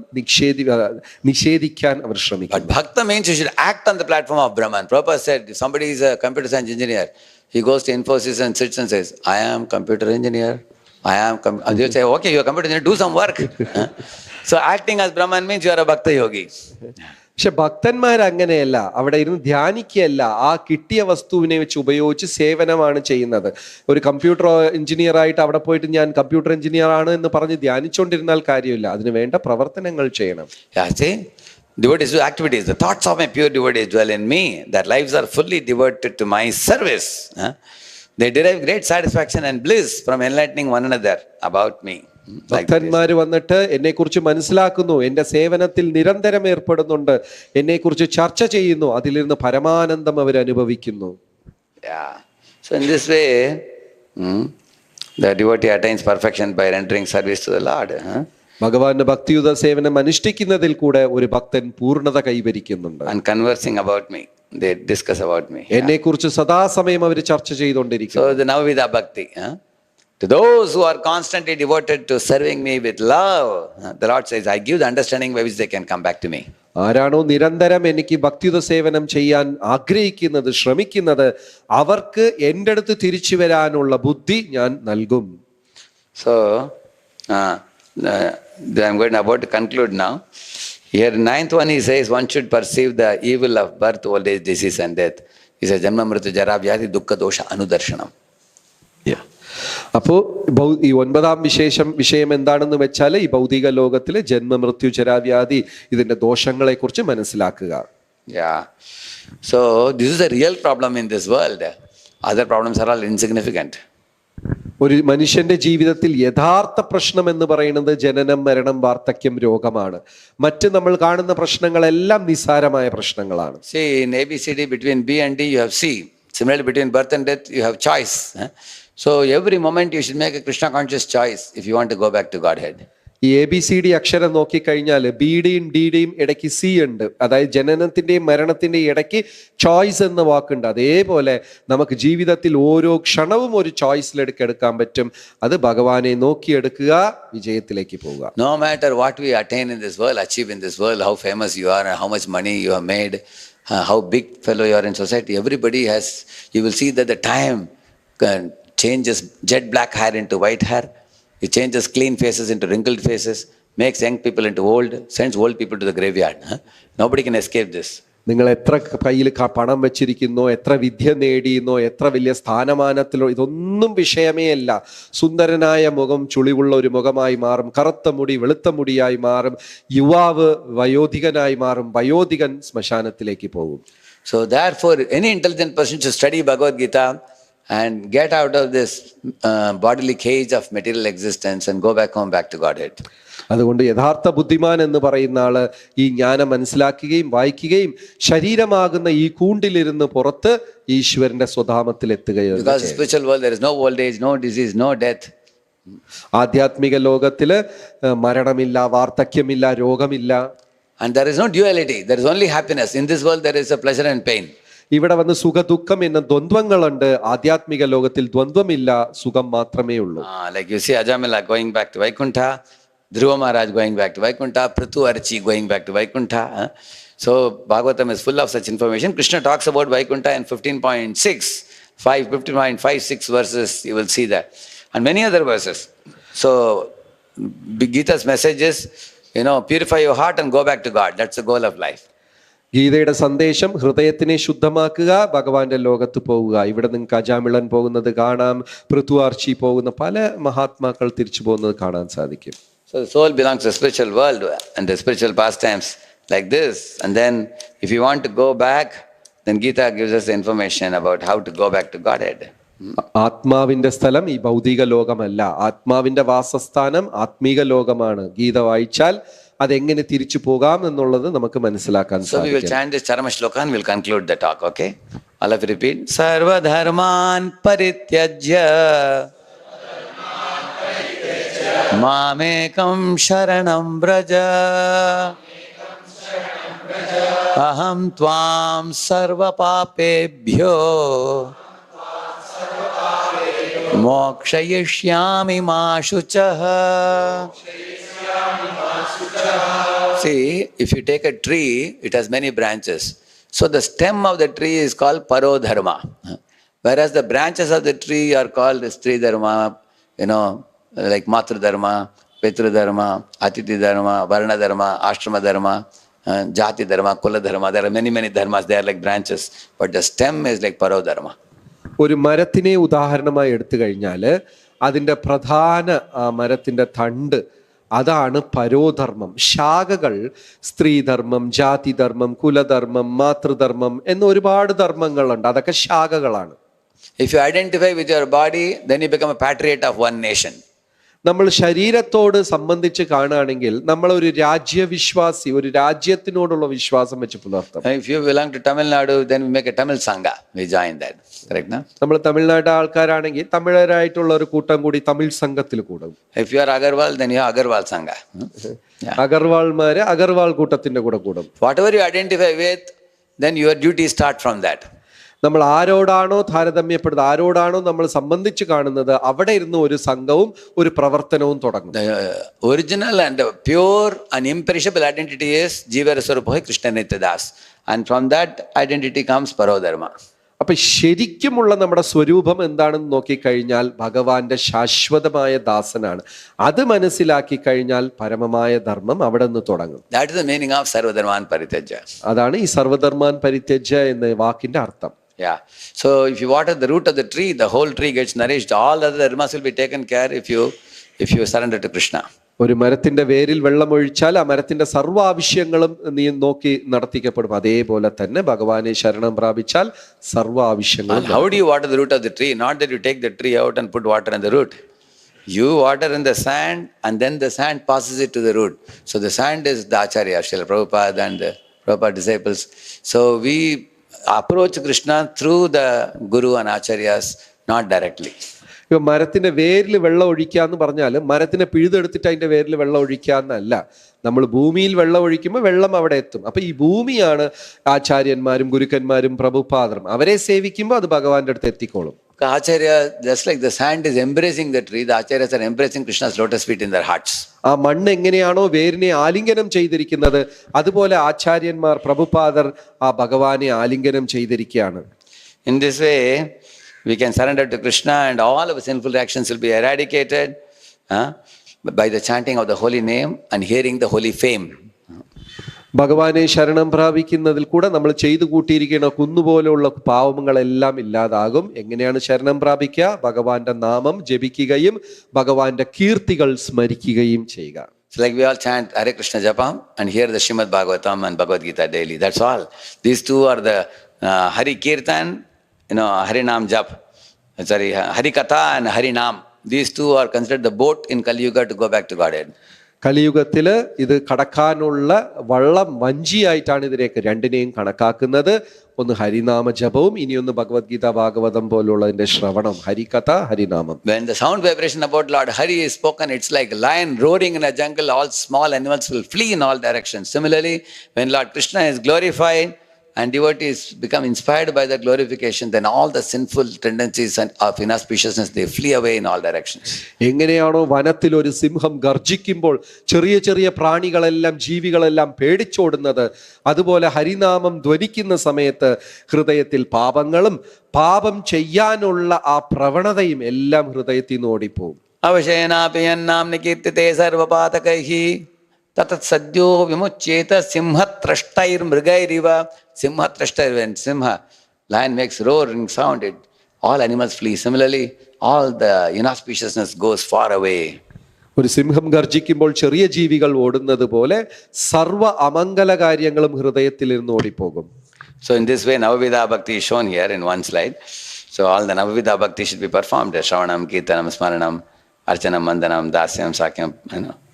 നിഷേധിക്കാൻ അവർ ശ്രമിക്കുന്നു. But bhakta means you should act on the platform of Brahman. Prabhupada said, if somebody is a computer science engineer, he goes to Infosys and sits and says, I am computer engineer. And they say, okay, you're a computer engineer, do some work. So acting as Brahman means you are a bhakta yogi. പക്ഷെ ഭക്തന്മാർ അങ്ങനെയല്ല, അവിടെ ഇരുന്ന് ധ്യാനിക്കുകയല്ല, ആ കിട്ടിയ വസ്തുവിനെ വെച്ച് ഉപയോഗിച്ച് സേവനമാണ് ചെയ്യുന്നത്. ഒരു കമ്പ്യൂട്ടർ എഞ്ചിനീയർ ആയിട്ട് അവിടെ പോയിട്ട് ഞാൻ കമ്പ്യൂട്ടർ എഞ്ചിനീയർ ആണ് എന്ന് പറഞ്ഞ് ധ്യാനിച്ചുകൊണ്ടിരുന്നാൽ കാര്യമില്ല, അതിന് വേണ്ട പ്രവർത്തനങ്ങൾ ചെയ്യണം. Devotees do activities. The thoughts of my pure devotees dwell in me. Their lives are fully devoted to my service. They derive great satisfaction and bliss from enlightening one another about me. ഭക്തന്മാര് വന്നിട്ട് എന്നെ കുറിച്ച് മനസ്സിലാക്കുന്നു, എന്റെ സേവനത്തിൽ നിരന്തരം ഏർപ്പെടുന്നുണ്ട്, എന്നെ കുറിച്ച് ചർച്ച ചെയ്യുന്നു, അതിലിരുന്ന് പരമാനന്ദം അവർ അനുഭവിക്കുന്നു. So in this way, the devotee attains perfection by rendering service to the Lord. ഭഗവാന്റെ ഭക്തിയുത സേവനം അനുഷ്ഠിക്കുന്നതിൽ കൂടെ ഒരു ഭക്തൻ പൂർണ്ണത കൈവരിക്കുന്നുണ്ട്. And conversing about me, they discuss about me. എന്നെ കുറിച്ച് സദാസമയം അവർ ചർച്ച ചെയ്തുകൊണ്ടിരിക്കുന്നു. So the Navavida Bhakti. To those who are constantly devoted to serving me with love, the Lord says, I give the understanding by which they can come back to me. ആരാണോ നിരന്തരം എനിക്ക് ഭക്തിയുത സേവനം ചെയ്യാൻ ആഗ്രഹിക്കുന്നത്, ശ്രമിക്കുന്നത്, അവർക്ക് എൻ്റെ അടുത്ത് തിരിച്ചു വരാനുള്ള ബുദ്ധി ഞാൻ നൽകും. So, I'm about to conclude now. Here, ninth one, he says, one should perceive the evil of birth, old age, disease and death. He says, Janma Mrityu Jara Vyadhi Dukkha Dosha Anudarshanam. അപ്പോ ഈ 9ാം വിഷയം എന്താണെന്ന് വെച്ചാൽ ഈ ഭൗതിക ലോകത്തിലെ ജന്മ മൃത്യു ജരാവ്യാധി ഇതിന്റെ ദോഷങ്ങളെ കുറിച്ച് മനസ്സിലാക്കുക. So this is a real problem in this world. Other problems are all insignificant. ഒരു മനുഷ്യന്റെ ജീവിതത്തിൽ യഥാർത്ഥ പ്രശ്നം എന്ന് പറയുന്നത് ജനനം, മരണം, വാർദ്ധക്യം, രോഗമാണ്. മറ്റ് നമ്മൾ കാണുന്ന പ്രശ്നങ്ങളെല്ലാം നിസ്സാരമായ പ്രശ്നങ്ങളാണ്. See, in ABCD between B and D you have C. Similarly, between birth and death you have choice. So every moment you should make a Krishna conscious choice if you want to go back to Godhead. ഈ ABCD അക്ഷരം നോക്കിക്കഴിഞ്ഞാൽ ബിയുടെയും ഡിയുടെയും ഇടയ്ക്ക് C ഉണ്ട്. അതായത് ജനനത്തിന്റെയും മരണത്തിന്റെയും ഇടയ്ക്ക് choice എന്ന വാക്കുണ്ട്. അതേപോലെ നമുക്ക് ജീവിതത്തിൽ ഓരോ ക്ഷണവും ഒരു ചോയ്സിലെടുക്കാൻ പറ്റും. അത് ഭഗവാനെ നോക്കിയെടുക്കുക, വിജയത്തിലേക്ക് പോവുക. No matter what we attain in this world, achieve in this world, how famous you are and how much money you have made, how big fellow you are in society, everybody has, you will see that the time changes jet black hair into white hair. It changes clean faces into wrinkled faces, makes young people into old, sends old people to the graveyard. Nobody can escape this. നിങ്ങൾ എത്ര കയ്യിൽ പണം വെച്ചിരിക്കുന്നോ, എത്ര വിദ്യ നേടിയെന്നോ, എത്ര വലിയ സ്ഥാനമാനത്തിലോ, ഇതൊന്നും വിഷയമേ അല്ല. സുന്ദരനായ മുഖം ചുളിവുള്ള ഒരു മുഖമായി മാറും, കറുത്ത മുടി വെളുത്ത മുടിയായി മാറും, യുവാവ് വയോധികനായി മാറും, വയോധികൻ ശ്മശാനത്തിലേക്ക് പോകും. So therefore, any intelligent person should study Bhagavad Gita and get out of this bodily cage of material existence and go back home, back to Godhead. അതുകൊണ്ട് യഥാർത്ഥ ബുദ്ധിമാൻ എന്ന് പറയുന്ന ആള് ഈ ജ്ഞാനം മനസ്സിലാക്കുകയും വായിക്കുകയും ശരീരമാകുന്ന ഈ കൂണ്ടിലിരുന്ന് പുറത്ത് ഈശ്വരന്റെ സ്വധാമത്തിൽ എത്തുകയാണ്. Because in spiritual world there is no old age, no disease, no death. ആധ്യാത്മിക ലോകത്തില് മരണമില്ല, വാർദ്ധക്യമില്ല, രോഗമില്ല. And there is no duality, there is only happiness. In this world there is a pleasure and pain. ഇവിടെ വന്ന് സുഖ ദുഃഖം എന്ന ദ്വന്ദ്വങ്ങളുണ്ട്. ആധ്യാത്മിക ലോകത്തിൽ ദ്വന്ദ്വമില്ല, സുഖം മാത്രമേ ഉള്ളൂ. Like you see Ajamila going back to Vaikuntha, Dhruva Maharaj going back to Vaikuntha, Prithu Archi going back to Vaikuntha. So Bhagavatam is full of such information. Krishna talks about Vaikuntha in 15.56 verses, you will see that. And many other verses. So Gita's message is, purify your heart and go back to God. That's the goal of life. ഗീതയുടെ സന്ദേശം ഹൃദയത്തിനെ ശുദ്ധമാക്കുക, ഭഗവാന്റെ ലോകത്ത് പോവുക. ഇവിടെ നിങ്ങൾക്ക് അജാമിളൻ പോകുന്നത് കാണാം, Prithu Archie പോകുന്ന പല മഹാത്മാക്കൾ തിരിച്ചു പോകുന്നത് കാണാൻ സാധിക്കും. So the soul belongs to the spiritual world and the spiritual pastimes like this. And then if you want to go back, then Gita gives us the information about how to go back to Godhead. ആത്മാവിന്റെ സ്ഥലം ഈ ഭൗതിക ലോകമല്ല, ആത്മാവിന്റെ വാസസ്ഥാനം ആത്മീക ലോകമാണ്. ഗീത വായിച്ചാൽ അതെങ്ങനെ തിരിച്ചു പോകാം എന്നുള്ളത് നമുക്ക് മനസ്സിലാക്കാൻ So we will സാധിക്കും. chant this Charama Shloka and we'll conclude the talk, okay? All of you repeat. Sarva dharman parityajya mamekam sharanam vraja aham tvam sarva papebhyo mokshayishyami ma shuchah. See, if you take a tree, it has many branches. So the stem of the tree is called parodharma. Whereas the branches of the tree are called Stri Dharma, like Matru Dharma, Petru Dharma, Atiti Dharma, Varna Dharma, Ashrama Dharma, Jati Dharma, Kula Dharma. There are many, many dharmas. They are like branches. But the stem is like parodharma. ഒരു മരത്തിനെ ഉദാഹരണമായി എടുത്തു കഴിഞ്ഞാൽ അതിൻ്റെ പ്രധാന മരത്തിൻ്റെ തണ്ട് അതാണ് പരോധർമ്മം. ശാഖകൾ സ്ത്രീധർമ്മം, ജാതിധർമ്മം, കുലധർമ്മം, മാതൃധർമ്മം എന്ന ഒരുപാട് ധർമ്മങ്ങളുണ്ട്. അതൊക്കെ ശാഖകളാണ്. If you identify with your body, then you become a patriot of one nation. നമ്മൾ ശരീരത്തോട് സംബന്ധിച്ച് കാണുകയാണെങ്കിൽ നമ്മൾ ഒരു രാജ്യവിശ്വാസി, ഒരു രാജ്യത്തിനോടുള്ള വിശ്വാസം വെച്ച് പുലർത്തും. If you belong to Tamil Nadu, then we make a Tamil Sangha. We join that. Correct, no? നമ്മൾ തമിഴ്നാട് ആൾക്കാരാണെങ്കിൽ തമിഴരായിട്ടുള്ള ഒരു കൂട്ടം കൂടി തമിഴ് സംഘത്തിൽ കൂടും. If you are Agarwal, then you are Agarwal Sangha. Yeah. അഗർവാൾമാര് Agarwal കൂട്ടത്തിന്റെ കൂടെ കൂടും. Whatever you identify with, then your duties start from that. നമ്മൾ ആരോടാണോ താരതമ്യപ്പെടുന്നത്, ആരോടാണോ നമ്മൾ സംബന്ധിച്ച് കാണുന്നത്, അവിടെ ഇരുന്ന് ഒരു സംഘവും ഒരു പ്രവർത്തനവും തുടങ്ങും. The original and the pure and imperishable identity is Jeevaraswarupa Krishna Nityadas. And from that identity comes Parodharma. അപ്പൊ ശരിക്കുമുള്ള നമ്മുടെ സ്വരൂപം എന്താണെന്ന് നോക്കിക്കഴിഞ്ഞാൽ ഭഗവാന്റെ ശാശ്വതമായ ദാസനാണ്. അത് മനസ്സിലാക്കി കഴിഞ്ഞാൽ പരമമായ ധർമ്മം അവിടെ നിന്ന് തുടങ്ങും. That is the meaning of Sarvadharman Parityaja. അതാണ് ഈ സർവധർമാൻ പരിത്യജ എന്ന വാക്കിന്റെ അർത്ഥം. Yeah. So if you water the root of the tree, the whole tree gets nourished. All other dharmas will be taken care if you surrender to Krishna. ഒരു മരത്തിന്റെ വേരിൽ വെള്ളമൊഴിച്ചാൽ ആ മരത്തിന്റെ സർവ്വ ആവശ്യങ്ങളും നീ നോക്കി നടത്തിക്കപ്പെടും. അതേപോലെ തന്നെ ഭഗവാനെ ശരണം പ്രാപിച്ചാൽ സർവ്വ ആവശ്യങ്ങളും. How do you water the root of the tree? Not that you take the tree out and put water in the root. You water in the sand and then the sand passes it to the root. So the sand is the Acharya, Srila Prabhupada and the Prabhupada disciples. So we approach Krishna through the Guru and Acharyas, not directly. ഇപ്പൊ മരത്തിന്റെ വേരിൽ വെള്ളം ഒഴിക്കാന്ന് പറഞ്ഞാൽ മരത്തിനെ പിഴുതെടുത്തിട്ട് അതിന്റെ വേരിൽ വെള്ളം ഒഴിക്കാന്നല്ല. നമ്മൾ ഭൂമിയിൽ വെള്ളം ഒഴിക്കുമ്പോൾ വെള്ളം അവിടെ എത്തും. അപ്പൊ ഈ ഭൂമിയാണ് ആചാര്യന്മാരും ഗുരുക്കന്മാരും പ്രഭുപാദരും. അവരെ സേവിക്കുമ്പോൾ അത് ഭഗവാന്റെ അടുത്ത് എത്തിക്കോളും. Acharya, just like the sand is embracing the tree, the Acharyas are embracing Krishna's lotus feet in their hearts. ആ മണ്ണ് എങ്ങനെയാണോ വേരിനെ ആലിംഗനം ചെയ്തിരിക്കുന്നത്, അതുപോലെ ആചാര്യന്മാർ പ്രഭുപാദർ ആ ഭഗവാനെ ആലിംഗനം ചെയ്തിരിക്കുകയാണ്. In this way, we can surrender to Krishna and all of our sinful actions will be eradicated by the chanting of the holy name and hearing the holy fame. ഭഗവാനെ ശരണം പ്രാപിക്കുന്നതിൽ കൂടെ നമ്മൾ ചെയ്തു കൂട്ടിയിരിക്കുന്ന കുന്നുപോലെയുള്ള പാവങ്ങളെല്ലാം ഇല്ലാതാകും. എങ്ങനെയാണ് ശരണം പ്രാപിക്കുക? ഭഗവാന്റെ നാമം ജപിക്കുകയും ഭഗവാന്റെ കീർത്തികൾ സ്മരിക്കുകയും ചെയ്യുക. It's like we all chant Hare Krishna Japam and hear the Srimad Bhagavatam and Bhagavad Gita daily. That's all. These two are the Hari Kirtan, Harinam Jap. Sorry, Hari Katha and Harinam. These two are considered the boat in Kali Yuga to go back to Godhead. കലിയുഗത്തില് ഇത് കടക്കാനുള്ള വള്ളം വഞ്ചിയായിട്ടാണ് ഇതിലേക്ക് രണ്ടിനെയും കണക്കാക്കുന്നത്. ഒന്ന് ഹരിനാമ ജപവും ഇനിയൊന്ന് ഭഗവത്ഗീത ഭാഗവതം പോലുള്ളതിന്റെ ശ്രവണം. ഹരികഥ, ഹരിനാമം. When the sound vibration about Lord Hari is spoken, it's like lion roaring in a jungle. All small animals will flee in all directions. Similarly, when Lord Krishna is glorified and devotees become inspired by the glorification, then all the sinful tendencies of inauspiciousness, they flee away in all directions. എങ്ങനെയാണോ വനത്തിൽ ഒരു സിംഹം ഗർജിക്കുമ്പോൾ ചെറിയ ചെറിയ പ്രാണികളെല്ലാം ജീവികളെല്ലാം പേടിച്ചോടുന്നത്, അതുപോലെ ഹരിനാമം ധ്വനിക്കുന്ന സമയത്ത് ഹൃദയത്തിൽ പാപങ്ങളും പാപം ചെയ്യാനുള്ള ആ പ്രവണതയും എല്ലാം ഹൃദയത്തിൽ നിന്ന് ഓടിപ്പോവും. അവശയനാപിയന്നാം നികീർത്തിതേ സർവപാതകൈഹി തതത് സദ്യോ വിമുച്യേത സിംഹത്രഷ്ടൈർ മൃഗൈരിവ. Simhatrashta, when lion makes roaring sound, all animals flee. Similarly, all the inauspiciousness goes far away. ഒരു സിംഹം ഗർജിക്കുമ്പോൾ ചെറിയ ജീവികൾ ഓടുന്നത് പോലെ സർവ്വ അമംഗല കാര്യങ്ങളും ഹൃദയത്തിൽ ഇരുന്ന് ഓടിപ്പോകും. So in this way, Navavidha Bhakti is shown here in one slide. So all the Navavidha Bhakti should be performed: Shravanam, Kirtanam, Smaranam, Archanam, Mandanam, Dasyam, Sakyam,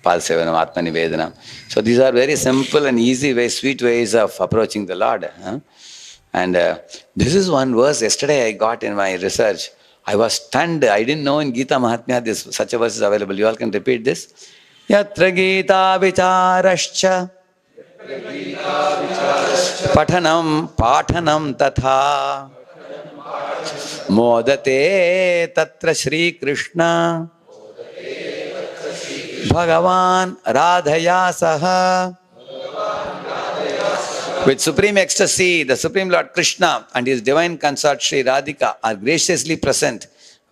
Palsevanam, Atmanivedanam. So these are very simple and easy ways, sweet ways of approaching the Lord. And this is one verse yesterday I got in my research. I was stunned. I didn't know in Gita Mahatmya such a verse is available. You all can repeat this. Yatra Gita Vicharascha Pathanam Pathanam Tatha Modate Tatra Shri Krishna Bhagavan Radhaya Saha. With supreme ecstasy, the Supreme Lord Krishna and his divine consort Sri Radhika are graciously present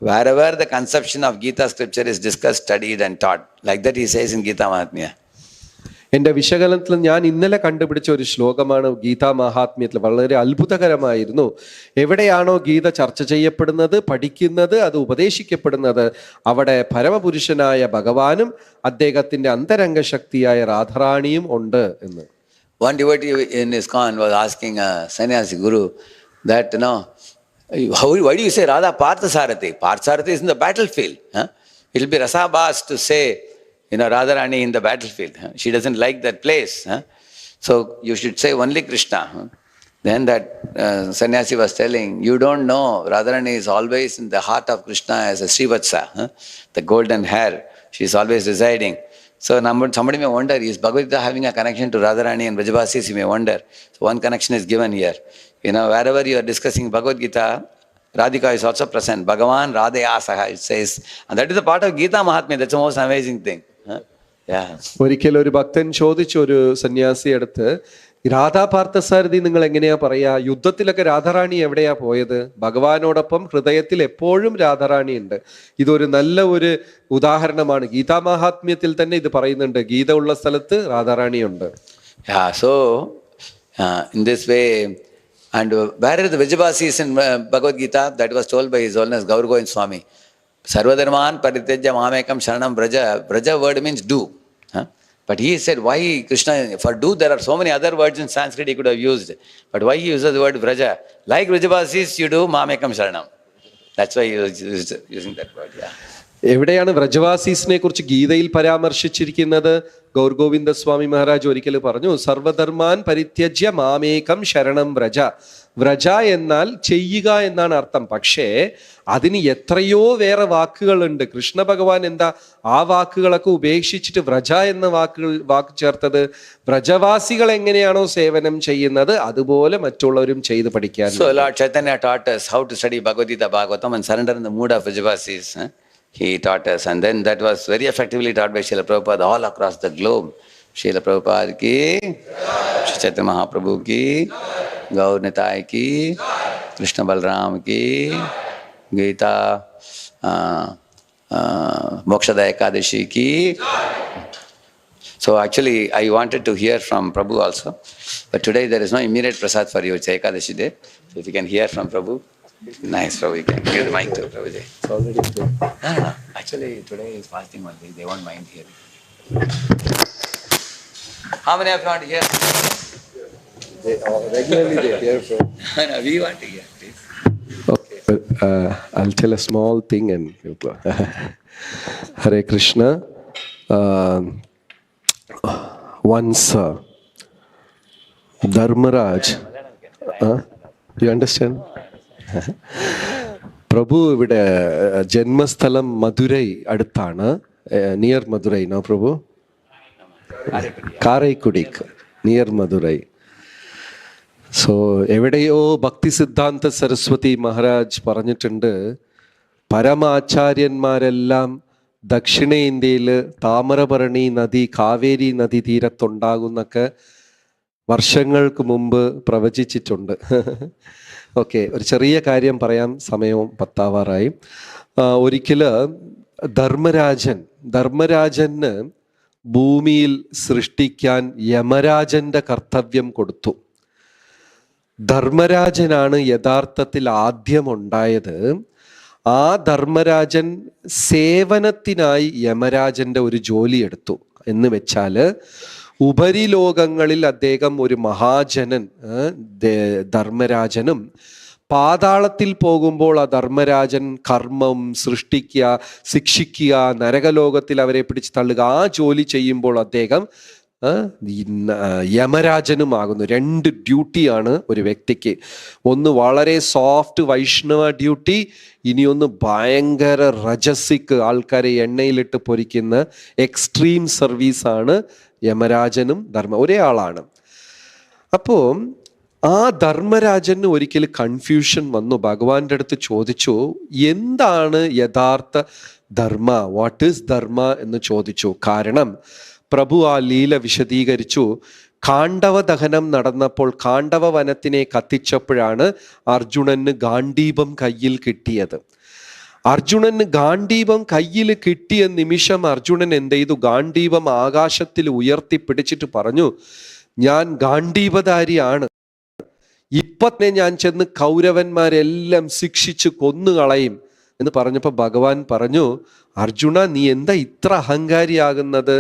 wherever the conception of Gita scripture is discussed, studied and taught. Like that he says in Gita Mahatmya. എൻ്റെ വിശകലനത്തിൽ ഞാൻ ഇന്നലെ കണ്ടുപിടിച്ച ഒരു ശ്ലോകമാണ് ഗീതാ മഹാത്മ്യത്തിൽ. വളരെ അത്ഭുതകരമായിരുന്നു. എവിടെയാണോ ഗീത ചർച്ച ചെയ്യപ്പെടുന്നത്, പഠിക്കുന്നത്, അത് ഉപദേശിക്കപ്പെടുന്നത്, അവിടെ പരമപുരുഷനായ ഭഗവാനും അദ്ദേഹത്തിന്റെ അന്തരംഗ ശക്തിയായ രാധാറാണിയും ഉണ്ട് എന്ന്. One devotee in ISKCON was asking a sannyasi guru that, why do you say Radha Parthasarathi? Parthasarathi is in the battlefield. It will be Rasabhas to say, Radharani in the battlefield. She doesn't like that place. So you should say only Krishna. Then that sannyasi was telling, you don't know, Radharani is always in the heart of Krishna as a Srivatsa, the golden hair. She is always residing. So somebody may wonder, is Bhagavad Gita having a connection to Radharani and Vrajavasis? You may wonder. So one connection is given here. Wherever you are discussing Bhagavad Gita, Radhika is also present. Bhagavan Radhaya Saha, it says. And that is a part of Gita Mahatmya. That's the most amazing thing. Yeah. ഒരിക്കൽ ഒരു ഭക്തൻ ചോദിച്ചു ഒരു സന്യാസി അടുത്ത്, രാധാ പാർത്ഥസാരഥി നിങ്ങൾ എങ്ങനെയാ പറയാ? യുദ്ധത്തിലൊക്കെ രാധാറാണി എവിടെയാ പോയത്? ഭഗവാനോടൊപ്പം ഹൃദയത്തിൽ എപ്പോഴും രാധാറാണി ഉണ്ട്. ഇതൊരു നല്ല ഒരു ഉദാഹരണമാണ്. ഗീതാ മഹാത്മ്യത്തിൽ തന്നെ ഇത് പറയുന്നുണ്ട്, ഗീത ഉള്ള സ്ഥലത്ത് രാധാറാണി ഉണ്ട്. Yeah, so in this way, and where are the Vrajavasis in Bhagavad Gita? That was told by His Holiness Gaur Govind Swami. Sarvadharman paritejya mamekam sharanam vraja. Vraja word means do. But he said, why Krishna, for do there are so many other words in Sanskrit he could have used. But why he uses the word vraja? Like Vrajavasis you do mamekam sharanam. That's why he was using that word. Yeah. എവിടെയാണ് വ്രജവാസീസിനെ കുറിച്ച് ഗീതയിൽ പരാമർശിച്ചിരിക്കുന്നത്? ഗൗർഗോവിന്ദ സ്വാമി മഹാരാജ് ഒരിക്കൽ പറഞ്ഞു, സർവധർമാൻ പരിത്യജ്യ മാമേകം ശരണം വ്രജ. വ്രജ എന്നാൽ ചെയ്യുക എന്നാണ് അർത്ഥം. പക്ഷേ അതിന് എത്രയോ വേറെ വാക്കുകളുണ്ട്. കൃഷ്ണ ഭഗവാൻ എന്താ ആ വാക്കുകളൊക്കെ ഉപേക്ഷിച്ചിട്ട് വ്രജ എന്ന വാക്ക് ചേർത്തത്? വ്രജവാസികൾ എങ്ങനെയാണോ സേവനം ചെയ്യുന്നത് അതുപോലെ മറ്റുള്ളവരും ചെയ്ത് പഠിക്കാൻ. So Lord Chaitanya taught us how to study Bhagavad Gita Bhagavatam and surrender in the mood of Vrajavasis. He taught us, and then that was very effectively taught by Srila Prabhupada all across the globe. Srila Prabhupada ki, Shri Chaitanya Mahaprabhu ki, Gaur Nitai ki, Krishna Balram ki, Gita Mokshada Ekadashi ki. So actually I wanted to hear from Prabhu also, but today there is no immediate prasad for you. It's Ekadashi day, so if you can hear from Prabhu. Nice, Prabhu. You can give the mic to Prabhuji. It's already good. No. Actually, today is fasting only. They won't mind hearing. How many of you want to hear? Regularly they hear from. No, we want to hear, please. Okay. I'll tell a small thing and Hare Krishna. Once Dharmaraj, you understand? പ്രഭു ഇവിടെ ജന്മസ്ഥലം മധുരൈ അടുത്താണ്, near Madurai. No പ്രഭു? കാരൈക്കുടിക്ക്, near Madurai. So എവിടെയോ ഭക്തി സിദ്ധാന്ത സരസ്വതി മഹാരാജ് പറഞ്ഞിട്ടുണ്ട്, പരമാചാര്യന്മാരെല്ലാം ദക്ഷിണേന്ത്യയിൽ താമരപരണി നദി, കാവേരി നദി തീരത്തുണ്ടാകുന്നൊക്കെ വർഷങ്ങൾക്ക് മുമ്പ് പ്രവചിച്ചിട്ടുണ്ട്. ഓക്കെ, ഒരു ചെറിയ കാര്യം പറയാം, സമയവും 10 ഒരിക്കല് ധർമ്മരാജന് ഭൂമിയിൽ സൃഷ്ടിക്കാൻ യമരാജന്റെ കർത്തവ്യം കൊടുത്തു. ധർമ്മരാജനാണ് യഥാർത്ഥത്തിൽ ആദ്യം ഉണ്ടായത്. ആ ധർമ്മരാജൻ സേവനത്തിനായി യമരാജന്റെ ഒരു ജോലി എടുത്തു. എന്ന് വെച്ചാൽ ഉപരിലോകങ്ങളിൽ അദ്ദേഹം ഒരു മഹാജനൻ ധർമ്മരാജനും, പാതാളത്തിൽ പോകുമ്പോൾ ആ ധർമ്മരാജൻ കർമ്മം സൃഷ്ടിക്കുക, ശിക്ഷിക്കുക, നരകലോകത്തിൽ അവരെ പിടിച്ച് തള്ളുക, ആ ജോലി ചെയ്യുമ്പോൾ അദ്ദേഹം യമരാജനുമാകുന്നു. 2 ഡ്യൂട്ടിയാണ് ഒരു വ്യക്തിക്ക്. ഒന്ന് വളരെ സോഫ്റ്റ് വൈഷ്ണവ ഡ്യൂട്ടി, ഇനിയൊന്ന് ഭയങ്കര രജസിക്, ആൾക്കാരെ എണ്ണയിലിട്ട് പൊരിക്കുന്ന എക്സ്ട്രീം സർവീസാണ് യമരാജനും ഒരേ ആളാണ്. അപ്പോൾ ആ ധർമ്മരാജന് ഒരിക്കൽ കൺഫ്യൂഷൻ വന്നു. ഭഗവാന്റെ അടുത്ത് ചോദിച്ചു, എന്താണ് യഥാർത്ഥ ധർമ്മ, വാട്ട് ഈസ് ധർമ്മ എന്ന് ചോദിച്ചു. കാരണം പ്രഭു ആ ലീല വിശദീകരിച്ചു. കാണ്ഡവ ദഹനം നടന്നപ്പോൾ കാണ്ഡവ വനത്തിനെ കത്തിച്ചപ്പോഴാണ് അർജുനന് ഗാണ്ഡീപം കയ്യിൽ കിട്ടിയത്. അർജുനന് ഗാണ്ഡീപം കയ്യിൽ കിട്ടിയ നിമിഷം അർജുനൻ എന്ത് ചെയ്തു? ഗാണ്ഡീപം ആകാശത്തിൽ ഉയർത്തിപ്പിടിച്ചിട്ട് പറഞ്ഞു, ഞാൻ ഗാണ്ഡീപധാരിയാണ്, ഇപ്പത്തന്നെ ഞാൻ ചെന്ന് കൗരവന്മാരെല്ലാം ശിക്ഷിച്ച് കൊന്നുകളയും എന്ന് പറഞ്ഞപ്പോൾ ഭഗവാൻ പറഞ്ഞു, അർജുന നീ എന്താ ഇത്ര അഹങ്കാരിയാകുന്നത്?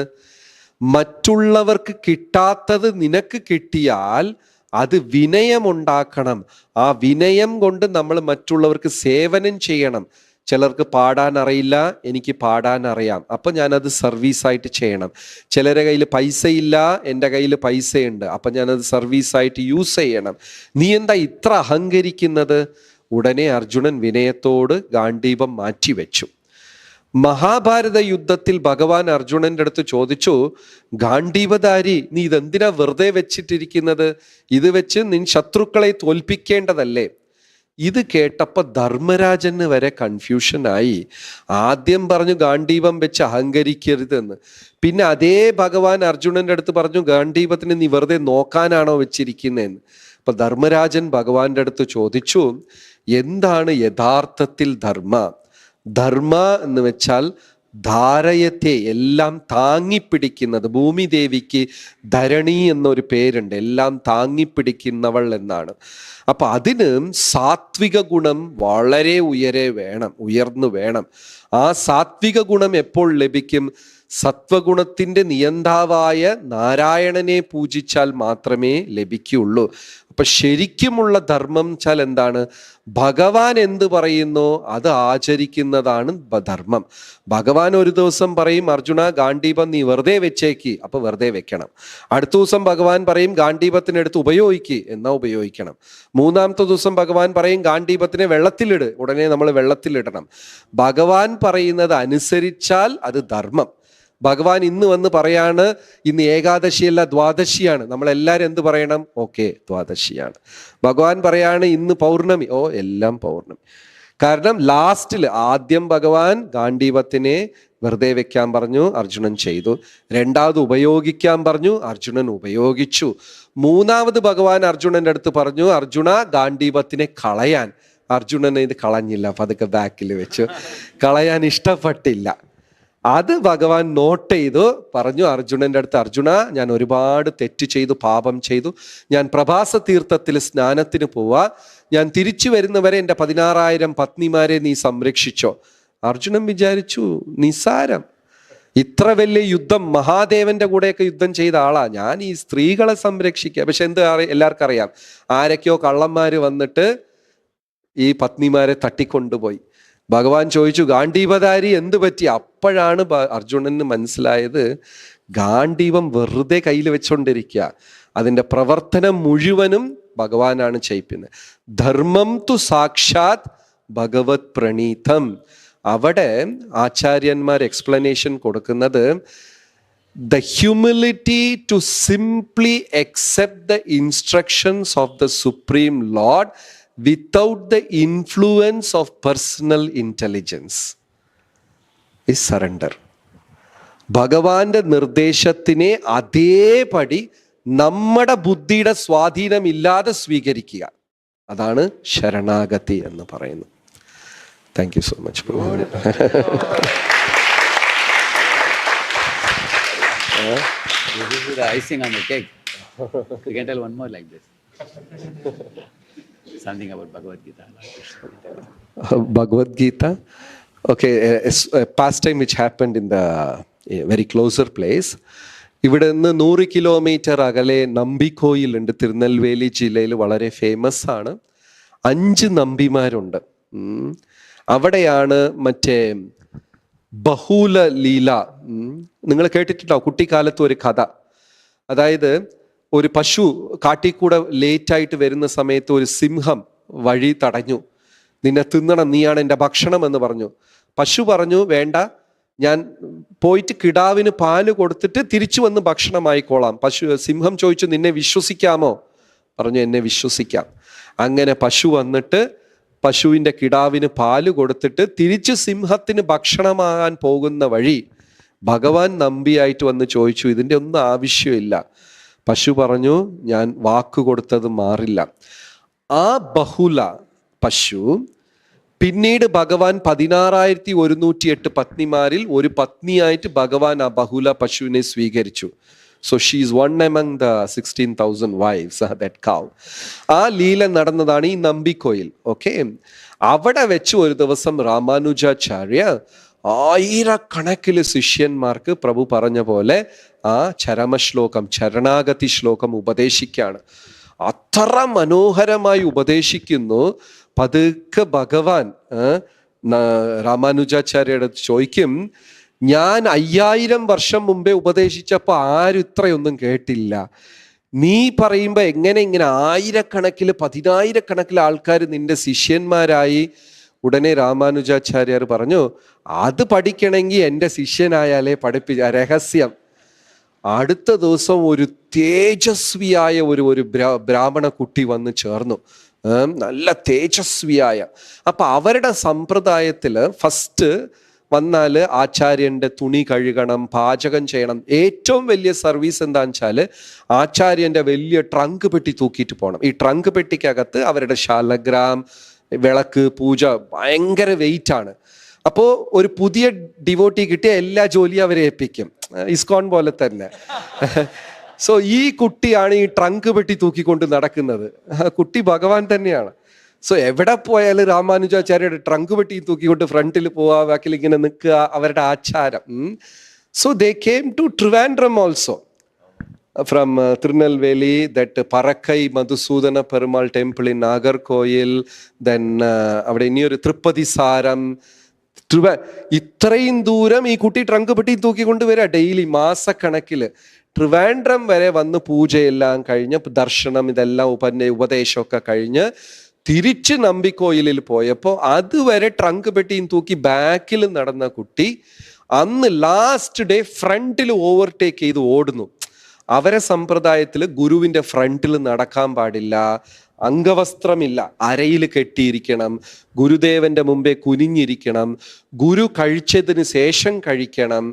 മറ്റുള്ളവർക്ക് കിട്ടാത്തത് നിനക്ക് കിട്ടിയാൽ അത് വിനയമുണ്ടാക്കണം. ആ വിനയം കൊണ്ട് നമ്മൾ മറ്റുള്ളവർക്ക് സേവനം ചെയ്യണം. ചിലർക്ക് പാടാൻ അറിയില്ല, എനിക്ക് പാടാൻ അറിയാം, അപ്പം ഞാനത് സർവീസായിട്ട് ചെയ്യണം. ചിലരുടെ കയ്യിൽ പൈസ ഇല്ല, എൻ്റെ കയ്യിൽ പൈസയുണ്ട്, അപ്പം ഞാനത് സർവീസായിട്ട് യൂസ് ചെയ്യണം. നീ എന്താ ഇത്ര അഹങ്കരിക്കുന്നത്? ഉടനെ അർജുനൻ വിനയത്തോട് ഗാണ്ഡീപം മാറ്റിവെച്ചു. മഹാഭാരത യുദ്ധത്തിൽ ഭഗവാൻ അർജുനന്റെ അടുത്ത് ചോദിച്ചു, ഗാണ്ഡീപധാരി നീ ഇതെന്തിനാ വെറുതെ വെച്ചിട്ടിരിക്കുന്നത്? ഇത് വെച്ച് നിൻ ശത്രുക്കളെ തോൽപ്പിക്കേണ്ടതല്ലേ? ഇത് കേട്ടപ്പോൾ ധർമ്മരാജന് വരെ കൺഫ്യൂഷനായി. ആദ്യം പറഞ്ഞു ഗാണ്ഡീപം വെച്ച് അഹങ്കരിക്കരുതെന്ന്, പിന്നെ അതേ ഭഗവാൻ അർജുനന്റെ അടുത്ത് പറഞ്ഞു, ഗാണ്ഡീപത്തിന് നീ വെറുതെ നോക്കാനാണോ വെച്ചിരിക്കുന്നതെന്ന്. അപ്പൊ ധർമ്മരാജൻ ഭഗവാന്റെ അടുത്ത് ചോദിച്ചു, എന്താണ് യഥാർത്ഥത്തിൽ ധർമ്മ? ധർമ്മ എന്ന് വെച്ചാൽ ധാരയത്തെ, എല്ലാം താങ്ങിപ്പിടിക്കുന്നത്. ഭൂമിദേവിക്ക് ധരണി എന്നൊരു പേരുണ്ട്, എല്ലാം താങ്ങിപ്പിടിക്കുന്നവൾ എന്നാണ്. അപ്പൊ അതിന് സാത്വിക ഗുണം വളരെ ഉയർന്നു വേണം. ആ സാത്വിക ഗുണം എപ്പോൾ ലഭിക്കും? സത്വഗുണത്തിന്റെ നിയന്താവായ നാരായണനെ പൂജിച്ചാൽ മാത്രമേ ലഭിക്കുകയുള്ളൂ. അപ്പൊ ശരിക്കുമുള്ള ധർമ്മം വെച്ചാൽ എന്താണ്? ഭഗവാൻ എന്ത് പറയുന്നോ അത് ആചരിക്കുന്നതാണ് ധർമ്മം. ഭഗവാൻ ഒരു ദിവസം പറയും, അർജുന ഗാണ്ഡീപം നീ വെറുതെ വെച്ചേക്ക്, അപ്പൊ വെറുതെ വെക്കണം. അടുത്ത ദിവസം ഭഗവാൻ പറയും, ഗാണ്ഡീപത്തിനെടുത്ത് ഉപയോഗിക്ക്, എന്നാ ഉപയോഗിക്കണം. മൂന്നാമത്തെ ദിവസം ഭഗവാൻ പറയും, ഗാണ്ഡീപത്തിനെ വെള്ളത്തിലിട്, ഉടനെ നമ്മൾ വെള്ളത്തിലിടണം. ഭഗവാൻ പറയുന്നത് അനുസരിച്ചാൽ അത് ധർമ്മം. ഭഗവാൻ ഇന്ന് വന്ന് പറയാണ്, ഇന്ന് ഏകാദശിയല്ല ദ്വാദശിയാണ്, നമ്മളെല്ലാവരും എന്ത് പറയണം? ഓക്കെ ദ്വാദശിയാണ്. ഭഗവാൻ പറയാണ് ഇന്ന് പൗർണമി, ഓ എല്ലാം പൗർണമി. കാരണം ലാസ്റ്റിൽ ആദ്യം ഭഗവാൻ ഗാണ്ഡീപത്തിനെ വെറുതെ വെക്കാൻ പറഞ്ഞു, അർജുനൻ ചെയ്തു. രണ്ടാമത് ഉപയോഗിക്കാൻ പറഞ്ഞു, അർജുനൻ ഉപയോഗിച്ചു. മൂന്നാമത് ഭഗവാൻ അർജുനന്റെ അടുത്ത് പറഞ്ഞു, അർജുന ഗാണ്ഡീപത്തിനെ കളയാൻ. അർജുനനെ ഇത് കളഞ്ഞില്ല, പതുക്കെ ബാക്കിൽ വെച്ചു. കളയാൻ ഇഷ്ടപ്പെട്ടില്ല. അത് ഭഗവാൻ നോട്ട് ചെയ്തു, പറഞ്ഞു അർജുനന്റെ അടുത്ത്, അർജുന ഞാൻ ഒരുപാട് തെറ്റ് ചെയ്തു, പാപം ചെയ്തു, ഞാൻ പ്രഭാസ തീർത്ഥത്തിൽ സ്നാനത്തിന് പോവാ, ഞാൻ തിരിച്ചു വരുന്നവരെ എൻ്റെ 16,000 പത്നിമാരെ നീ സംരക്ഷിച്ചോ. അർജുനൻ വിചാരിച്ചു നിസാരം, ഇത്ര വലിയ യുദ്ധം, മഹാദേവന്റെ കൂടെയൊക്കെ യുദ്ധം ചെയ്ത ആളാ ഞാൻ, ഈ സ്ത്രീകളെ സംരക്ഷിക്കുക. പക്ഷെ എല്ലാവർക്കും അറിയാം, ആരൊക്കെയോ കള്ളന്മാര് വന്നിട്ട് ഈ പത്നിമാരെ തട്ടിക്കൊണ്ടുപോയി. ഭഗവാൻ ചോദിച്ചു, ഗാണ്ഡീപധാരി എന്ത് പറ്റി? അപ്പോഴാണ് അർജുനന് മനസ്സിലായത്, ഗാണ്ഡീപം വെറുതെ കയ്യിൽ വെച്ചോണ്ടിരിക്കുക, അതിൻ്റെ പ്രവർത്തനം മുഴുവനും ഭഗവാനാണ് ചെയ്യിക്കുന്നത്. ധർമ്മം തു സാക്ഷാത് ഭഗവത് പ്രണീതം. അവിടെ ആചാര്യന്മാർ എക്സ്പ്ലനേഷൻ കൊടുക്കുന്നത്, the humility to simply accept the instructions of the Supreme Lord without the influence of personal intelligence is surrender. ഭഗവാന്റെ നിർദ്ദേശത്തിനെ അതേപടി നമ്മുടെ ബുദ്ധിയുടെ സ്വാധീനമില്ലാതെ സ്വീകരിക്കുക, അതാണ് ശരണാഗതി എന്ന് പറയുന്നത്. Thank you so much. This is the icing on the cake. You can tell one more like this. something about Bhagavad Gita. Bhagavad Gita. Okay, a pastime which happened in the very closer place. ഇവിടെ നിന്ന് 100 kilometre അകലെ നമ്പിക്കോയിലുണ്ട്. തിരുനെൽവേലി ജില്ലയിൽ വളരെ famous ആണ്. 5 നമ്പിമാരുണ്ട്. അവിടെയാണ് മറ്റേ ബഹുല ലീല. നിങ്ങൾ കേട്ടിട്ടുണ്ടോ കുട്ടിക്കാലത്ത് ഒരു കഥ? അതായത് ഒരു പശു കാട്ടിക്കൂടെ ലേറ്റായിട്ട് വരുന്ന സമയത്ത് ഒരു സിംഹം വഴി തടഞ്ഞു. നിന്നെ തിന്നണം, നീയാണ് എൻ്റെ ഭക്ഷണം എന്ന് പറഞ്ഞു. പശു പറഞ്ഞു, വേണ്ട, ഞാൻ പോയിട്ട് കിടാവിന് പാല് കൊടുത്തിട്ട് തിരിച്ചു വന്ന് ഭക്ഷണമായിക്കോളാം. സിംഹം ചോദിച്ചു, നിന്നെ വിശ്വസിക്കാമോ? പറഞ്ഞു, എന്നെ വിശ്വസിക്കാം. അങ്ങനെ പശു വന്നിട്ട് പശുവിൻ്റെ കിടാവിന് പാല് കൊടുത്തിട്ട് തിരിച്ച് സിംഹത്തിന് ഭക്ഷണമാകാൻ പോകുന്ന വഴി ഭഗവാൻ നമ്പിയായിട്ട് വന്ന് ചോദിച്ചു, ഇതിൻ്റെ ഒന്നും ആവശ്യമില്ല. പശു പറഞ്ഞു, ഞാൻ വാക്ക് കൊടുത്തത് മാറില്ല. ആ ബഹുല പശു പിന്നീട് ഭഗവാൻ 16,108 പത്നിമാരിൽ ഒരു പത്നിയായിട്ട് ഭഗവാൻ ആ ബഹുല പശുവിനെ സ്വീകരിച്ചു. So she is one among the 16,000 wives, that cow. ആ ലീല നടന്നതാണ് ഈ നമ്പിക്കോയിൽ. ഓക്കെ, അവിടെ വെച്ച് ഒരു ദിവസം രാമാനുജാചാര്യ 1000കണക്കിന് ശിഷ്യന്മാർക്ക് പ്രഭു പറഞ്ഞ പോലെ ആ ചരമശ്ലോകം, ശരണാഗതി ശ്ലോകം ഉപദേശിക്കുകയാണ്. അത്ര മനോഹരമായി ഉപദേശിക്കുന്നു. പതുക്കെ ഭഗവാൻ രാമാനുജാചാര്യയുടെ ചോദിക്കും, ഞാൻ 5000 വർഷം മുമ്പേ ഉപദേശിച്ചപ്പോൾ ആരും ഇത്രയൊന്നും കേട്ടില്ല. നീ പറയുമ്പോൾ എങ്ങനെ ഇങ്ങനെ 1000കണക്കില് 10000കണക്കില് ആൾക്കാർ നിന്റെ ശിഷ്യന്മാരായി? ഉടനെ രാമാനുജാചാര്യർ പറഞ്ഞു, അത് പഠിക്കണമെങ്കിൽ എൻ്റെ ശിഷ്യനായാലേ രഹസ്യം. അടുത്ത ദിവസം ഒരു തേജസ്വിയായ ഒരു ബ്രാഹ്മണ കുട്ടി വന്ന് ചേർന്നു. നല്ല തേജസ്വിയായ. അപ്പൊ അവരുടെ സമ്പ്രദായത്തില് ഫസ്റ്റ് വന്നാല് ആചാര്യന്റെ തുണി കഴുകണം, പാചകം ചെയ്യണം. ഏറ്റവും വലിയ സർവീസ് എന്താന്ന് വെച്ചാല് ആചാര്യന്റെ വലിയ ട്രങ്ക് പെട്ടി തൂക്കിയിട്ട് പോകണം. ഈ ട്രങ്ക് പെട്ടിക്കകത്ത് അവരുടെ ശാലഗ്രാം, വിളക്ക്, പൂജ ഭയങ്കര വെയിറ്റ് ആണ്. അപ്പോൾ ഒരു പുതിയ ഡിവോട്ടി കിട്ടിയ എല്ലാ ജോലിയും അവരെ ഏൽപ്പിക്കും, ഇസ്കോൺ പോലെ തന്നെ. സോ ഈ കുട്ടിയാണ് ഈ ട്രങ്ക് പെട്ടി തൂക്കിക്കൊണ്ട് നടക്കുന്നത്. കുട്ടി ഭഗവാൻ തന്നെയാണ്. സോ എവിടെ പോയാലും രാമാനുജാചാര്യയുടെ ട്രങ്ക് പെട്ടി തൂക്കിക്കൊണ്ട് ഫ്രണ്ടിൽ പോവാ, ബാക്കിൽ ഇങ്ങനെ നിൽക്കുക, അവരുടെ ആചാരം. So they came to Trivandrum also from Tirunelveli, that Parakkai Madhusudana Perumal temple in Nagercoil, then അവിടെ ഇനിയൊരു തൃപ്പതി സാരം. ഇത്രയും ദൂരം ഈ കുട്ടി ട്രങ്ക് പെട്ടി തൂക്കിക്കൊണ്ട് വരിക ഡെയിലി, മാസക്കണക്കില്. ട്രിവാൻഡ്രം വരെ വന്ന് പൂജയെല്ലാം കഴിഞ്ഞ് ദർശനം ഇതെല്ലാം ഉപദേശമൊക്കെ കഴിഞ്ഞ് തിരിച്ച് നമ്പിക്കോയിലിൽ പോയപ്പോൾ അതുവരെ ട്രങ്ക് പെട്ടിയും തൂക്കി ബാക്കിൽ നടന്ന കുട്ടി അന്ന് ലാസ്റ്റ് ഡേ ഫ്രണ്ടിൽ ഓവർടേക്ക് ചെയ്ത് ഓടുന്നു. അവരെ സമ്പ്രദായത്തിൽ ഗുരുവിന്റെ ഫ്രണ്ടിൽ നടക്കാൻ പാടില്ല, അംഗവസ്ത്രമില്ല, അരയിൽ കെട്ടിയിരിക്കണം, ഗുരുദേവന്റെ മുമ്പേ കുനിഞ്ഞിരിക്കണം, ഗുരു കഴിച്ചതിന് ശേഷം കഴിക്കണം,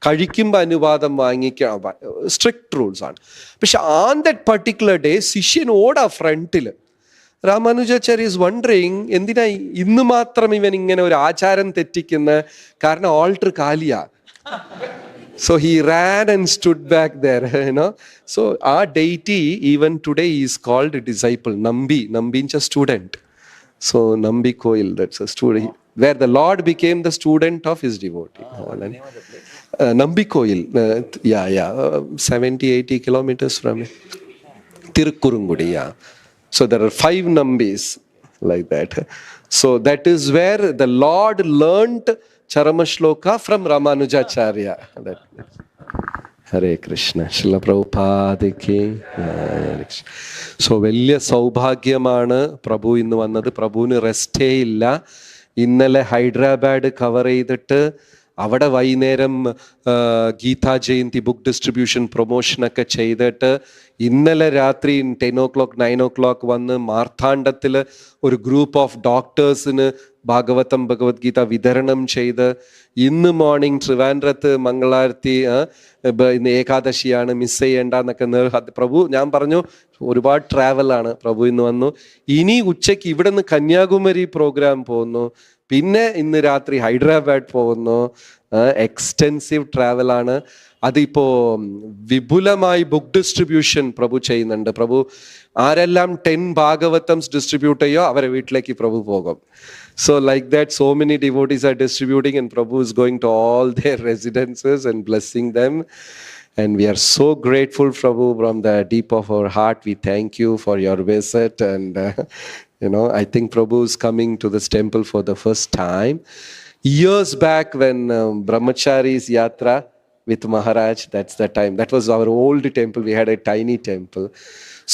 കഴിക്കുമ്പോൾ അനുവാദം വാങ്ങിക്കണം. സ്ട്രിക്റ്റ് റൂൾസ് ആണ്. പക്ഷെ ഓൺ ദറ്റ് പർട്ടിക്കുലർ ഡേ ശിഷ്യൻ ഓടാ ഫ്രണ്ടില്. രാമാനുജാചാര്യ ഈസ് വണ്ടറിങ്, എന്തിനാ ഇന്ന് മാത്രം ഇവൻ ഇങ്ങനെ ഒരു ആചാരം തെറ്റിക്കുന്ന? കാരണം alter കാലിയാ. So he ran and stood back there, you know. So our deity even today is called a disciple. Nambi means a student. So Nambi Koil, that's a student where the Lord became the student of his devotee. Nambi Koil, 70-80 kilometers from Tirukkurungudi. Yeah. So there are 5 Nambis like that. So that is where the Lord learnt Charamashloka from Ramanujacharya. Hare Krishna. Srila Prabhupada ki. So വലിയ സൗഭാഗ്യമാണ് പ്രഭു ഇന്ന് വന്നത്. പ്രഭുവിന് റെസ്റ്റേ ഇല്ല. ഇന്നലെ Hyderabad cover ചെയ്തിട്ട് അവിടെ വൈകുന്നേരം Gita Jayanti book distribution പ്രൊമോഷനൊക്കെ ചെയ്തിട്ട് ഇന്നലെ രാത്രി 10 o'clock 9 o'clock വന്ന് മാർത്താണ്ഡത്തിൽ ഒരു ഗ്രൂപ്പ് ഓഫ് ഡോക്ടേഴ്സിന് ഭാഗവതം ഭഗവത്ഗീത വിതരണം ചെയ്ത് ഇന്ന് മോർണിംഗ് ട്രിവാൻഡ്രത്ത് മംഗളാരത്തി, ഇന്ന് ഏകാദശിയാണ്, മിസ് ചെയ്യേണ്ടെന്നൊക്കെ പ്രഭു ഞാൻ പറഞ്ഞു. ഒരുപാട് ട്രാവലാണ്. പ്രഭു ഇന്ന് വന്നു. ഇനി ഉച്ചയ്ക്ക് ഇവിടെ നിന്ന് കന്യാകുമാരി പ്രോഗ്രാം പോകുന്നു, പിന്നെ ഇന്ന് രാത്രി ഹൈദരാബാദ് പോകുന്നു. എക്സ്റ്റെൻസീവ് ട്രാവലാണ്. അതിപ്പോ വിപുലമായി ബുക്ക് ഡിസ്ട്രിബ്യൂഷൻ പ്രഭു ചെയ്യുന്നുണ്ട്. പ്രഭു ആരെല്ലാം 10 ഭാഗവതംസ് ഡിസ്ട്രിബ്യൂട്ട് ചെയ്യോ അവരെ വീട്ടിലേക്ക് പ്രഭു പോകും. So like that, so many devotees are distributing and Prabhu is going to all their residences and blessing them. And we are so grateful, Prabhu, from the deep of our heart. We thank you for your visit. And, I think Prabhu is coming to this temple for the first time. Years back when Brahmachari's Yatra with Maharaj, that's the time. That was our old temple. We had a tiny temple.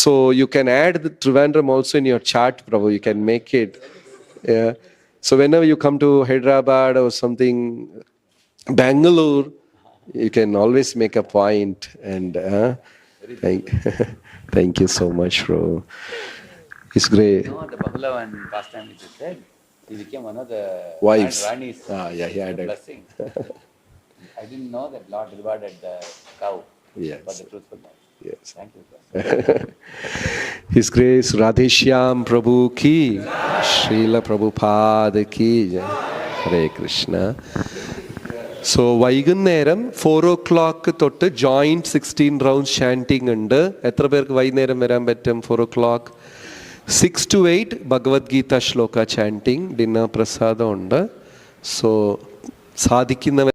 So you can add the Trivandrum also in your chart, Prabhu. You can make it. Yeah. So whenever you come to Hyderabad or something, Bangalore, you can always make a point. And thank you so much, bro. It's great. You know, the Bahulavan pastime which you said, he became one of the Wives. Rani's Yeah, he had it. blessing. I didn't know that Lord rewarded the cow Yes. for the truthfulness. Yes. Thank you, sir. His Grace Radheshyam Prabhu ki, Srila Prabhupada ki, Hare Krishna. So വൈകുന്നേരം 4 o'clock തൊട്ട് joint 16 rounds chanting ഉണ്ട്. എത്ര പേർക്ക് വൈകുന്നേരം വരാൻ പറ്റും? 4 o'clock. 6 to 8 Bhagavad Gita shloka chanting, dinner prasadam ഉണ്ട്. So സാധിക്കുന്നവർ